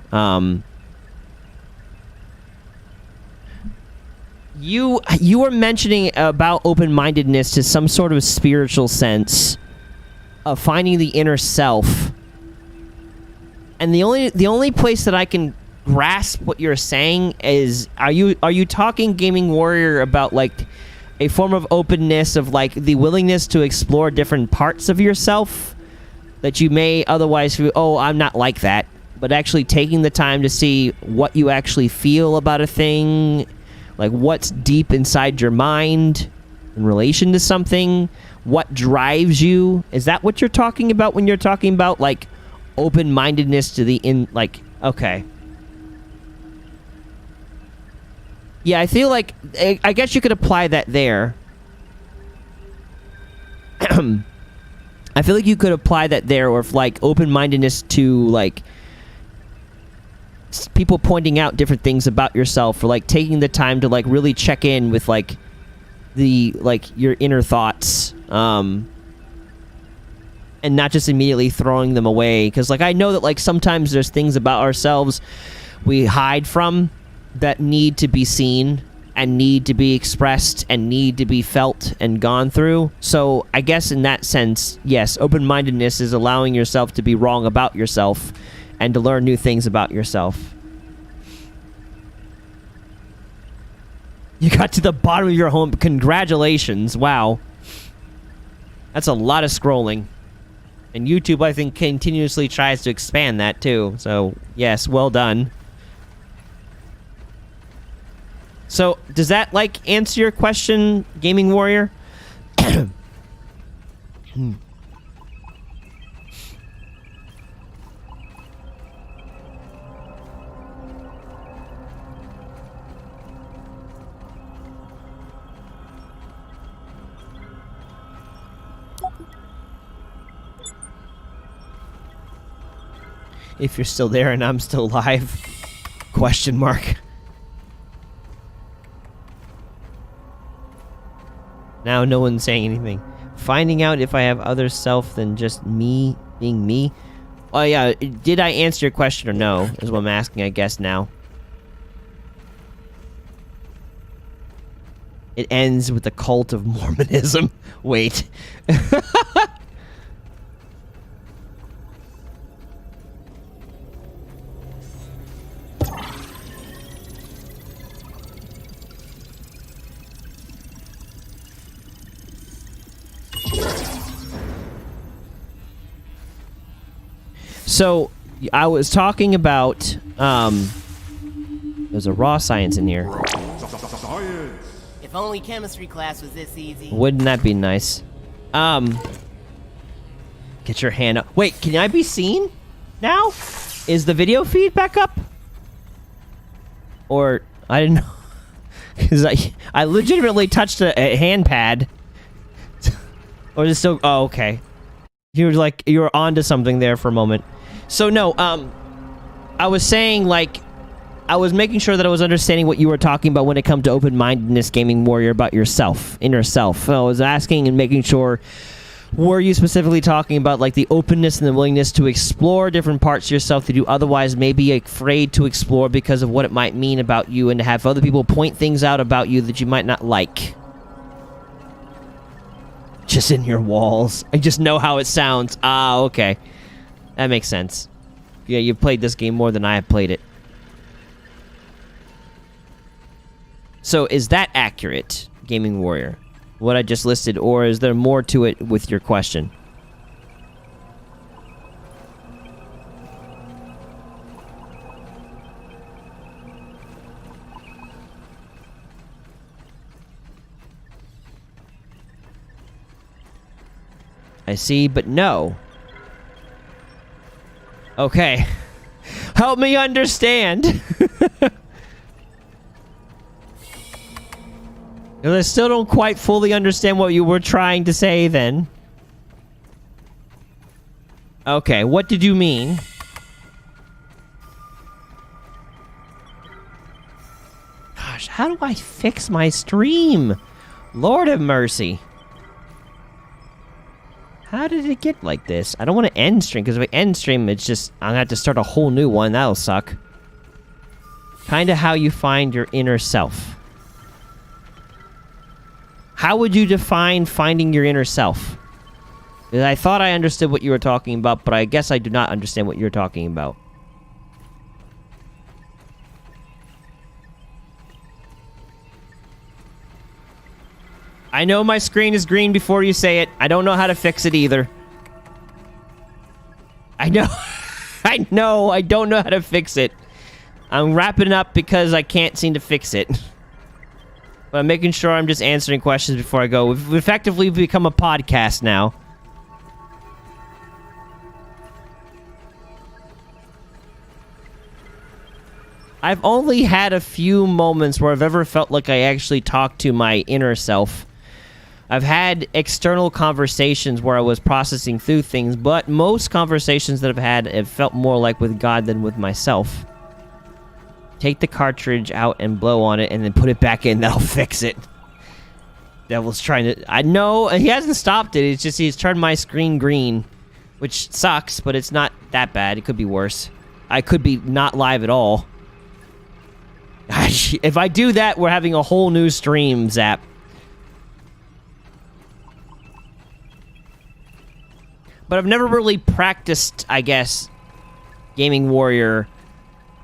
Speaker 1: You were mentioning about open-mindedness to some sort of spiritual sense of finding the inner self. And the only place that I can grasp what you're saying is, are you talking, Gaming Warrior, about, like, a form of openness of, like, the willingness to explore different parts of yourself that you may otherwise feel, oh, I'm not like that, but actually taking the time to see what you actually feel about a thing, like what's deep inside your mind in relation to something, what drives you? Is that what you're talking about when you're talking about, like, open-mindedness to the okay. Yeah, I feel like, I guess you could apply that there. I feel like you could apply that there, or if, like, open-mindedness to, like, people pointing out different things about yourself, or, like, taking the time to, like, really check in with, like, your inner thoughts, and not just immediately throwing them away. Because, like, I know that, like, sometimes there's things about ourselves we hide from that need to be seen and need to be expressed and need to be felt and gone through. So I guess in that sense, yes, open-mindedness is allowing yourself to be wrong about yourself and to learn new things about yourself. You got to the bottom of your home. Congratulations. Wow. That's a lot of scrolling. And YouTube, I think, continuously tries to expand that, too. So, yes, well done. So, does that, like, answer your question, Gaming Warrior? If you're still there and I'm still alive? Question mark. Now no one's saying anything. Finding out if I have other self than just me being me. Oh yeah, did I answer your question or no? Is what I'm asking, I guess, now. It ends with the cult of Mormonism. Wait. So, I was talking about, there's a raw science in here.
Speaker 3: Science.
Speaker 2: If only chemistry class was this easy.
Speaker 1: Wouldn't that be nice? Get your hand up. Wait, can I be seen now? Is the video feed back up? Or, I didn't know. Because I legitimately touched a hand pad. Or is it still, oh, okay. You were onto something there for a moment. So no, I was saying, like, I was making sure that I was understanding what you were talking about when it comes to open-mindedness, Gaming Warrior, about yourself, inner self. So I was asking and making sure, were you specifically talking about, like, the openness and the willingness to explore different parts of yourself that you otherwise may be afraid to explore because of what it might mean about you, and to have other people point things out about you that you might not like? Just in your walls. I just know how it sounds. Ah, okay. That makes sense. Yeah, you've played this game more than I have played it. So, is that accurate, Gaming Warrior? What I just listed, or is there more to it with your question? I see, but no. Okay. Help me understand. I still don't quite fully understand what you were trying to say then. Okay, what did you mean? Gosh, how do I fix my stream? Lord have mercy. How did it get like this? I don't want to end stream, because if I end stream, it's just... I'm going to have to start a whole new one. That'll suck. Kinda how you find your inner self. How would you define finding your inner self? Because I thought I understood what you were talking about, but I guess I do not understand what you're talking about. I know my screen is green before you say it. I don't know how to fix it either. I know. I know. I don't know how to fix it. I'm wrapping it up because I can't seem to fix it. But I'm making sure I'm just answering questions before I go. We've effectively become a podcast now. I've only had a few moments where I've ever felt like I actually talked to my inner self. I've had external conversations where I was processing through things, but most conversations that I've had have felt more like with God than with myself. Take the cartridge out and blow on it and then put it back in. That'll fix it. Devil's trying to... I know, he hasn't stopped it. It's just he's turned my screen green, which sucks, but it's not that bad. It could be worse. I could be not live at all. If I do that, we're having a whole new stream, Zap. But I've never really practiced, I guess, Gaming Warrior,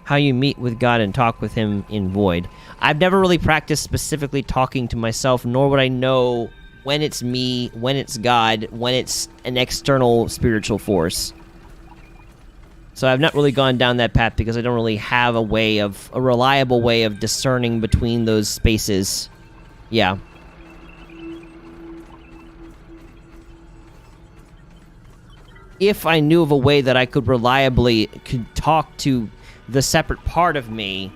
Speaker 1: how you meet with God and talk with him in Void. I've never really practiced specifically talking to myself, nor would I know when it's me, when it's God, when it's an external spiritual force. So I've not really gone down that path because I don't really have a reliable way of discerning between those spaces. Yeah. If I knew of a way that I could reliably talk to the separate part of me,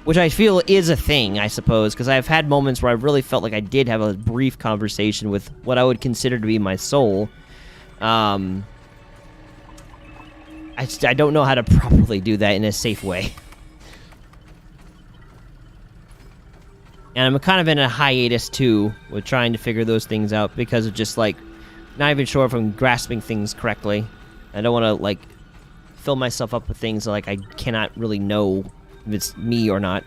Speaker 1: which I feel is a thing, I suppose, because I've had moments where I really felt like I did have a brief conversation with what I would consider to be my soul. I don't know how to properly do that in a safe way. And I'm kind of in a hiatus, too, with trying to figure those things out, because of just, like, not even sure if I'm grasping things correctly. I don't want to, like, fill myself up with things like I cannot really know if it's me or not.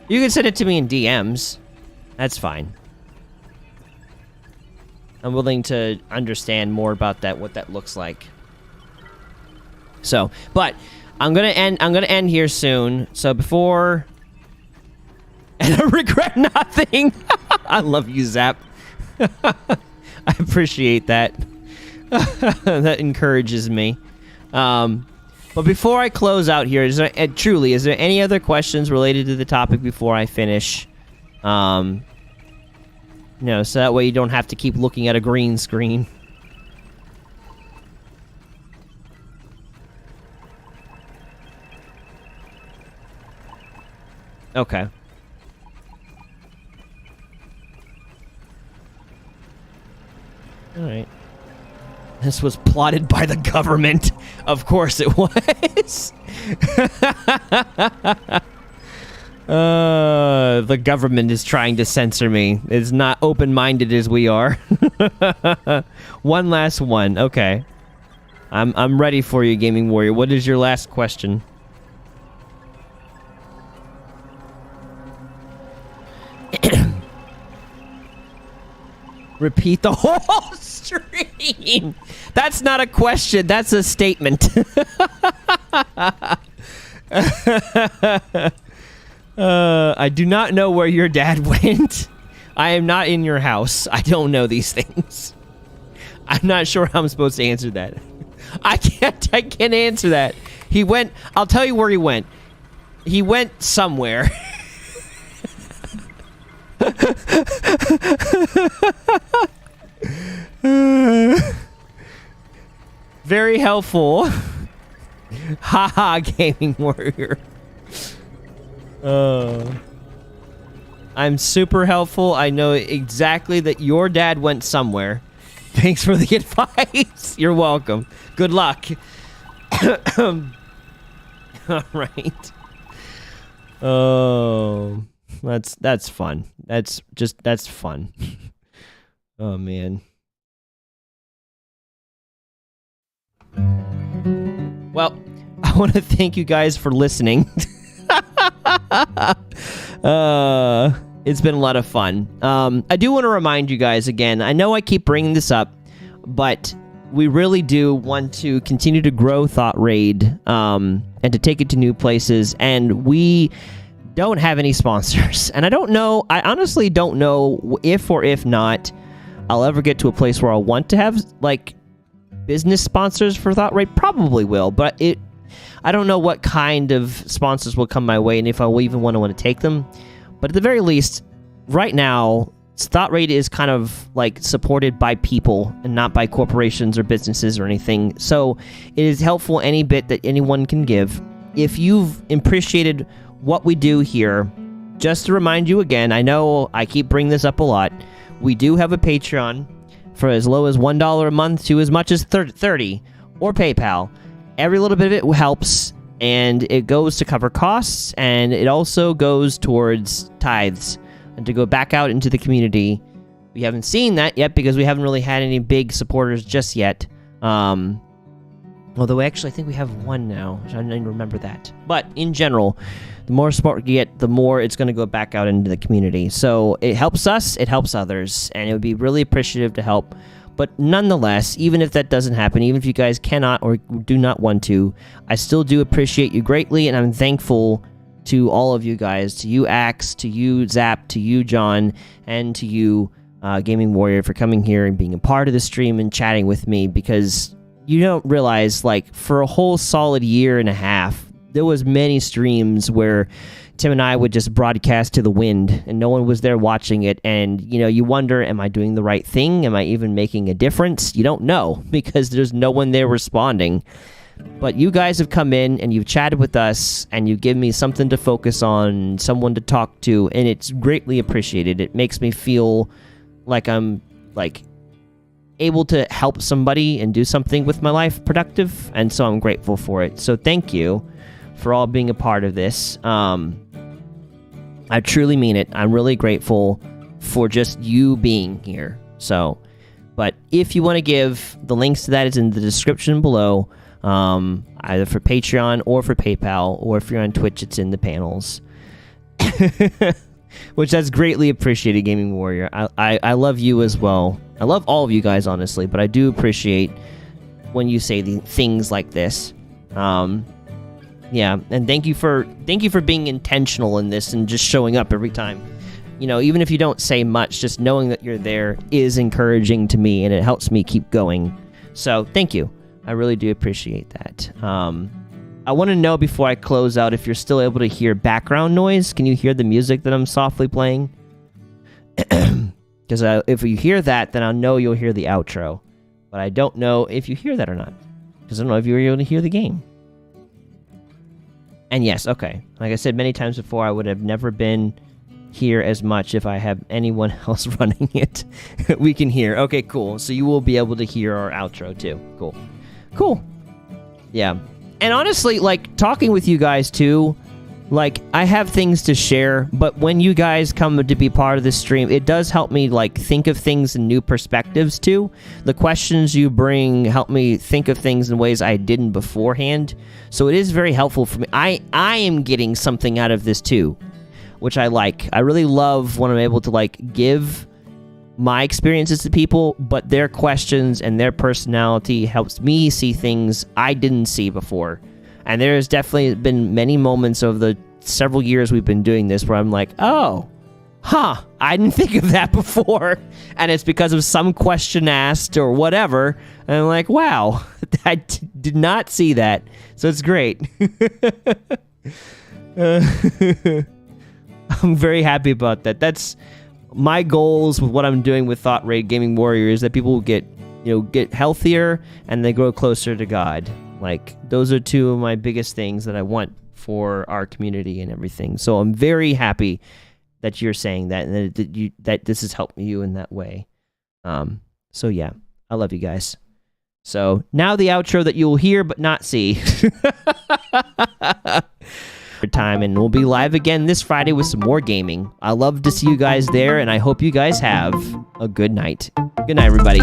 Speaker 1: You can send it to me in DMs. That's fine. I'm willing to understand more about that, what that looks like. So, but I'm gonna end here soon. So before, and I regret nothing. I love you, Zap. I appreciate that. That encourages me. But before I close out here, is there any other questions related to the topic before I finish? So that way you don't have to keep looking at a green screen. Okay. Alright. This was plotted by the government. Of course it was. The government is trying to censor me. It's not open-minded as we are. One last one. Okay. I'm ready for you, Gaming Warrior. What is your last question? Repeat the whole stream. That's not a question. That's a statement. I do not know where your dad went. I am not in your house. I don't know these things. I'm not sure how I'm supposed to answer that. I can't answer that. He went, I'll tell you where he went. He went somewhere. Very helpful. Haha, Gaming Warrior. I'm super helpful. I know exactly that your dad went somewhere. Thanks for the advice. You're welcome. Good luck. All right. Oh, that's fun. That's fun. Oh man. Well, I want to thank you guys for listening. It's been a lot of fun. I do want to remind you guys again, I know I keep bringing this up, but we really do want to continue to grow Thought Raid, and to take it to new places, and we don't have any sponsors. And I honestly don't know if or if not I'll ever get to a place where I'll want to have, like, business sponsors for Thought Raid. Probably will, but I don't know what kind of sponsors will come my way and if I will even want to take them. But at the very least, right now, Thought Raid is kind of like supported by people and not by corporations or businesses or anything. So it is helpful any bit that anyone can give. If you've appreciated what we do here, just to remind you again, I know I keep bringing this up a lot, we do have a Patreon for as low as $1 a month to as much as $30, or PayPal. Every little bit of it helps, and it goes to cover costs, and it also goes towards tithes and to go back out into the community. We haven't seen that yet because we haven't really had any big supporters just yet. Although actually I think we have one now. I didn't remember that. But in general, the more support we get, the more it's going to go back out into the community. So it helps us, it helps others, and it would be really appreciative to help. But nonetheless, even if that doesn't happen, even if you guys cannot or do not want to, I still do appreciate you greatly, and I'm thankful to all of you guys, to you, Axe, to you, Zap, to you, John, and to you, Gaming Warrior, for coming here and being a part of the stream and chatting with me, because you don't realize, like, for a whole solid year and a half, there was many streams where Tim and I would just broadcast to the wind, and no one was there watching it, and, you know, you wonder, am I doing the right thing? Am I even making a difference? You don't know, because there's no one there responding. But you guys have come in, and you've chatted with us, and you give me something to focus on, someone to talk to, and it's greatly appreciated. It makes me feel like I'm, like, able to help somebody and do something with my life productive, and so I'm grateful for it. So thank you for all being a part of this. I truly mean it. I'm really grateful for just you being here. So, but if you want to give, the links to that is in the description below, either for Patreon or for PayPal, or if you're on Twitch, it's in the panels. Which that's greatly appreciated, Gaming Warrior. I love you as well. I love all of you guys, honestly, but I do appreciate when you say the things like this. Yeah, and thank you for being intentional in this and just showing up every time. You know, even if you don't say much, just knowing that you're there is encouraging to me, and it helps me keep going. So thank you. I really do appreciate that. I want to know before I close out if you're still able to hear background noise. Can you hear the music that I'm softly playing? Because if you hear that, then I'll know you'll hear the outro. But I don't know if you hear that or not, because I don't know if you were able to hear the game. And yes, okay. Like I said many times before, I would have never been hear as much if I have anyone else running it. We can hear. Okay, cool. So you will be able to hear our outro too. Cool. Cool. Yeah. And honestly, like, talking with you guys too, like, I have things to share, but when you guys come to be part of this stream, it does help me, like, think of things in new perspectives too. The questions you bring help me think of things in ways I didn't beforehand. So it is very helpful for me. I am getting something out of this too, which I like. I really love when I'm able to, like, give my experiences to people, but their questions and their personality helps me see things I didn't see before. And there's definitely been many moments over the several years we've been doing this where I'm like, oh, huh, I didn't think of that before. And it's because of some question asked or whatever. And I'm like, wow, I did not see that. So it's great. I'm very happy about that. That's my goals with what I'm doing with Thought Raid Gaming Warrior, is that people will get healthier and they grow closer to God. Like, those are two of my biggest things that I want for our community and everything. So I'm very happy that you're saying that, and that this has helped you in that way. So yeah, I love you guys. So now the outro that you will hear but not see. Time, and we'll be live again this Friday with some more gaming. I love to see you guys there, and I hope you guys have a good night. Good night, everybody.